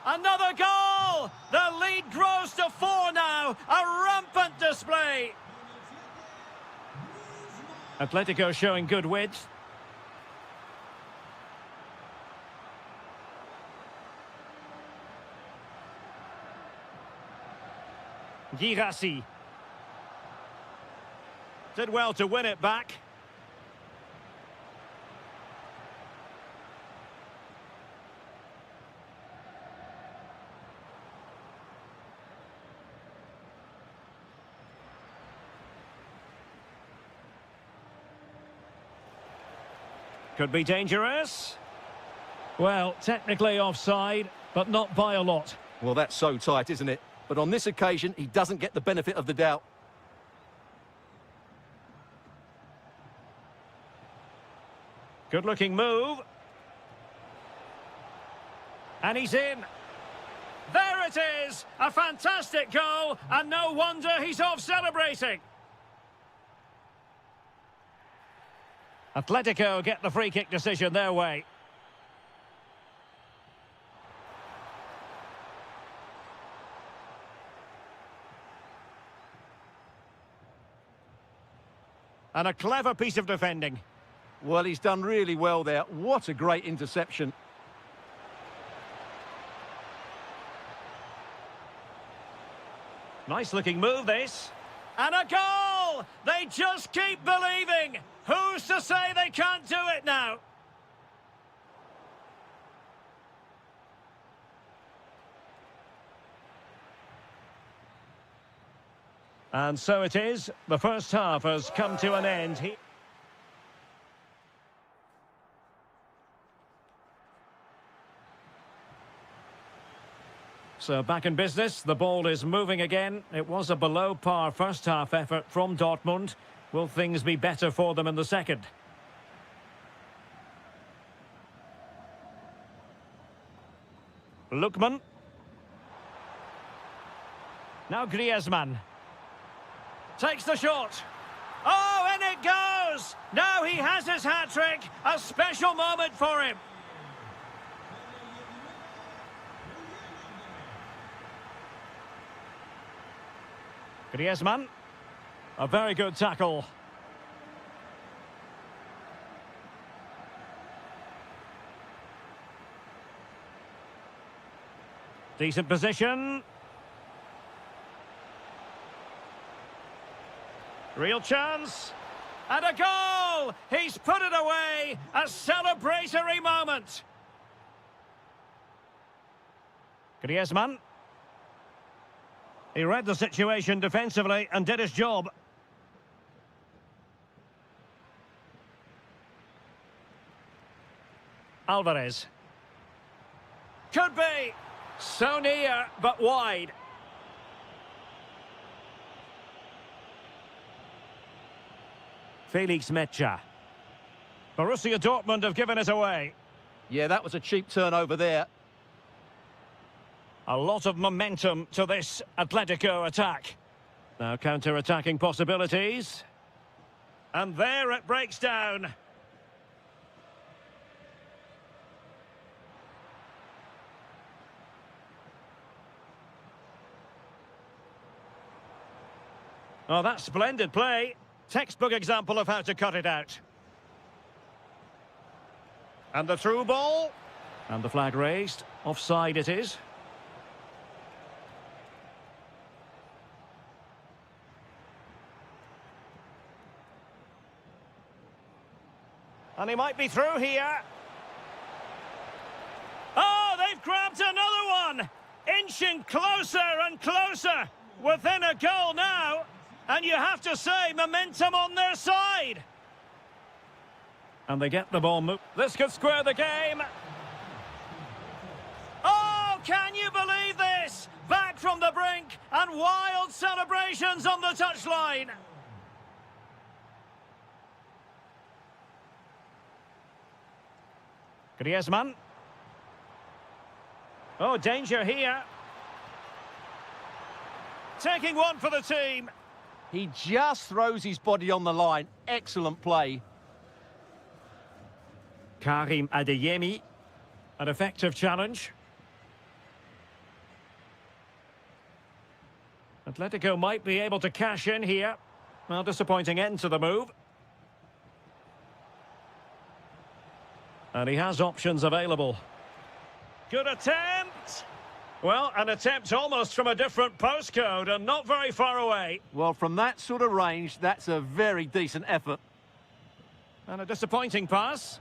Another goal! The lead grows to 4 now. A rampant display. Atletico showing good width. Girassi. Did well to win it back. Could be dangerous. Well, technically offside, but not by a lot.
Well, that's so tight, isn't it? But on this occasion, he doesn't get the benefit of the doubt.
Good-looking move. And he's in. There it is! A fantastic goal, and no wonder he's off celebrating. Atletico get the free-kick decision their way. And a clever piece of defending.
Well, he's done really well there. What a great interception.
Nice looking move, this. And a goal! They just keep believing. Who's to say they can't do it now? And so it is. The first half has come to an end. So back in business, the ball is moving again. It was a below-par first-half effort from Dortmund. Will things be better for them in the second? Lookman. Now Griezmann. Takes the shot. Oh, and it goes! Now he has his hat-trick. A special moment for him. Griezmann. A very good tackle. Decent position. Real chance. And a goal! He's put it away. A celebratory moment. Griezmann. He read the situation defensively and did his job. Alvarez. Could be. So near, but wide. Felix Mecha. Borussia Dortmund have given it away.
Yeah, that was a cheap turnover there.
A lot of momentum to this Atletico attack. Now counter-attacking possibilities. And there it breaks down. Oh, that's splendid play. Textbook example of how to cut it out. And the through ball. And the flag raised. Offside it is. And he might be through here. Oh, they've grabbed another one! Inching closer and closer. Within a goal now. And you have to say, momentum on their side. And they get the ball moved. This could square the game. Oh, can you believe this? Back from the brink and wild celebrations on the touchline. Griezmann. Oh, danger here. Taking one for the team.
He just throws his body on the line. Excellent play.
Karim Adeyemi. An effective challenge. Atletico might be able to cash in here. Well, disappointing end to the move. And he has options available. Good attempt. Well, an attempt almost from a different postcode and not very far away.
Well, from that sort of range, that's a very decent effort.
And a disappointing pass.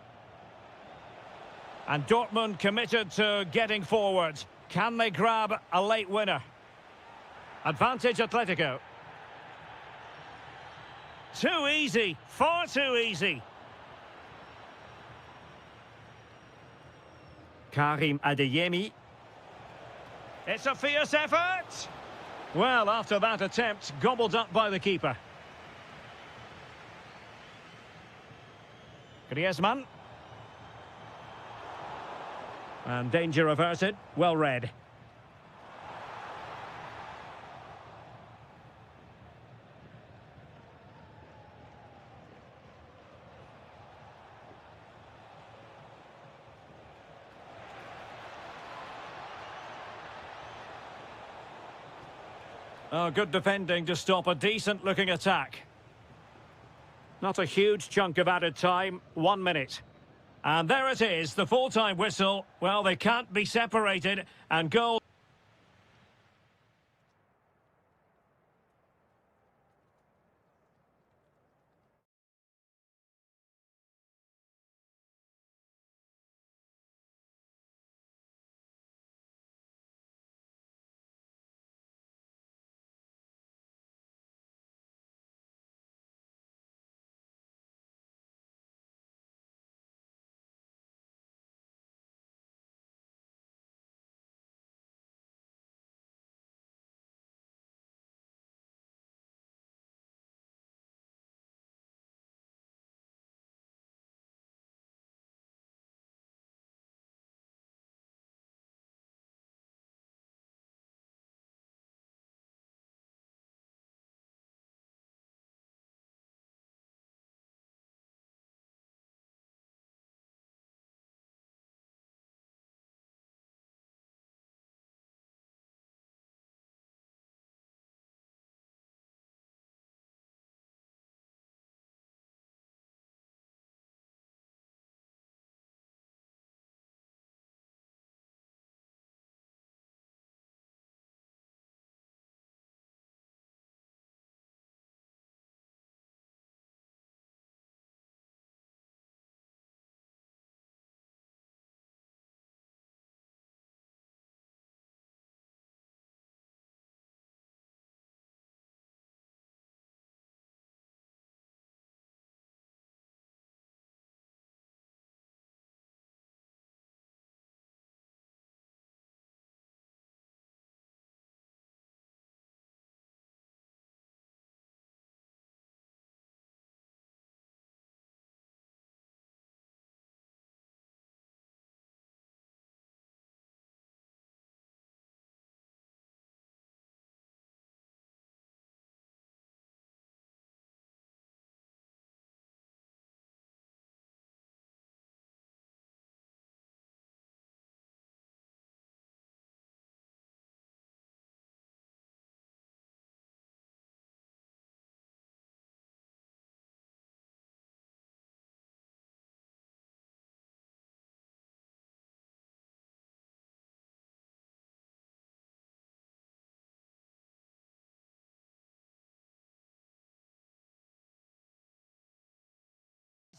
And Dortmund committed to getting forward. Can they grab a late winner? Advantage Atletico. Too easy, far too easy. Karim Adeyemi. It's a fierce effort. Well, after that attempt, gobbled up by the keeper. Griezmann. And danger averted. Well read. Oh, good defending to stop a decent-looking attack. Not a huge chunk of added time, 1 minute. And there it is, the full-time whistle. Well, they can't be separated, and goal...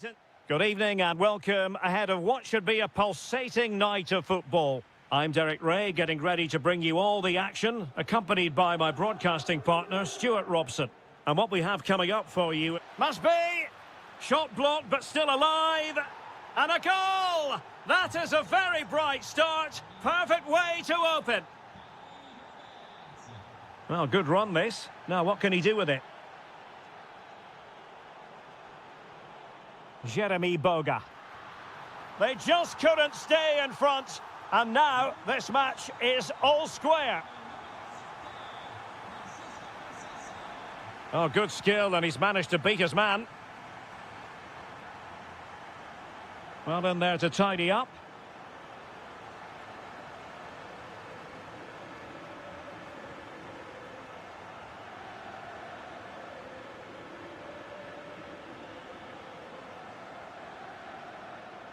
Good evening and welcome ahead of what should be a pulsating night of football. I'm Derek Ray, getting ready to bring you all the action, accompanied by my broadcasting partner, Stuart Robson. And what we have coming up for you must be shot blocked but still alive, and a goal! That is a very bright start, perfect way to open. Well, good run this. Now what can he do with it? Jeremy Boga. They just couldn't stay in front, and now this match is all square. Oh, good skill, and he's managed to beat his man. Well in there to tidy up.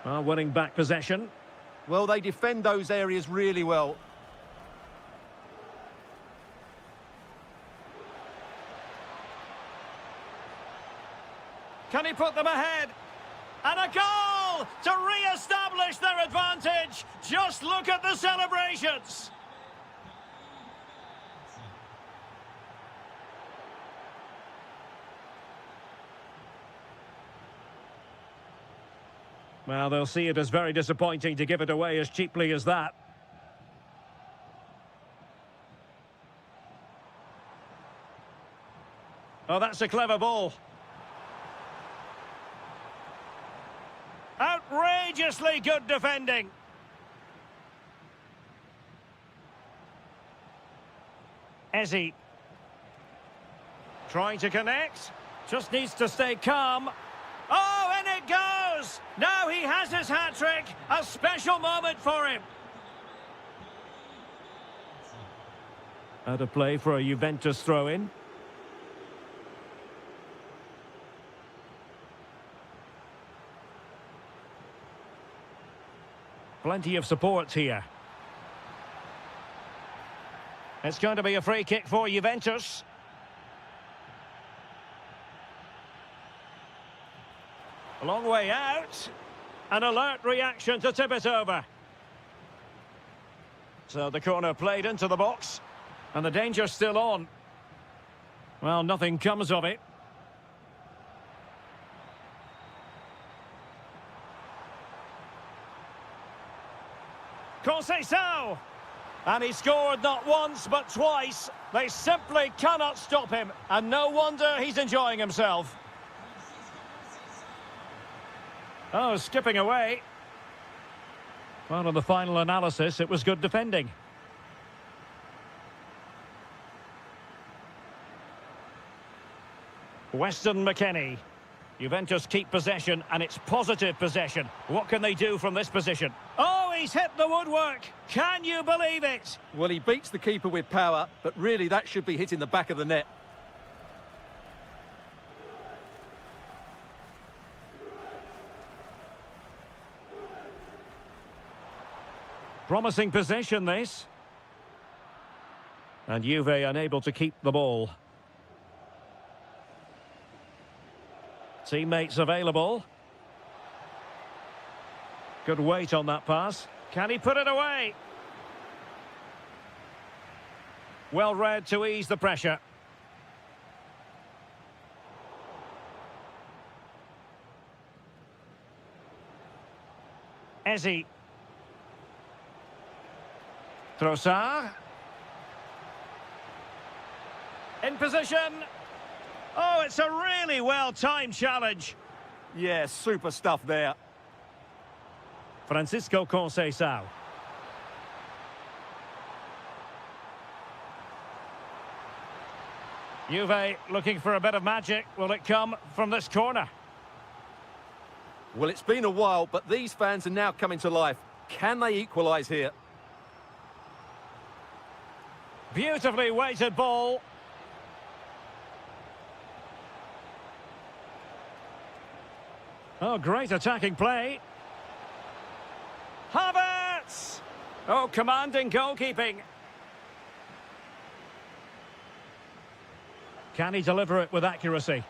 Well, winning back possession.
Well, they defend those areas really well.
Can he put them ahead? And a goal to re-establish their advantage. Just look at the celebrations. Well, they'll see it as very disappointing to give it away as cheaply as that. Oh, that's a clever ball. Outrageously good defending. Ezzy. Trying to connect. Just needs to stay calm. Oh, and it goes! Now he has his hat-trick. A special moment for him. Out of play for a Juventus throw-in. Plenty of support here. It's going to be a free kick for Juventus. A long way out. An alert reaction to tip it over. So the corner played into the box. And the danger's still on. Well, nothing comes of it. Conceição! And he scored not once but twice. They simply cannot stop him. And no wonder he's enjoying himself. Oh, skipping away. Well, on the final analysis, it was good defending. Weston McKennie. Juventus keep possession, and it's positive possession. What can they do from this position? Oh, he's hit the woodwork. Can you believe it?
Well, he beats the keeper with power, but really that should be hitting the back of the net.
Promising possession, this. And Juve unable to keep the ball. Teammates available. Good weight on that pass. Can he put it away? Well read to ease the pressure. Ezzy. Trossard. In position. Oh, it's a really well-timed challenge.
Yeah, super stuff there.
Francisco Conceição. Juve looking for a bit of magic. Will it come from this corner?
Well, it's been a while, but these fans are now coming to life. Can they equalise here?
Beautifully weighted ball. Oh, great attacking play. Havertz! Oh, commanding goalkeeping. Can he deliver it with accuracy?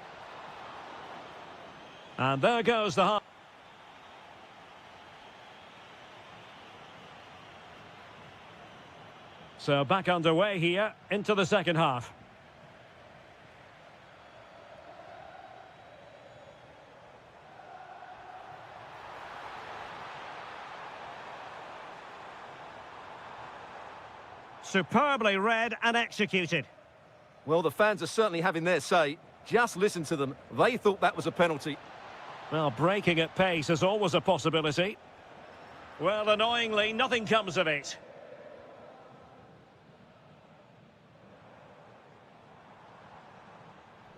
And there goes the half. So back underway here into the second half. Superbly read and executed.
Well, the fans are certainly having their say. Just listen to them. They thought that was a penalty.
Well, breaking at pace is always a possibility. Well, annoyingly, nothing comes of it.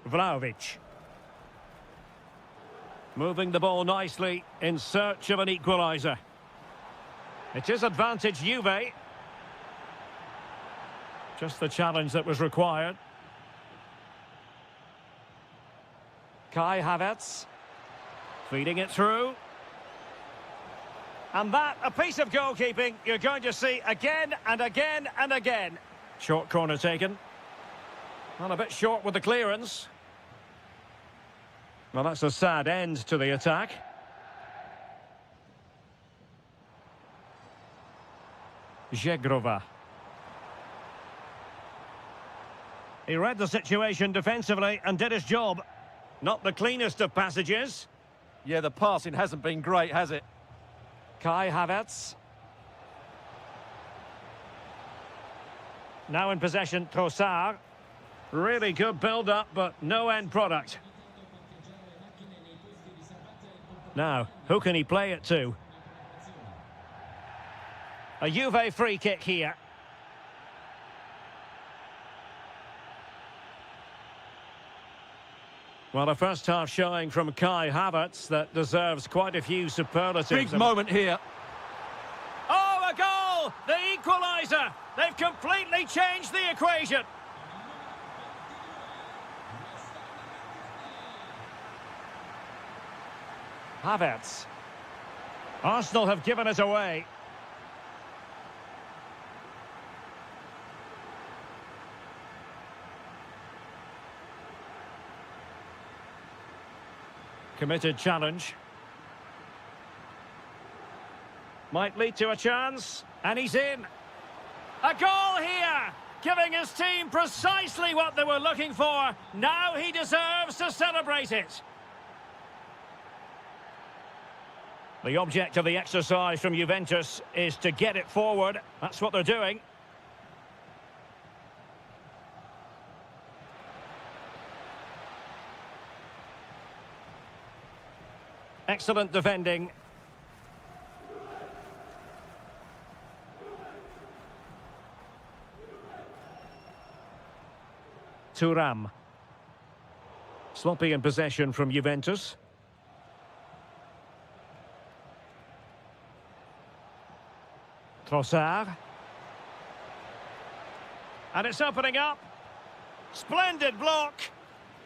Vlahovic. Moving the ball nicely in search of an equaliser. It is advantage Juve. Just the challenge that was required. Kai Havertz. Feeding it through. And that, a piece of goalkeeping you're going to see again and again and again. Short corner taken. Well, a bit short with the clearance. Well, that's a sad end to the attack. Zegrova. He read the situation defensively and did his job. Not the cleanest of passages.
Yeah, the passing hasn't been great, has it?
Kai Havertz. Now in possession, Trossard. Really good build-up, but no end product. Now, who can he play it to? A Juve free kick here. Well, a first half showing from Kai Havertz that deserves quite a few superlatives.
Big moment here.
Oh, a goal! The equaliser! They've completely changed the equation. Havertz. Arsenal have given it away. Committed challenge. Might lead to a chance. And he's in. A goal here! Giving his team precisely what they were looking for. Now he deserves to celebrate it. The object of the exercise from Juventus is to get it forward. That's what they're doing. Excellent defending. Thuram. Sloppy in possession from Juventus. Trossard. And it's opening up. Splendid block.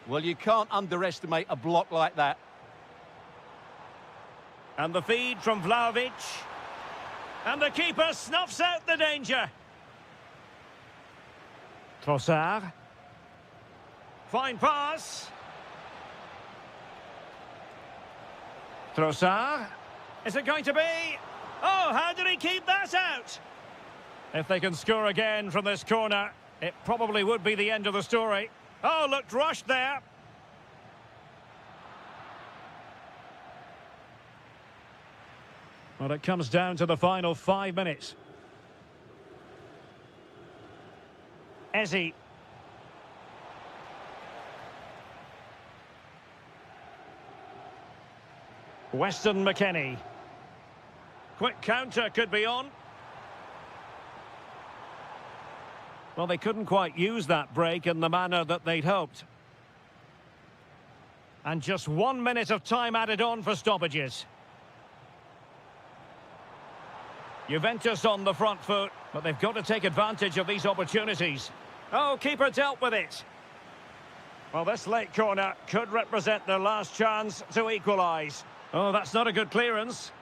Well, you can't underestimate a block like that.
And the feed from Vlahovic. And the keeper snuffs out the danger. Trossard. Fine pass. Trossard. Is it going to be? Oh, how did he keep that out? If they can score again from this corner, it probably would be the end of the story. Oh, looked rushed there. Well, it comes down to the final 5 minutes. Ezzy. Weston McKennie. Quick counter could be on. Well, they couldn't quite use that break in the manner that they'd hoped. And just 1 minute of time added on for stoppages. Juventus on the front foot, but they've got to take advantage of these opportunities. Oh, keeper dealt with it. Well, this late corner could represent their last chance to equalise. Oh, that's not a good clearance.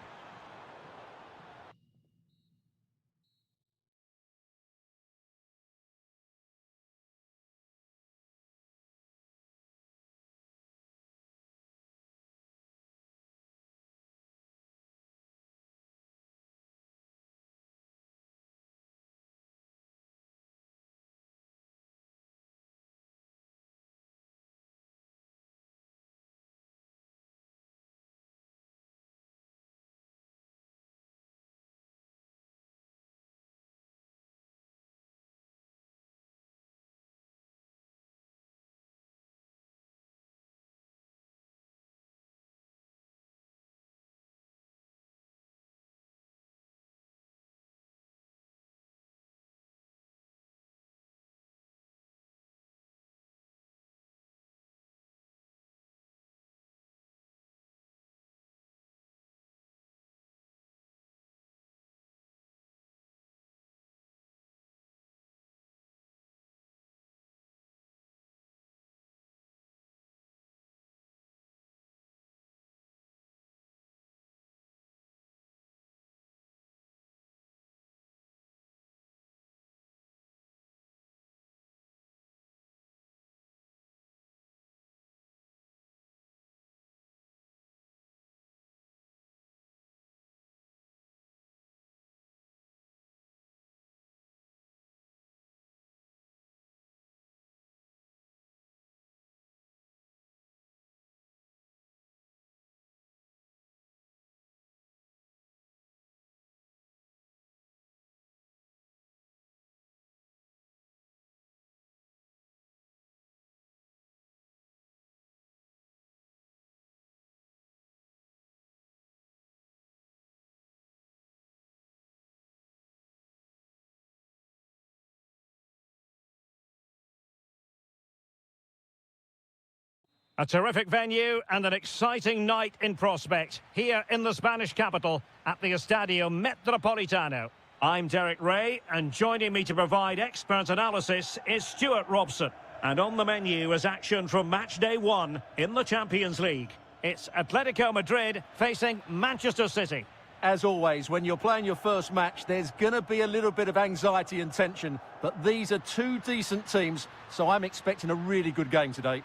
A terrific venue and an exciting night in prospect here in the Spanish capital at the Estadio Metropolitano. I'm Derek Ray, and joining me to provide expert analysis is Stuart Robson. And on the menu is action from match day 1 in the Champions League. It's Atletico Madrid facing Manchester City.
As always, when you're playing your first match, there's going to be a little bit of anxiety and tension. But these are two decent teams, so I'm expecting a really good game today.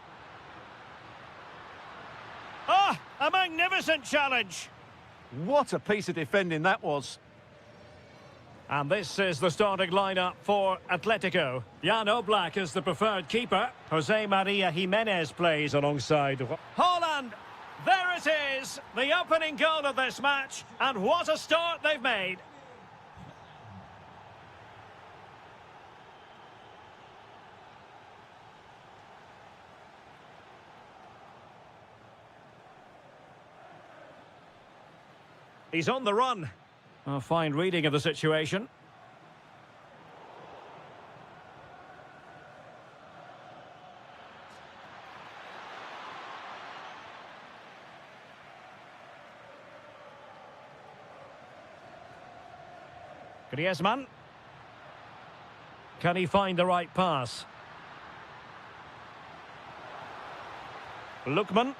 Ah, a magnificent challenge.
What a piece of defending that was.
And this is the starting lineup for Atletico. Jan Oblak is the preferred keeper. Jose Maria Jimenez plays alongside Haaland. There it is, the opening goal of this match, and what a start they've made. He's on the run. A fine reading of the situation. Griezmann. Can he find the right pass? Lookman.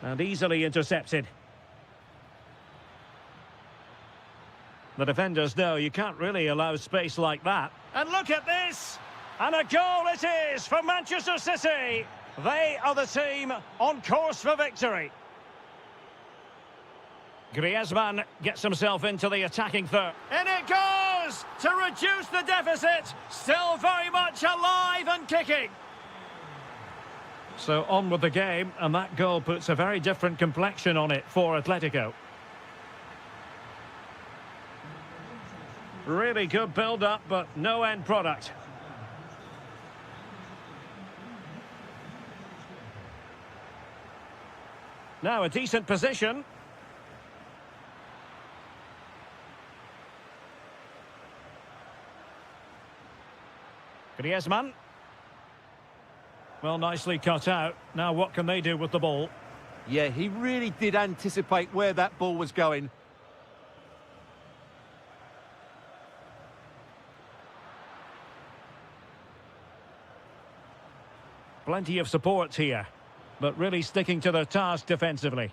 And easily intercepted. The defenders know you can't really allow space like that. And look at this! And a goal it is for Manchester City! They are the team on course for victory. Griezmann gets himself into the attacking third. And it goes to reduce the deficit. Still very much alive and kicking. So on with the game, and that goal puts a very different complexion on it for Atletico. Really good build-up, but no end product. Now a decent position. Griezmann. Well, nicely cut out. Now what can they do with the ball?
Yeah, he really did anticipate where that ball was going.
Plenty of support here, but really sticking to their task defensively.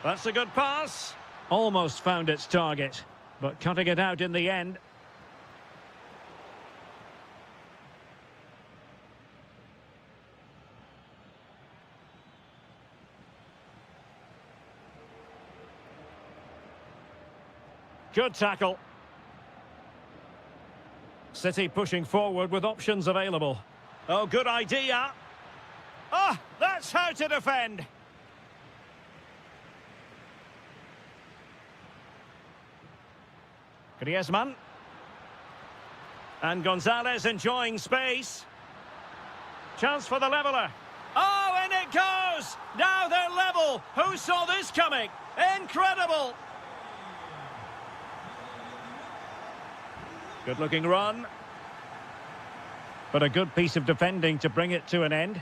That's a good pass. Almost found its target, but cutting it out in the end. Good tackle. City pushing forward with options available. Oh, good idea. Ah, that's how to defend. Griezmann. And Gonzalez enjoying space. Chance for the leveller. Oh, and it goes! Now they're level. Who saw this coming? Incredible! Good-looking run. But a good piece of defending to bring it to an end.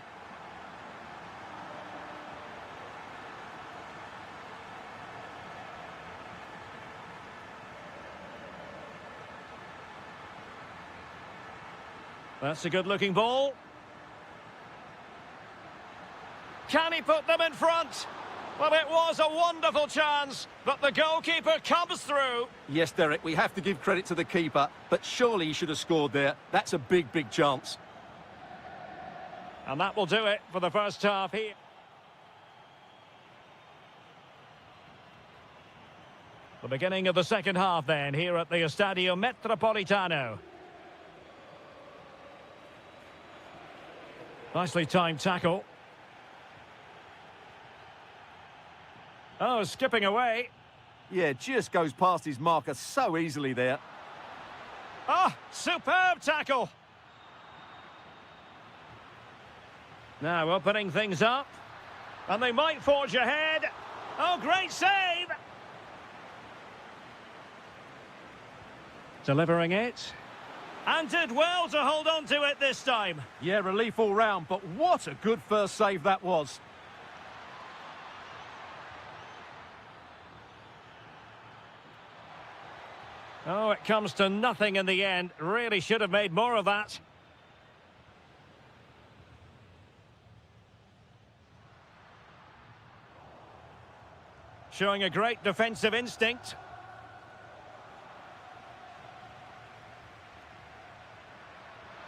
That's a good-looking ball. Can he put them in front? Well, it was a wonderful chance, but the goalkeeper comes through.
Yes, Derek, we have to give credit to the keeper, but surely he should have scored there. That's a big, big chance.
And that will do it for the first half here. The beginning of the second half then, here at the Estadio Metropolitano. Nicely timed tackle. Oh, skipping away.
Yeah, just goes past his marker so easily there.
Oh, superb tackle. Now opening things up. And they might forge ahead. Oh, great save. Delivering it. And did well to hold on to it this time.
Yeah, relief all round, but what a good first save that was.
Oh, it comes to nothing in the end. Really should have made more of that. Showing a great defensive instinct.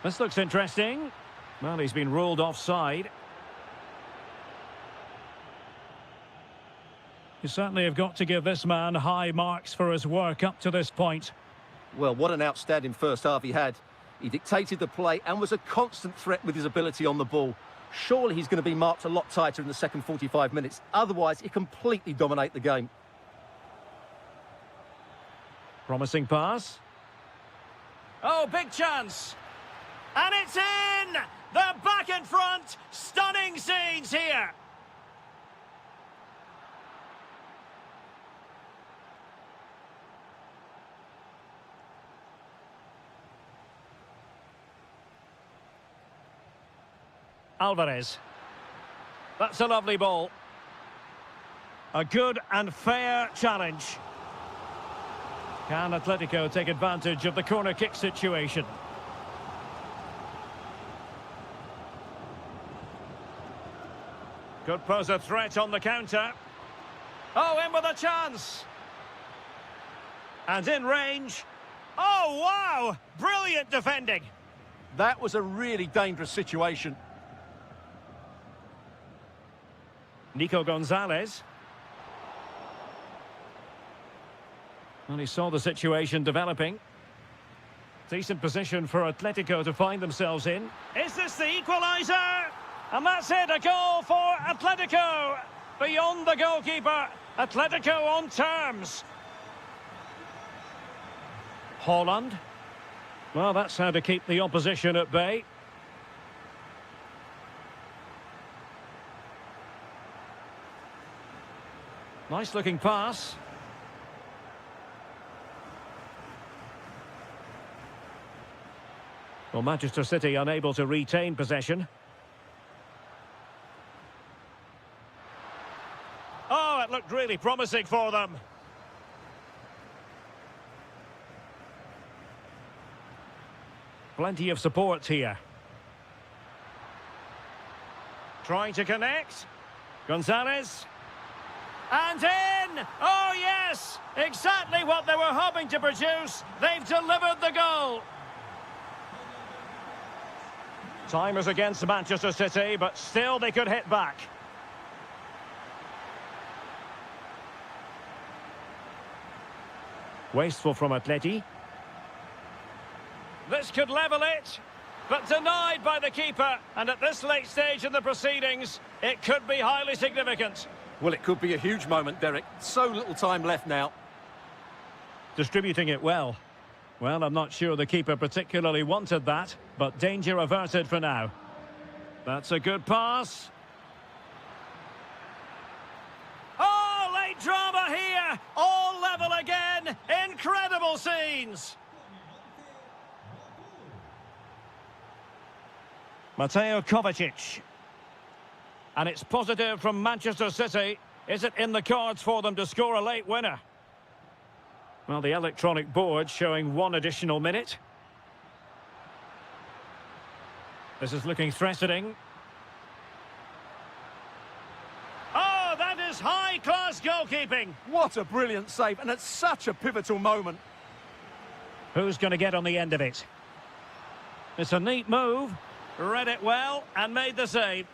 This looks interesting. Well, he's been ruled offside. You certainly have got to give this man high marks for his work up to this point.
Well, what an outstanding first half he had. He dictated the play and was a constant threat with his ability on the ball. Surely he's going to be marked a lot tighter in the second 45 minutes. Otherwise, he completely dominate the game.
Promising pass. Oh, big chance. And it's in! They're back in front. Stunning scenes here. Alvarez. That's a lovely ball. A good and fair challenge. Can Atletico take advantage of the corner kick situation? Could pose a threat on the counter. Oh, in with a chance. And in range. Oh, wow! Brilliant defending.
That was a really dangerous situation.
Nico Gonzalez. Well, he saw the situation developing. Decent position for Atletico to find themselves in. Is this the equaliser? And that's it, a goal for Atletico. Beyond the goalkeeper, Atletico on terms. Haaland. Well, that's how to keep the opposition at bay. Nice looking pass. Well, Manchester City unable to retain possession. Oh, it looked really promising for them. Plenty of support here. Trying to connect. Gonzalez. And in! Oh, yes! Exactly what they were hoping to produce. They've delivered the goal. Time is against Manchester City, but still they could hit back. Wasteful from Atleti. This could level it, but denied by the keeper. And at this late stage in the proceedings, it could be highly significant.
Well, it could be a huge moment, Derek. So little time left now.
Distributing it well. Well, I'm not sure the keeper particularly wanted that, but danger averted for now. That's a good pass. Oh, late drama here. All level again. Incredible scenes. Mateo Kovacic. And it's positive from Manchester City. Is it in the cards for them to score a late winner? Well, the electronic board showing one additional minute. This is looking threatening. Oh, that is high-class goalkeeping.
What a brilliant save, and at such a pivotal moment.
Who's going to get on the end of it? It's a neat move. Read it well and made the save.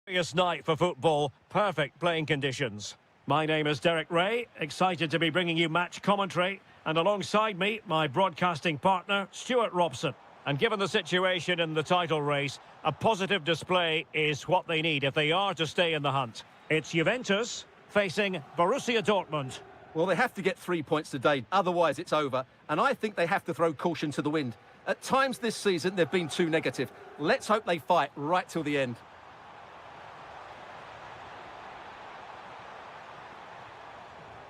Glorious night for football, perfect playing conditions. My name is Derek Ray, excited to be bringing you match commentary, and alongside me, my broadcasting partner, Stuart Robson. And given the situation in the title race, a positive display is what they need if they are to stay in the hunt. It's Juventus facing Borussia Dortmund.
Well, they have to get 3 points today, otherwise it's over. And I think they have to throw caution to the wind. At times this season, they've been too negative. Let's hope they fight right till the end.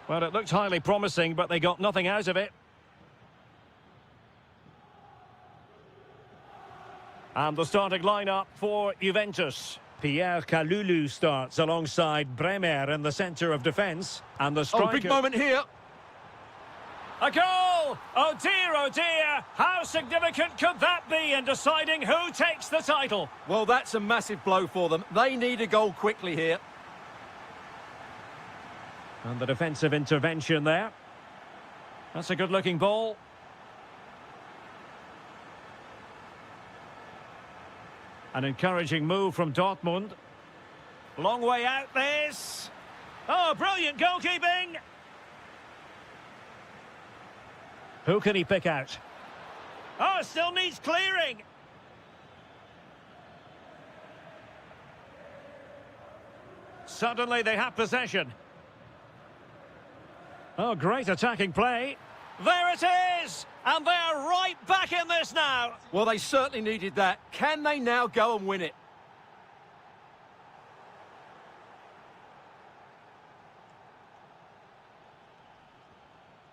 Well, it looked highly promising, but they got nothing out of it. And the starting lineup for Juventus. Pierre Kalulu starts alongside Bremer in the centre of defence. And the striker...
Oh, big moment here.
A goal! Oh dear, how significant could that be in deciding who takes the title?
Well, that's a massive blow for them. They need a goal quickly here.
And the defensive intervention there. That's a good-looking ball. An encouraging move from Dortmund. Long way out this. Oh, brilliant goalkeeping! Who can he pick out? Oh, still needs clearing. Suddenly they have possession. Oh, great attacking play. There it is! And they're right back in this now.
Well, they certainly needed that. Can they now go and win it?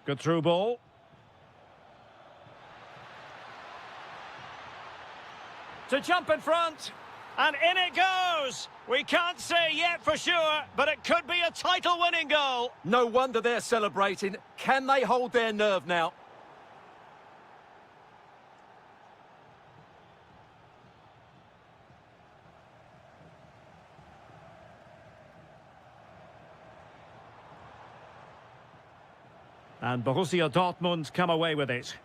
Good through ball. To jump in front. And in it goes! We can't say yet for sure, but it could be a title-winning goal.
No wonder they're celebrating. Can they hold their nerve now?
And Borussia Dortmund come away with it.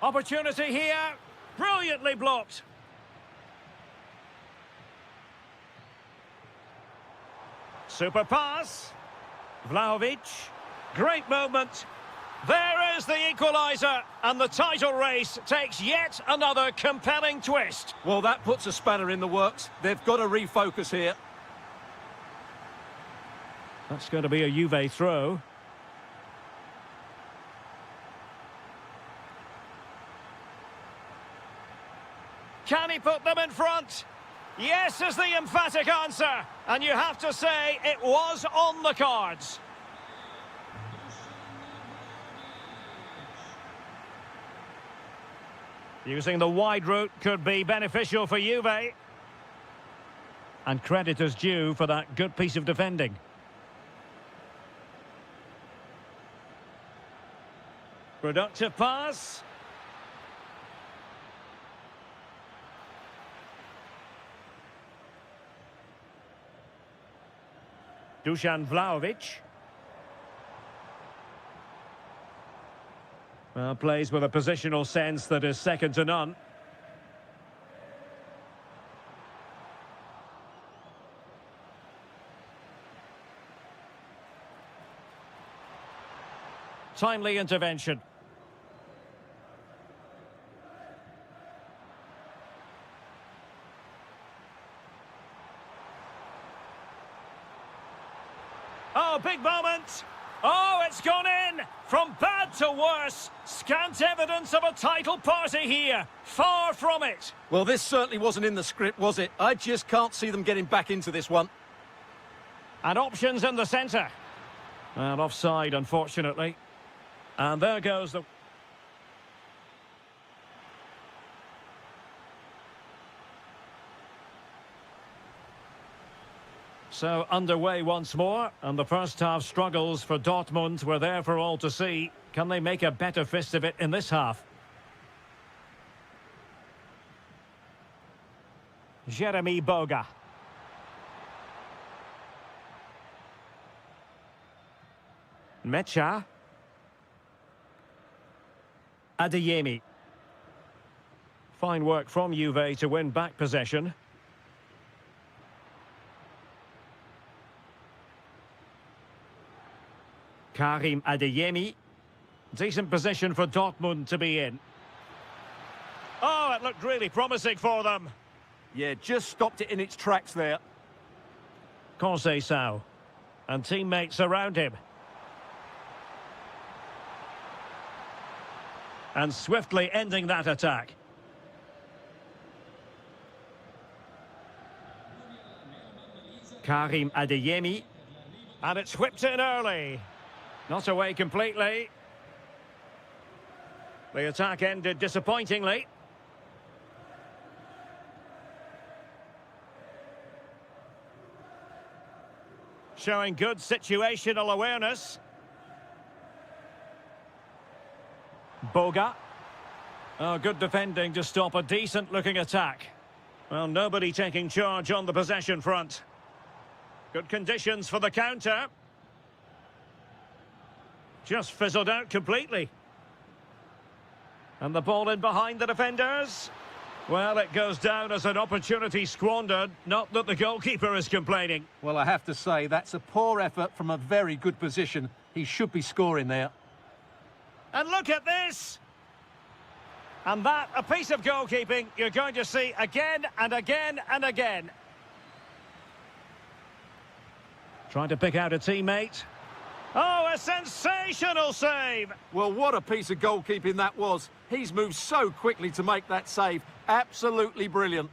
Opportunity here, brilliantly blocked. Super pass. Vlahovic, great moment. There is the equaliser, and the title race takes yet another compelling twist.
Well, that puts a spanner in the works. They've got to refocus here.
That's going to be a Juve throw. Can he put them in front? Yes is the emphatic answer. And you have to say it was on the cards. Using the wide route could be beneficial for Juve. And credit is due for that good piece of defending. Productive pass. Dusan Vlahovic. Well, plays with a positional sense that is second to none. Timely intervention. Oh, big moment. Oh, it's gone in. From bad to worse. Scant evidence of a title party here. Far from it.
Well, this certainly wasn't in the script, was it? I just can't see them getting back into this one.
And options in the centre. And offside, unfortunately. And there goes the... So underway once more, and the first half struggles for Dortmund were there for all to see. Can they make a better fist of it in this half? Jeremy Boga. Mecha. Adeyemi. Fine work from Juve to win back possession. Karim Adeyemi. Decent position for Dortmund to be in. Oh, it looked really promising for them.
Yeah, just stopped it in its tracks there.
Conceição. And teammates around him. And swiftly ending that attack. Karim Adeyemi. And it's whipped in early. Not away completely. The attack ended disappointingly. Showing good situational awareness. Boga. Oh, good defending to stop a decent-looking attack. Well, nobody taking charge on the possession front. Good conditions for the counter. Just fizzled out completely. And the ball in behind the defenders. Well, it goes down as an opportunity squandered. Not that the goalkeeper is complaining.
Well, I have to say, that's a poor effort from a very good position. He should be scoring there.
And look at this! And that, a piece of goalkeeping you're going to see again and again and again. Trying to pick out a teammate. Oh, a sensational save!
Well, what a piece of goalkeeping that was. He's moved so quickly to make that save. Absolutely brilliant.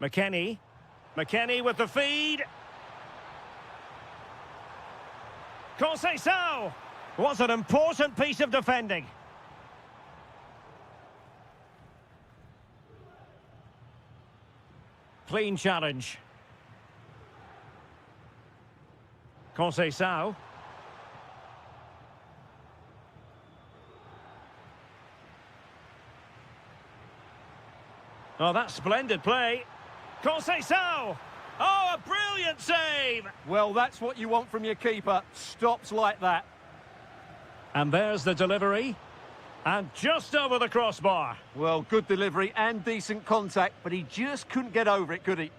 McKennie. McKennie with the feed. Conceição! Was an important piece of defending. Clean challenge. Conceição. Oh, that's splendid play. Conceição! Oh, a brilliant save!
Well, that's what you want from your keeper. Stops like that.
And there's the delivery. And just over the crossbar.
Well, good delivery and decent contact, but he just couldn't get over it, could he?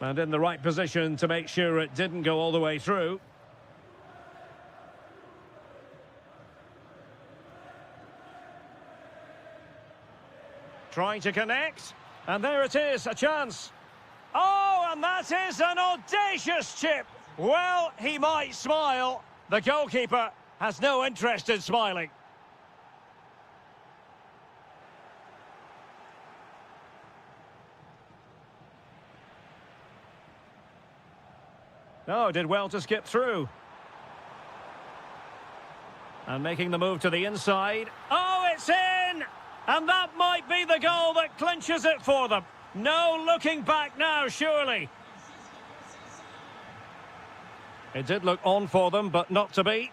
And in the right position to make sure it didn't go all the way through. Trying to connect. And there it is, a chance. Oh, and that is an audacious chip. Well, he might smile. The goalkeeper has no interest in smiling. Oh, did well to skip through. And making the move to the inside. Oh, it's in! And that might be the goal that clinches it for them. No looking back now, surely. It did look on for them, but not to be.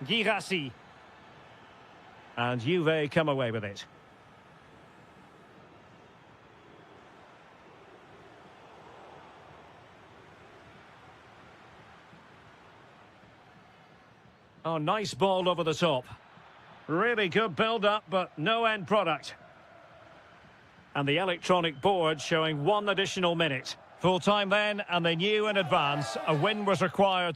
Girassi. And Juve come away with it. Oh, nice ball over the top. Really good build-up, but no end product. And the electronic board showing 1 additional minute. Full time then, and they knew in advance a win was required.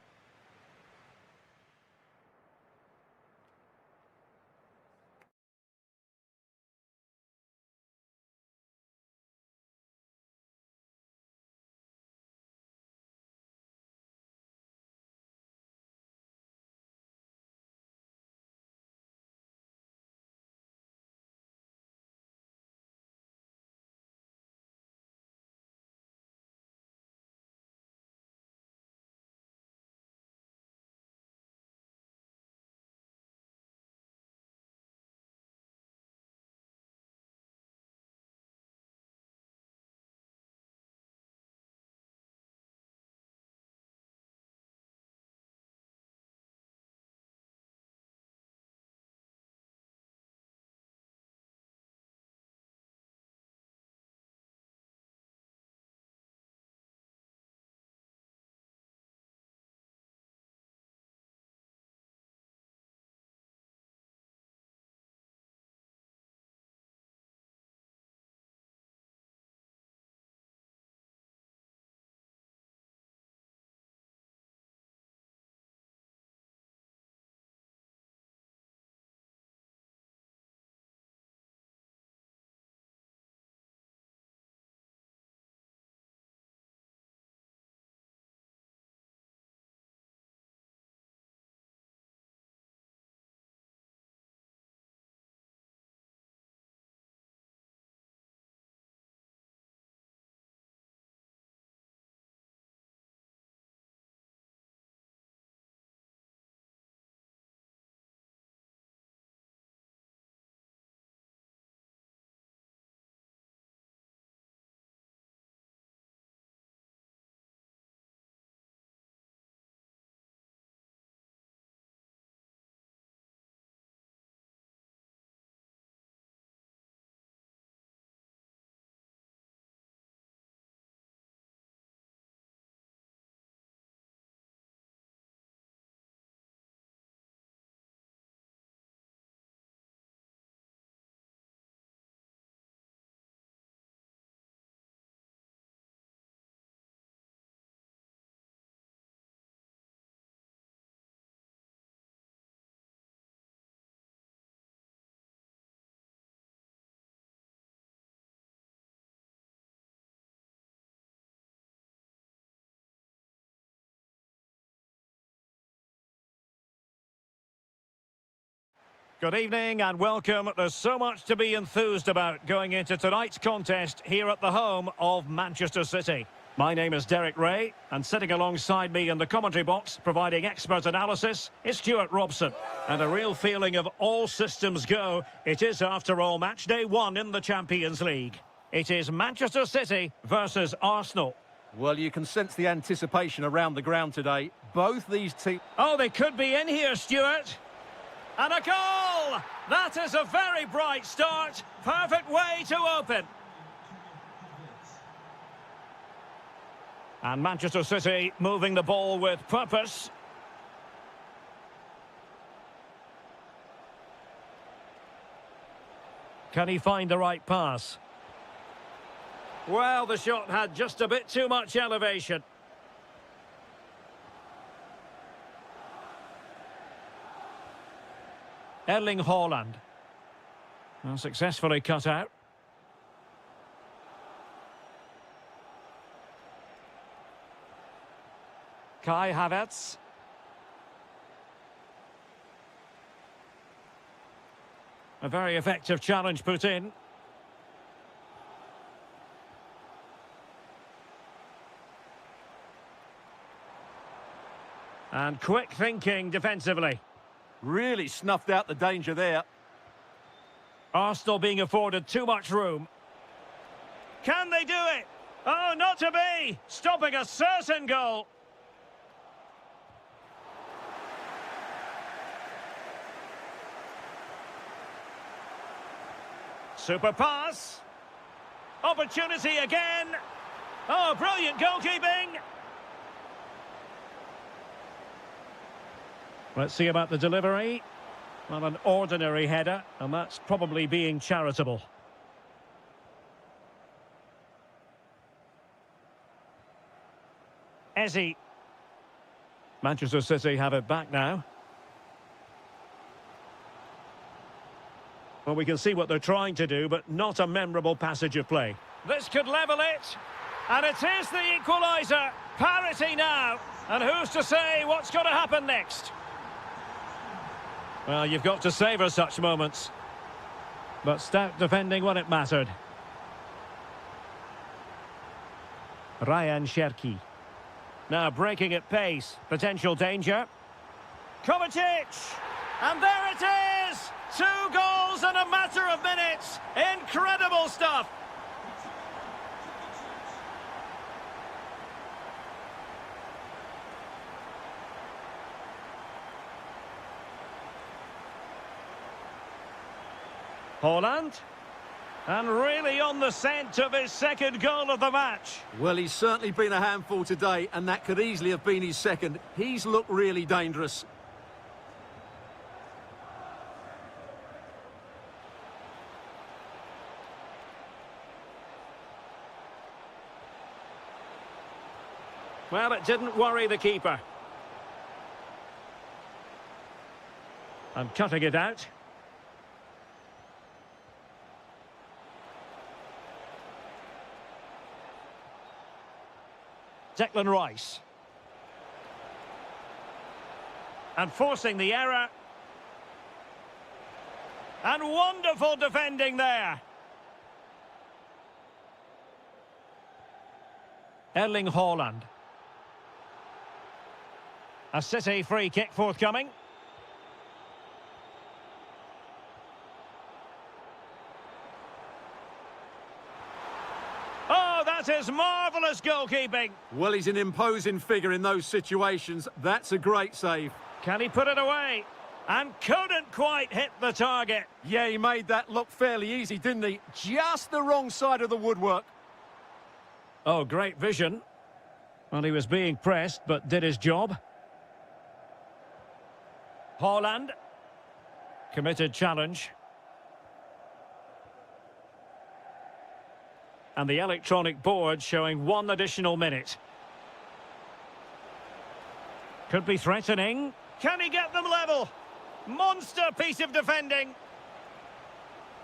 Good evening and welcome. There's so much to be enthused about going into tonight's contest here at the home of Manchester City. My name is Derek Ray, and sitting alongside me in the commentary box, providing expert analysis, is Stuart Robson. And a real feeling of all systems go. It is, after all, match day 1 in the Champions League. It is Manchester City versus Arsenal.
Well, you can sense the anticipation around the ground today. Both these teams...
Oh, they could be in here, Stuart. And a goal! That is a very bright start. Perfect way to open. And Manchester City moving the ball with purpose. Can he find the right pass? Well, the shot had just a bit too much elevation. Erling Haaland. Well, successfully cut out. Kai Havertz. A very effective challenge put in. And quick thinking defensively.
Really snuffed out the danger there.
Arsenal being afforded too much room. Can they do it? Oh, not to be! Stopping a certain goal. Super pass. Opportunity again. Oh, brilliant goalkeeping. Let's see about the delivery. Well, an ordinary header, and that's probably being charitable. Eze. Manchester City have it back now. Well, we can see what they're trying to do, but not a memorable passage of play. This could level it. And it is the equaliser. Parity now. And who's to say what's going to happen next? Well, you've got to savour such moments. But stout defending when it mattered. Ryan Cherki. Now breaking at pace. Potential danger. Kovacic! And there it is! 2 goals in a matter of minutes. Incredible stuff. Haaland. And really on the scent of his second goal of the match.
Well, he's certainly been a handful today, and that could easily have been his second. He's looked really dangerous.
Well, it didn't worry the keeper. And cutting it out. Declan Rice. And forcing the error. And wonderful defending there. Erling Haaland. A City free kick forthcoming. Oh, that is marvellous goalkeeping.
Well, he's an imposing figure in those situations. That's a great save.
Can he put it away? And couldn't quite hit the target.
Yeah, he made that look fairly easy, didn't he? Just the wrong side of the woodwork.
Oh, great vision. Well, he was being pressed, but did his job. Haaland. Committed challenge. And the electronic board showing 1 additional minute. Could be threatening. Can he get them level? Monster piece of defending.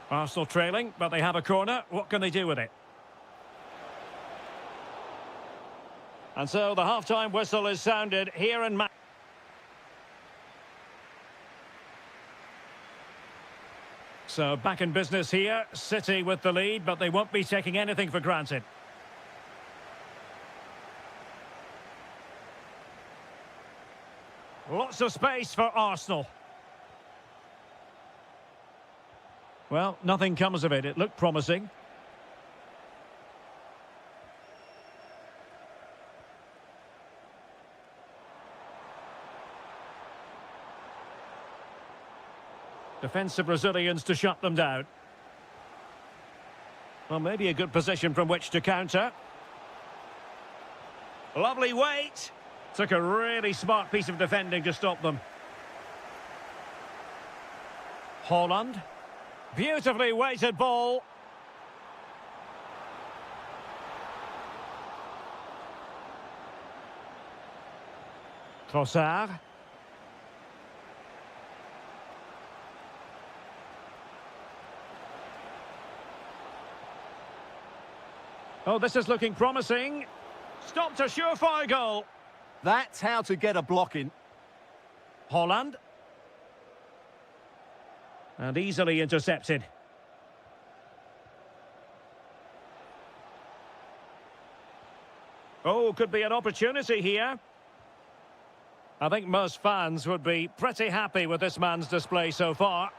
Arsenal trailing, but they have a corner. What can they do with it? And so the half-time whistle is sounded here in So back in business here, City with the lead, but they won't be taking anything for granted. Lots of space for Arsenal. Well, nothing comes of it. It looked promising. Defensive Brazilians to shut them down. Well, maybe a good position from which to counter. Lovely weight. Took a really smart piece of defending to stop them. Holland. Beautifully weighted ball. Trossard. Oh, this is looking promising. Stopped a surefire goal.
That's how to get a block in.
Holland. And easily intercepted. Oh, could be an opportunity here. I think most fans would be pretty happy with this man's display so far.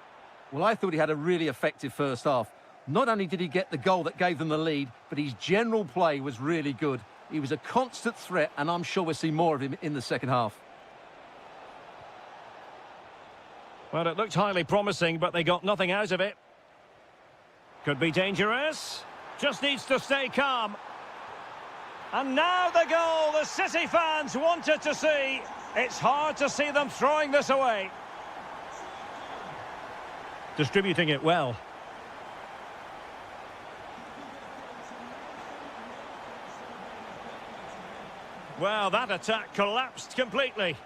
Well, I thought he had a really effective first half. Not only did he get the goal that gave them the lead, but his general play was really good. He was a constant threat, and I'm sure we'll see more of him in the second half.
Well, it looked highly promising, but they got nothing out of it. Could be dangerous. Just needs to stay calm. And now the goal the City fans wanted to see. It's hard to see them throwing this away. Distributing it well. Well, that attack collapsed completely.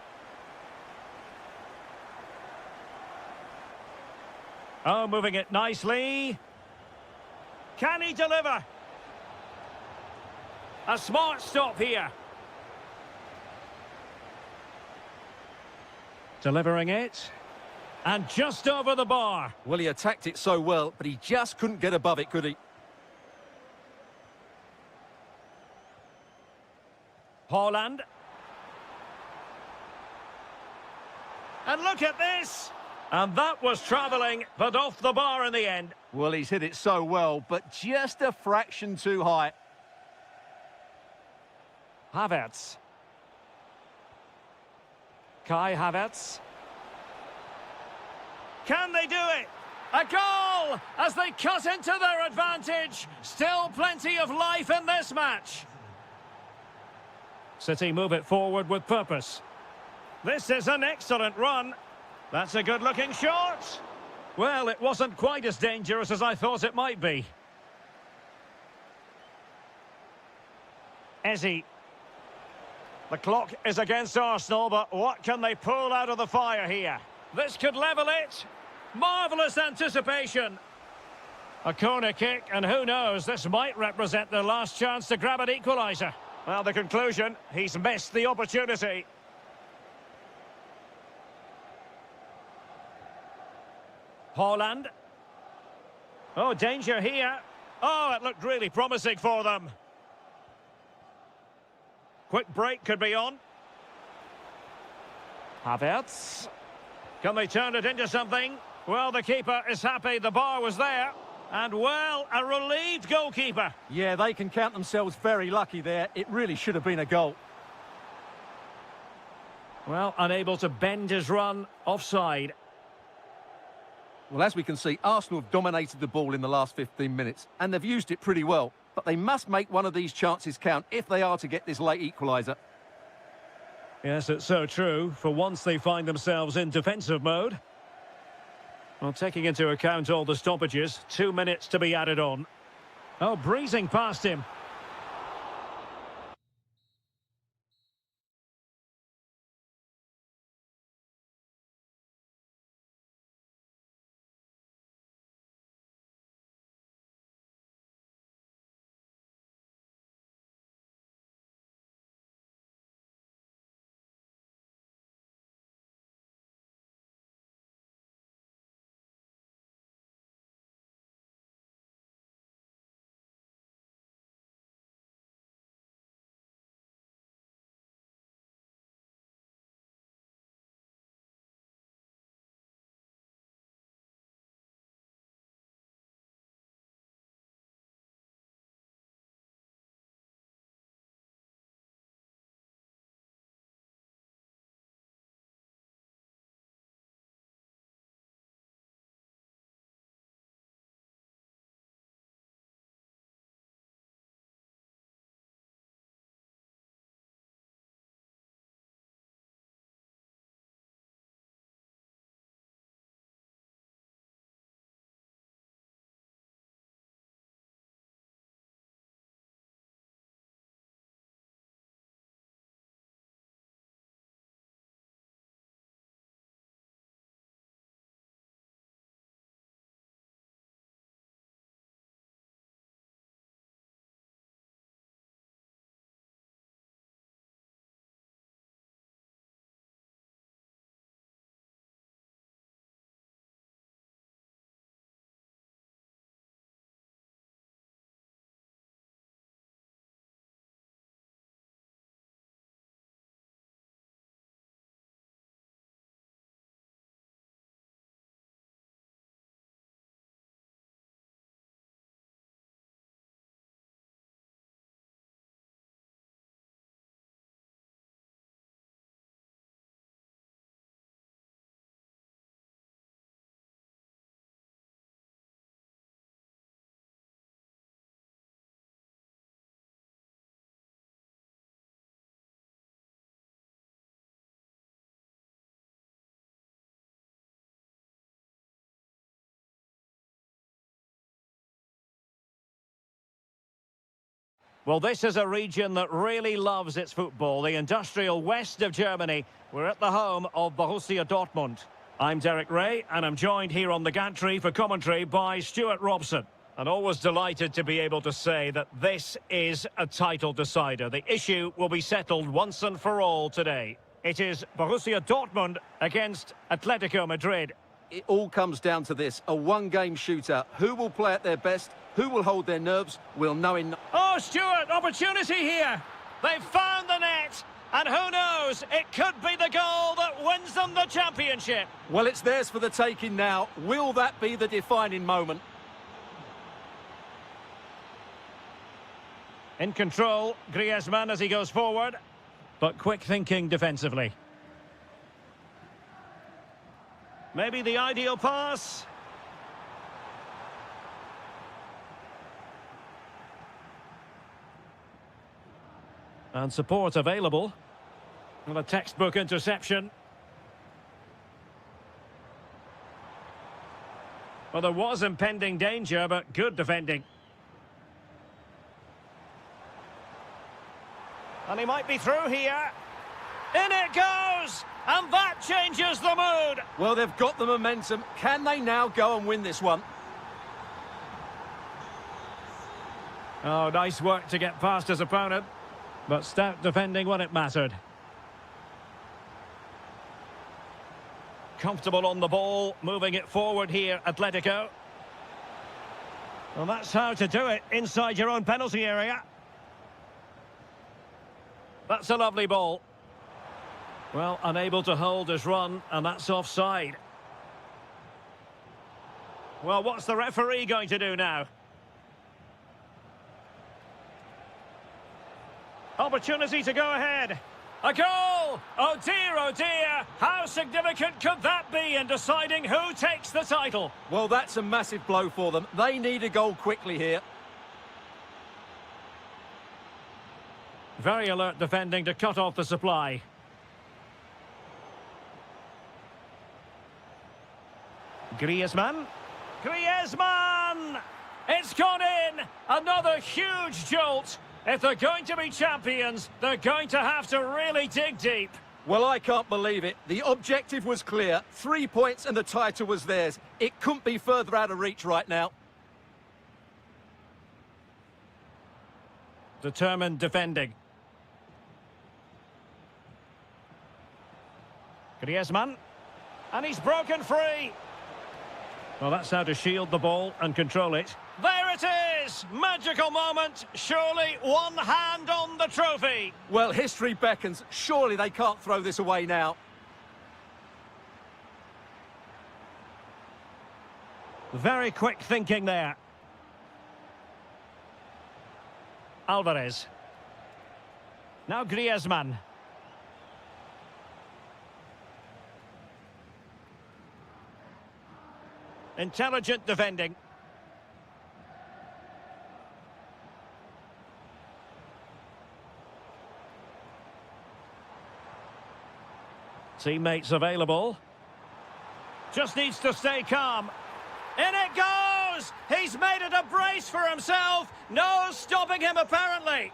Oh, moving it nicely. Can he deliver? A smart stop here. Delivering it. And just over the bar.
Well, he attacked it so well, but he just couldn't get above it, could he?
Holland. And look at this. And that was travelling, but off the bar in the end.
Well, he's hit it so well, but just a fraction too high.
Havertz. Kai Havertz. Can they do it? A goal as they cut into their advantage. Still plenty of life in this match. City move it forward with purpose. This is an excellent run. That's a good-looking shot. Well, it wasn't quite as dangerous as I thought it might be. Ezzy. The clock is against Arsenal, but what can they pull out of the fire here? This could level it. Marvellous anticipation. A corner kick, and who knows, this might represent their last chance to grab an equaliser. Well, the conclusion, he's missed the opportunity. Holland. Oh, danger here. Oh, it looked really promising for them. Quick break could be on. Havertz. Can they turn it into something? Well, the keeper is happy the bar was there. And, well, a relieved goalkeeper.
Yeah, they can count themselves very lucky there. It really should have been a goal.
Well, unable to bend his run, offside.
Well, as we can see, Arsenal have dominated the ball in the last 15 minutes, and they've used it pretty well. But they must make one of these chances count if they are to get this late equaliser.
Yes, it's so true. For once they find themselves in defensive mode. Well, taking into account all the stoppages, 2 minutes to be added on. Oh, breezing past him. Well, this is a region that really loves its football, the industrial west of Germany. We're at the home of Borussia Dortmund. I'm Derek Ray, and I'm joined here on the gantry for commentary by Stuart Robson. And always delighted to be able to say that this is a title decider. The issue will be settled once and for all today. It is Borussia Dortmund against Atletico Madrid.
It all comes down to this, a one-game shootout. Who will play at their best? Who will hold their nerves? We'll know in...
Oh, Stuart, opportunity here. They've found the net. And who knows, it could be the goal that wins them the championship.
Well, it's theirs for the taking now. Will that be the defining moment?
In control, Griezmann as he goes forward. But quick thinking defensively. Maybe the ideal pass. And support available. And a textbook interception. Well, there was impending danger, but good defending. And he might be through here. In it goes! And that changes the mood!
Well, they've got the momentum. Can they now go and win this one?
Oh, nice work to get past his opponent. But stout defending when it mattered. Comfortable on the ball, moving it forward here, Atletico. Well, that's how to do it, inside your own penalty area. That's a lovely ball. Well, unable to hold his run, and that's offside. Well, what's the referee going to do now? Opportunity to go ahead. A goal! Oh dear, how significant could that be in deciding who takes the title?
Well, that's a massive blow for them. They need a goal quickly here.
Very alert defending to cut off the supply. Griezmann. Griezmann! It's gone in! Another huge jolt. If they're going to be champions, they're going to have to really dig deep.
Well, I can't believe it. The objective was clear. 3 points and the title was theirs. It couldn't be further out of reach right now.
Determined defending. Griezmann. And he's broken free. Well, that's how to shield the ball and control it. There it is! Magical moment. Surely one hand on the trophy.
Well, history beckons. Surely they can't throw this away now.
Very quick thinking there. Alvarez. Now Griezmann. Intelligent defending. Teammates available. Just needs to stay calm. In it goes! He's made it a brace for himself. No stopping him, apparently.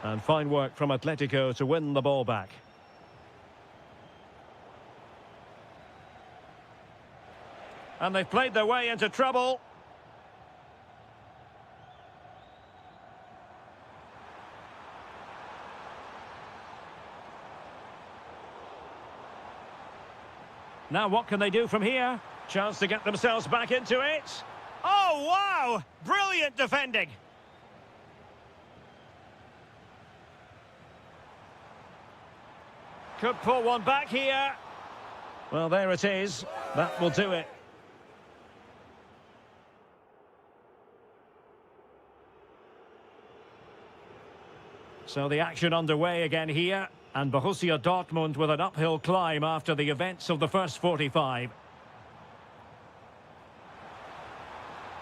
And fine work from Atletico to win the ball back. And they've played their way into trouble. Now what can they do from here? Chance to get themselves back into it. Oh, wow! Brilliant defending. Could pull one back here. Well, there it is. That will do it. So the action underway again here. And Borussia Dortmund with an uphill climb after the events of the first 45.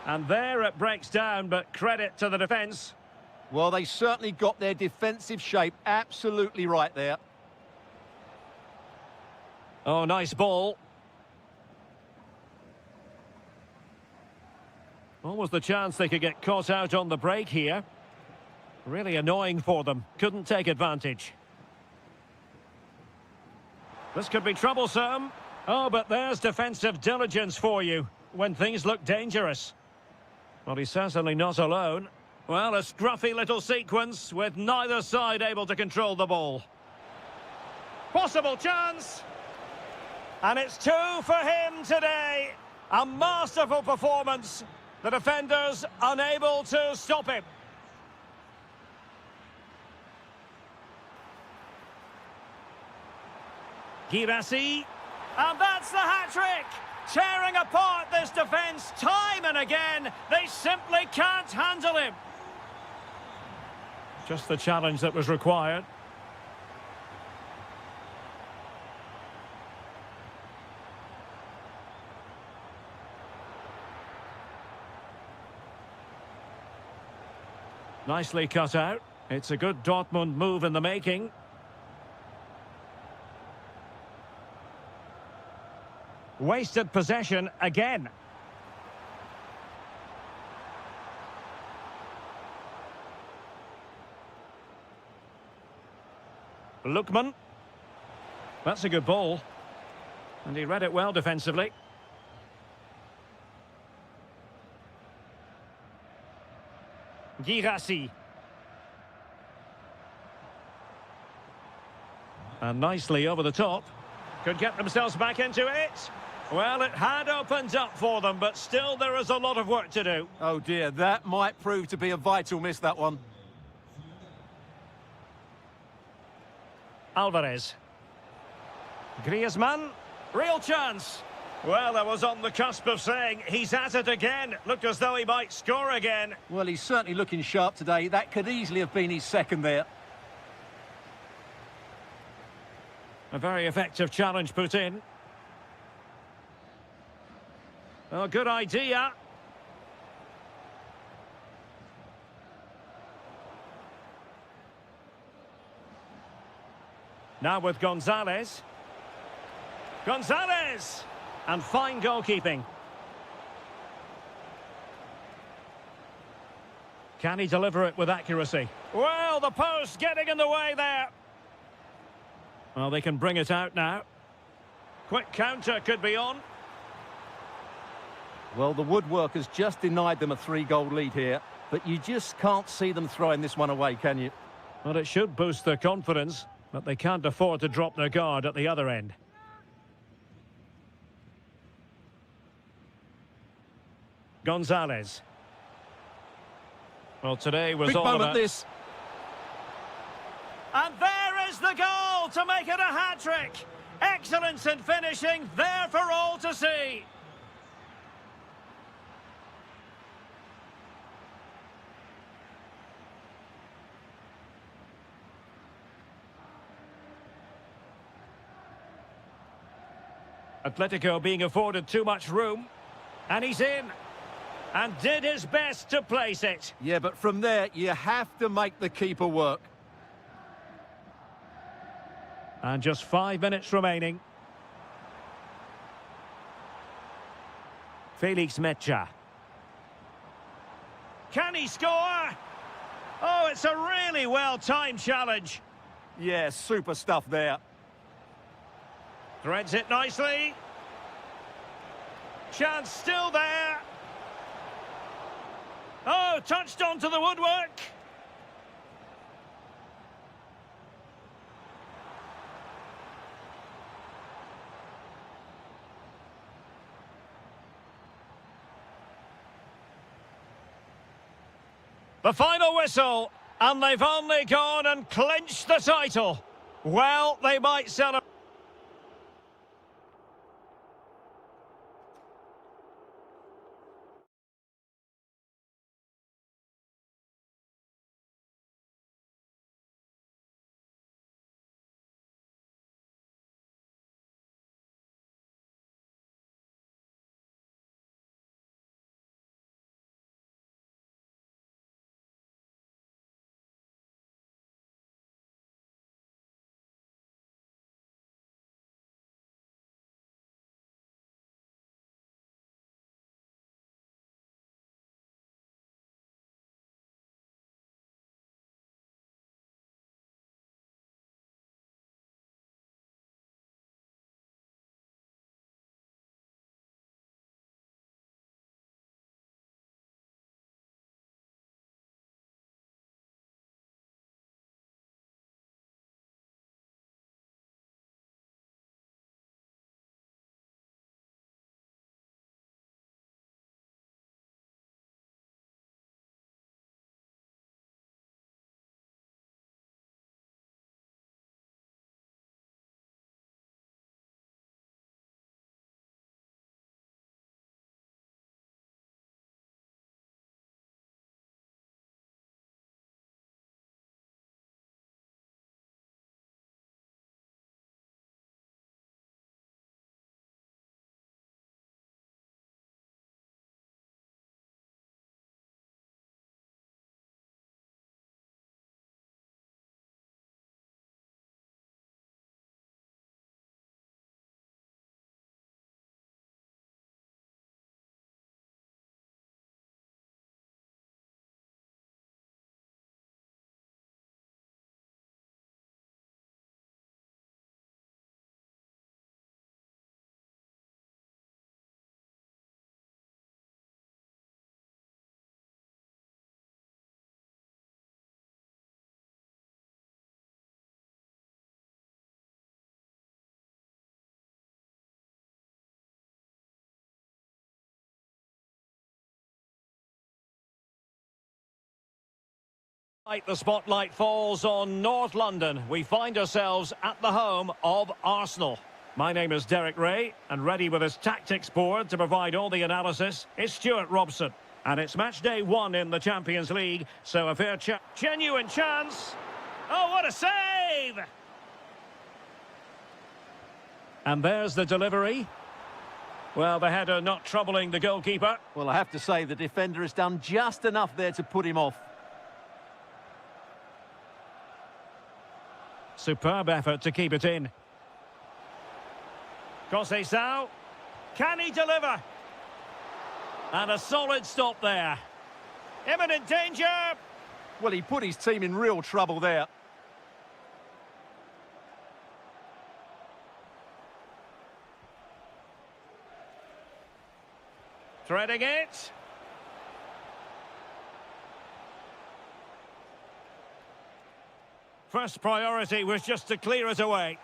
And there it breaks down, but credit to the defence.
Well, they certainly got their defensive shape absolutely right there.
Oh, nice ball. Almost the chance they could get caught out on the break here. Really annoying for them. Couldn't take advantage. This could be troublesome. Oh, but there's defensive diligence for you when things look dangerous. Well, he's certainly not alone. Well, a scruffy little sequence with neither side able to control the ball. Possible chance. And it's 2 for him today. A masterful performance. The defenders unable to stop him. Girassi. And that's the hat-trick! Tearing apart this defence time and again. They simply can't handle him. Just the challenge that was required. Nicely cut out. It's a good Dortmund move in the making. Wasted possession again. Lookman. That's a good ball. And he read it well defensively. Girassi. And nicely over the top. Could get themselves back into it. Well, it had opened up for them, but still there is a lot of work to do.
Oh dear, that might prove to be a vital miss, that one.
Alvarez. Griezmann. Real chance. Well, I was on the cusp of saying he's at it again. Looked as though he might score again.
Well, he's certainly looking sharp today. That could easily have been his second there.
A very effective challenge put in. Oh, good idea. Now with Gonzalez. Gonzalez! And fine goalkeeping. Can he deliver it with accuracy? Well, the post getting in the way there. Well, they can bring it out now. Quick counter could be on.
Well, the woodwork has just denied them a 3-goal lead here, but you just can't see them throwing this one away, can you?
Well, it should boost their confidence, but they can't afford to drop their guard at the other end. Gonzalez. Well, today was
Big
all
moment,
about
this.
And there is the goal to make it a hat-trick. Excellence in finishing, there for all to see. Atletico being afforded too much room. And he's in. And did his best to place it.
Yeah, but from there, you have to make the keeper work.
And just 5 minutes remaining. Felix Mecha. Can he score? Oh, it's a really well-timed challenge.
Yeah, super stuff there.
Threads it nicely. Chance still there. Oh, touched onto the woodwork. The final whistle, and they've only gone and clinched the title. Well, they might celebrate. The spotlight falls on North London. We find ourselves at the home of Arsenal. My name is Derek Ray, and ready with his tactics board to provide all the analysis is Stuart Robson. And it's match day 1 in the Champions League, so a fair genuine chance. Oh, what a save! And there's the delivery. Well, the header not troubling the goalkeeper.
Well, I have to say the defender has done just enough there to put him off.
Superb effort to keep it in. Conceição. Can he deliver? And a solid stop there. Imminent danger.
Well, he put his team in real trouble there.
Threading it. First priority was just to clear it away.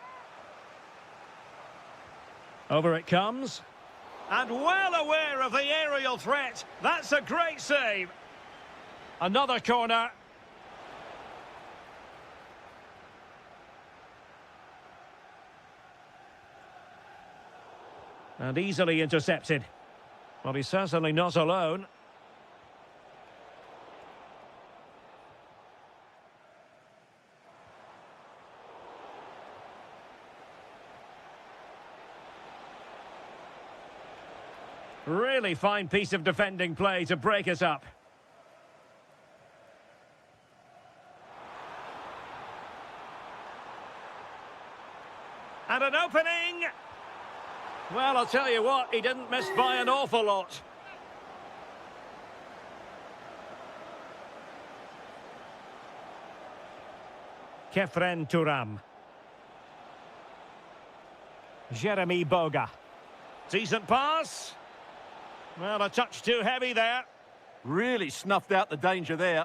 Over it comes. And well aware of the aerial threat. That's a great save. Another corner. And easily intercepted. Well, he's certainly not alone. Really fine piece of defending play to break us up. And an opening. Well, I'll tell you what, he didn't miss by an awful lot. Kefren Turam. Jeremy Boga. Decent pass. Well, a touch too heavy there.
Really snuffed out the danger there.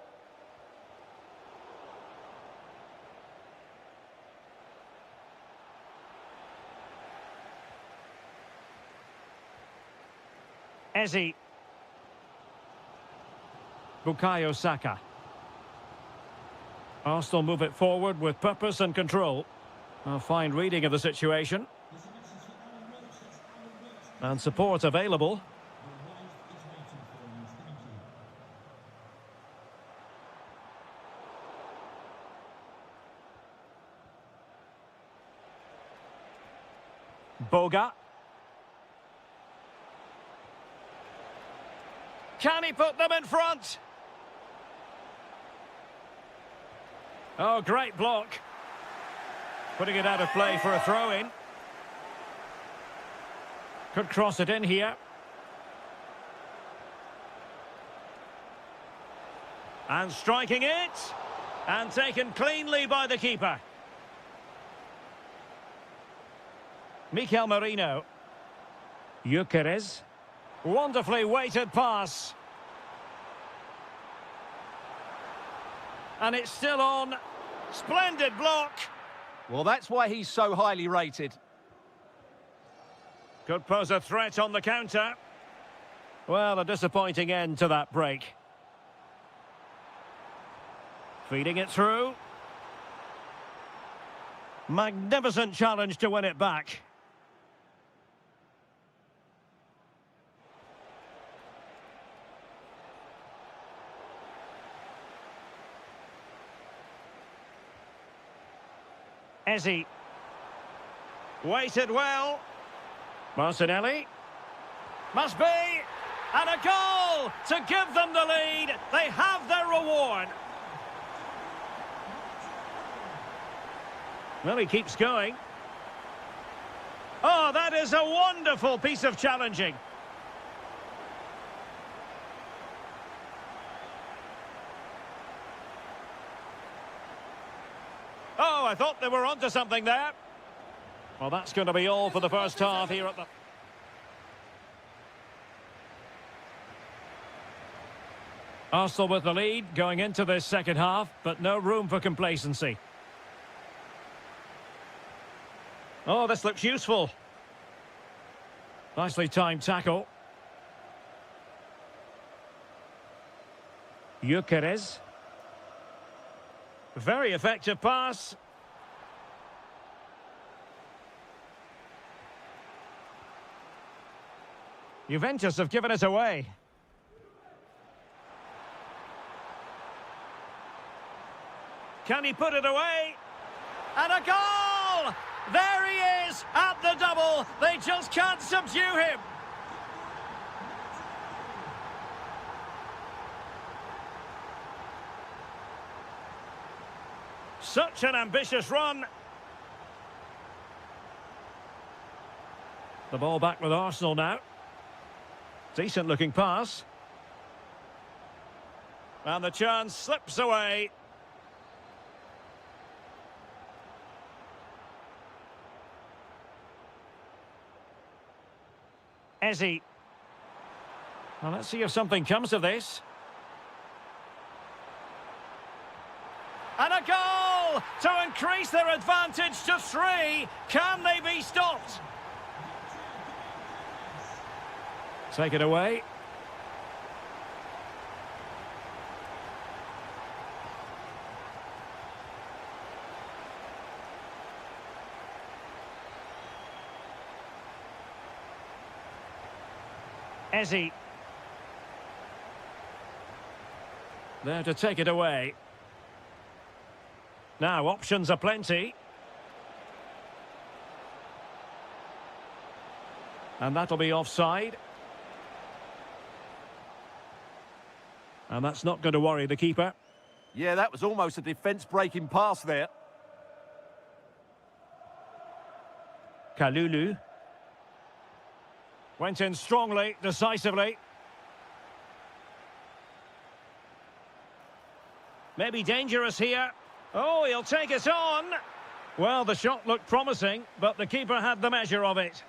Eze. Bukayo Saka. Arsenal move it forward with purpose and control. A fine reading of the situation. And support available. Boga. Can he put them in front? Oh, great block. Putting it out of play for a throw-in. Could cross it in here. And striking it. And taken cleanly by the keeper. Mikel Merino. Gyökeres. Wonderfully weighted pass. And it's still on. Splendid block.
Well, that's why he's so highly rated.
Could pose a threat on the counter. Well, a disappointing end to that break. Feeding it through. Magnificent challenge to win it back. Eze. Waited well. Martinelli. Must be. And a goal to give them the lead. They have their reward. Well, he keeps going. Oh, that is a wonderful piece of challenging. Oh, I thought they were onto something there. Well, that's going to be all for the first half here at the... Arsenal with the lead going into this second half, but no room for complacency. Oh, this looks useful. Nicely timed tackle. Gyökeres. Very effective pass. Juventus have given it away. Can he put it away? And a goal! There he is at the double. They just can't subdue him. Such an ambitious run. The ball back with Arsenal now. Decent looking pass. And the chance slips away. Ezzy. Well, let's see if something comes of this. And a goal to increase their advantage to 3. Can they be stopped? Take it away. Ezzy. There to take it away. Now, options are plenty. And that'll be offside. And that's not going to worry the keeper.
Yeah, that was almost a defence-breaking pass there.
Kalulu. Went in strongly, decisively. Maybe dangerous here. Oh, he'll take it on. Well, the shot looked promising, but the keeper had the measure of it.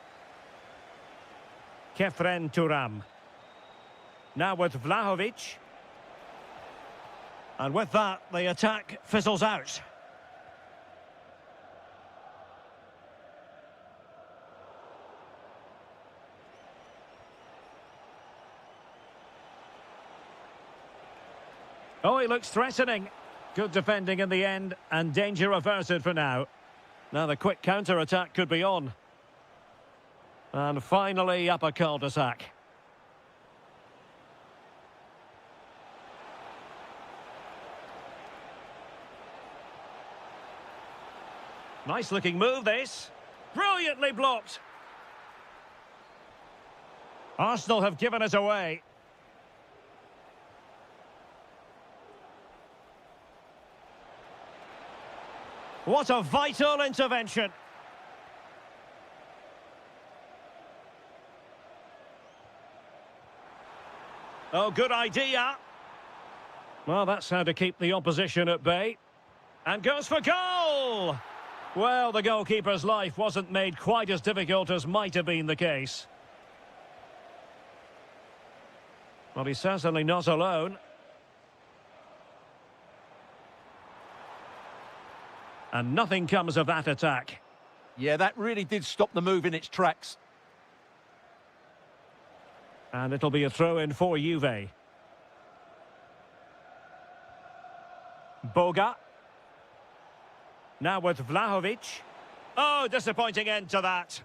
Kefren Turam. Now with Vlahovic. And with that, the attack fizzles out. Oh, he looks threatening. Good defending in the end, and danger averted for now. Now the quick counter-attack could be on. And finally, up a cul-de-sac. Nice-looking move, this. Brilliantly blocked. Arsenal have given it away. What a vital intervention. Oh, good idea. Well, that's how to keep the opposition at bay. And goes for goal! Well, the goalkeeper's life wasn't made quite as difficult as might have been the case. Well, he's certainly not alone. And nothing comes of that attack.
Yeah, that really did stop the move in its tracks.
And it'll be a throw-in for Juve. Boga. Now with Vlahovic. Oh, disappointing end to that.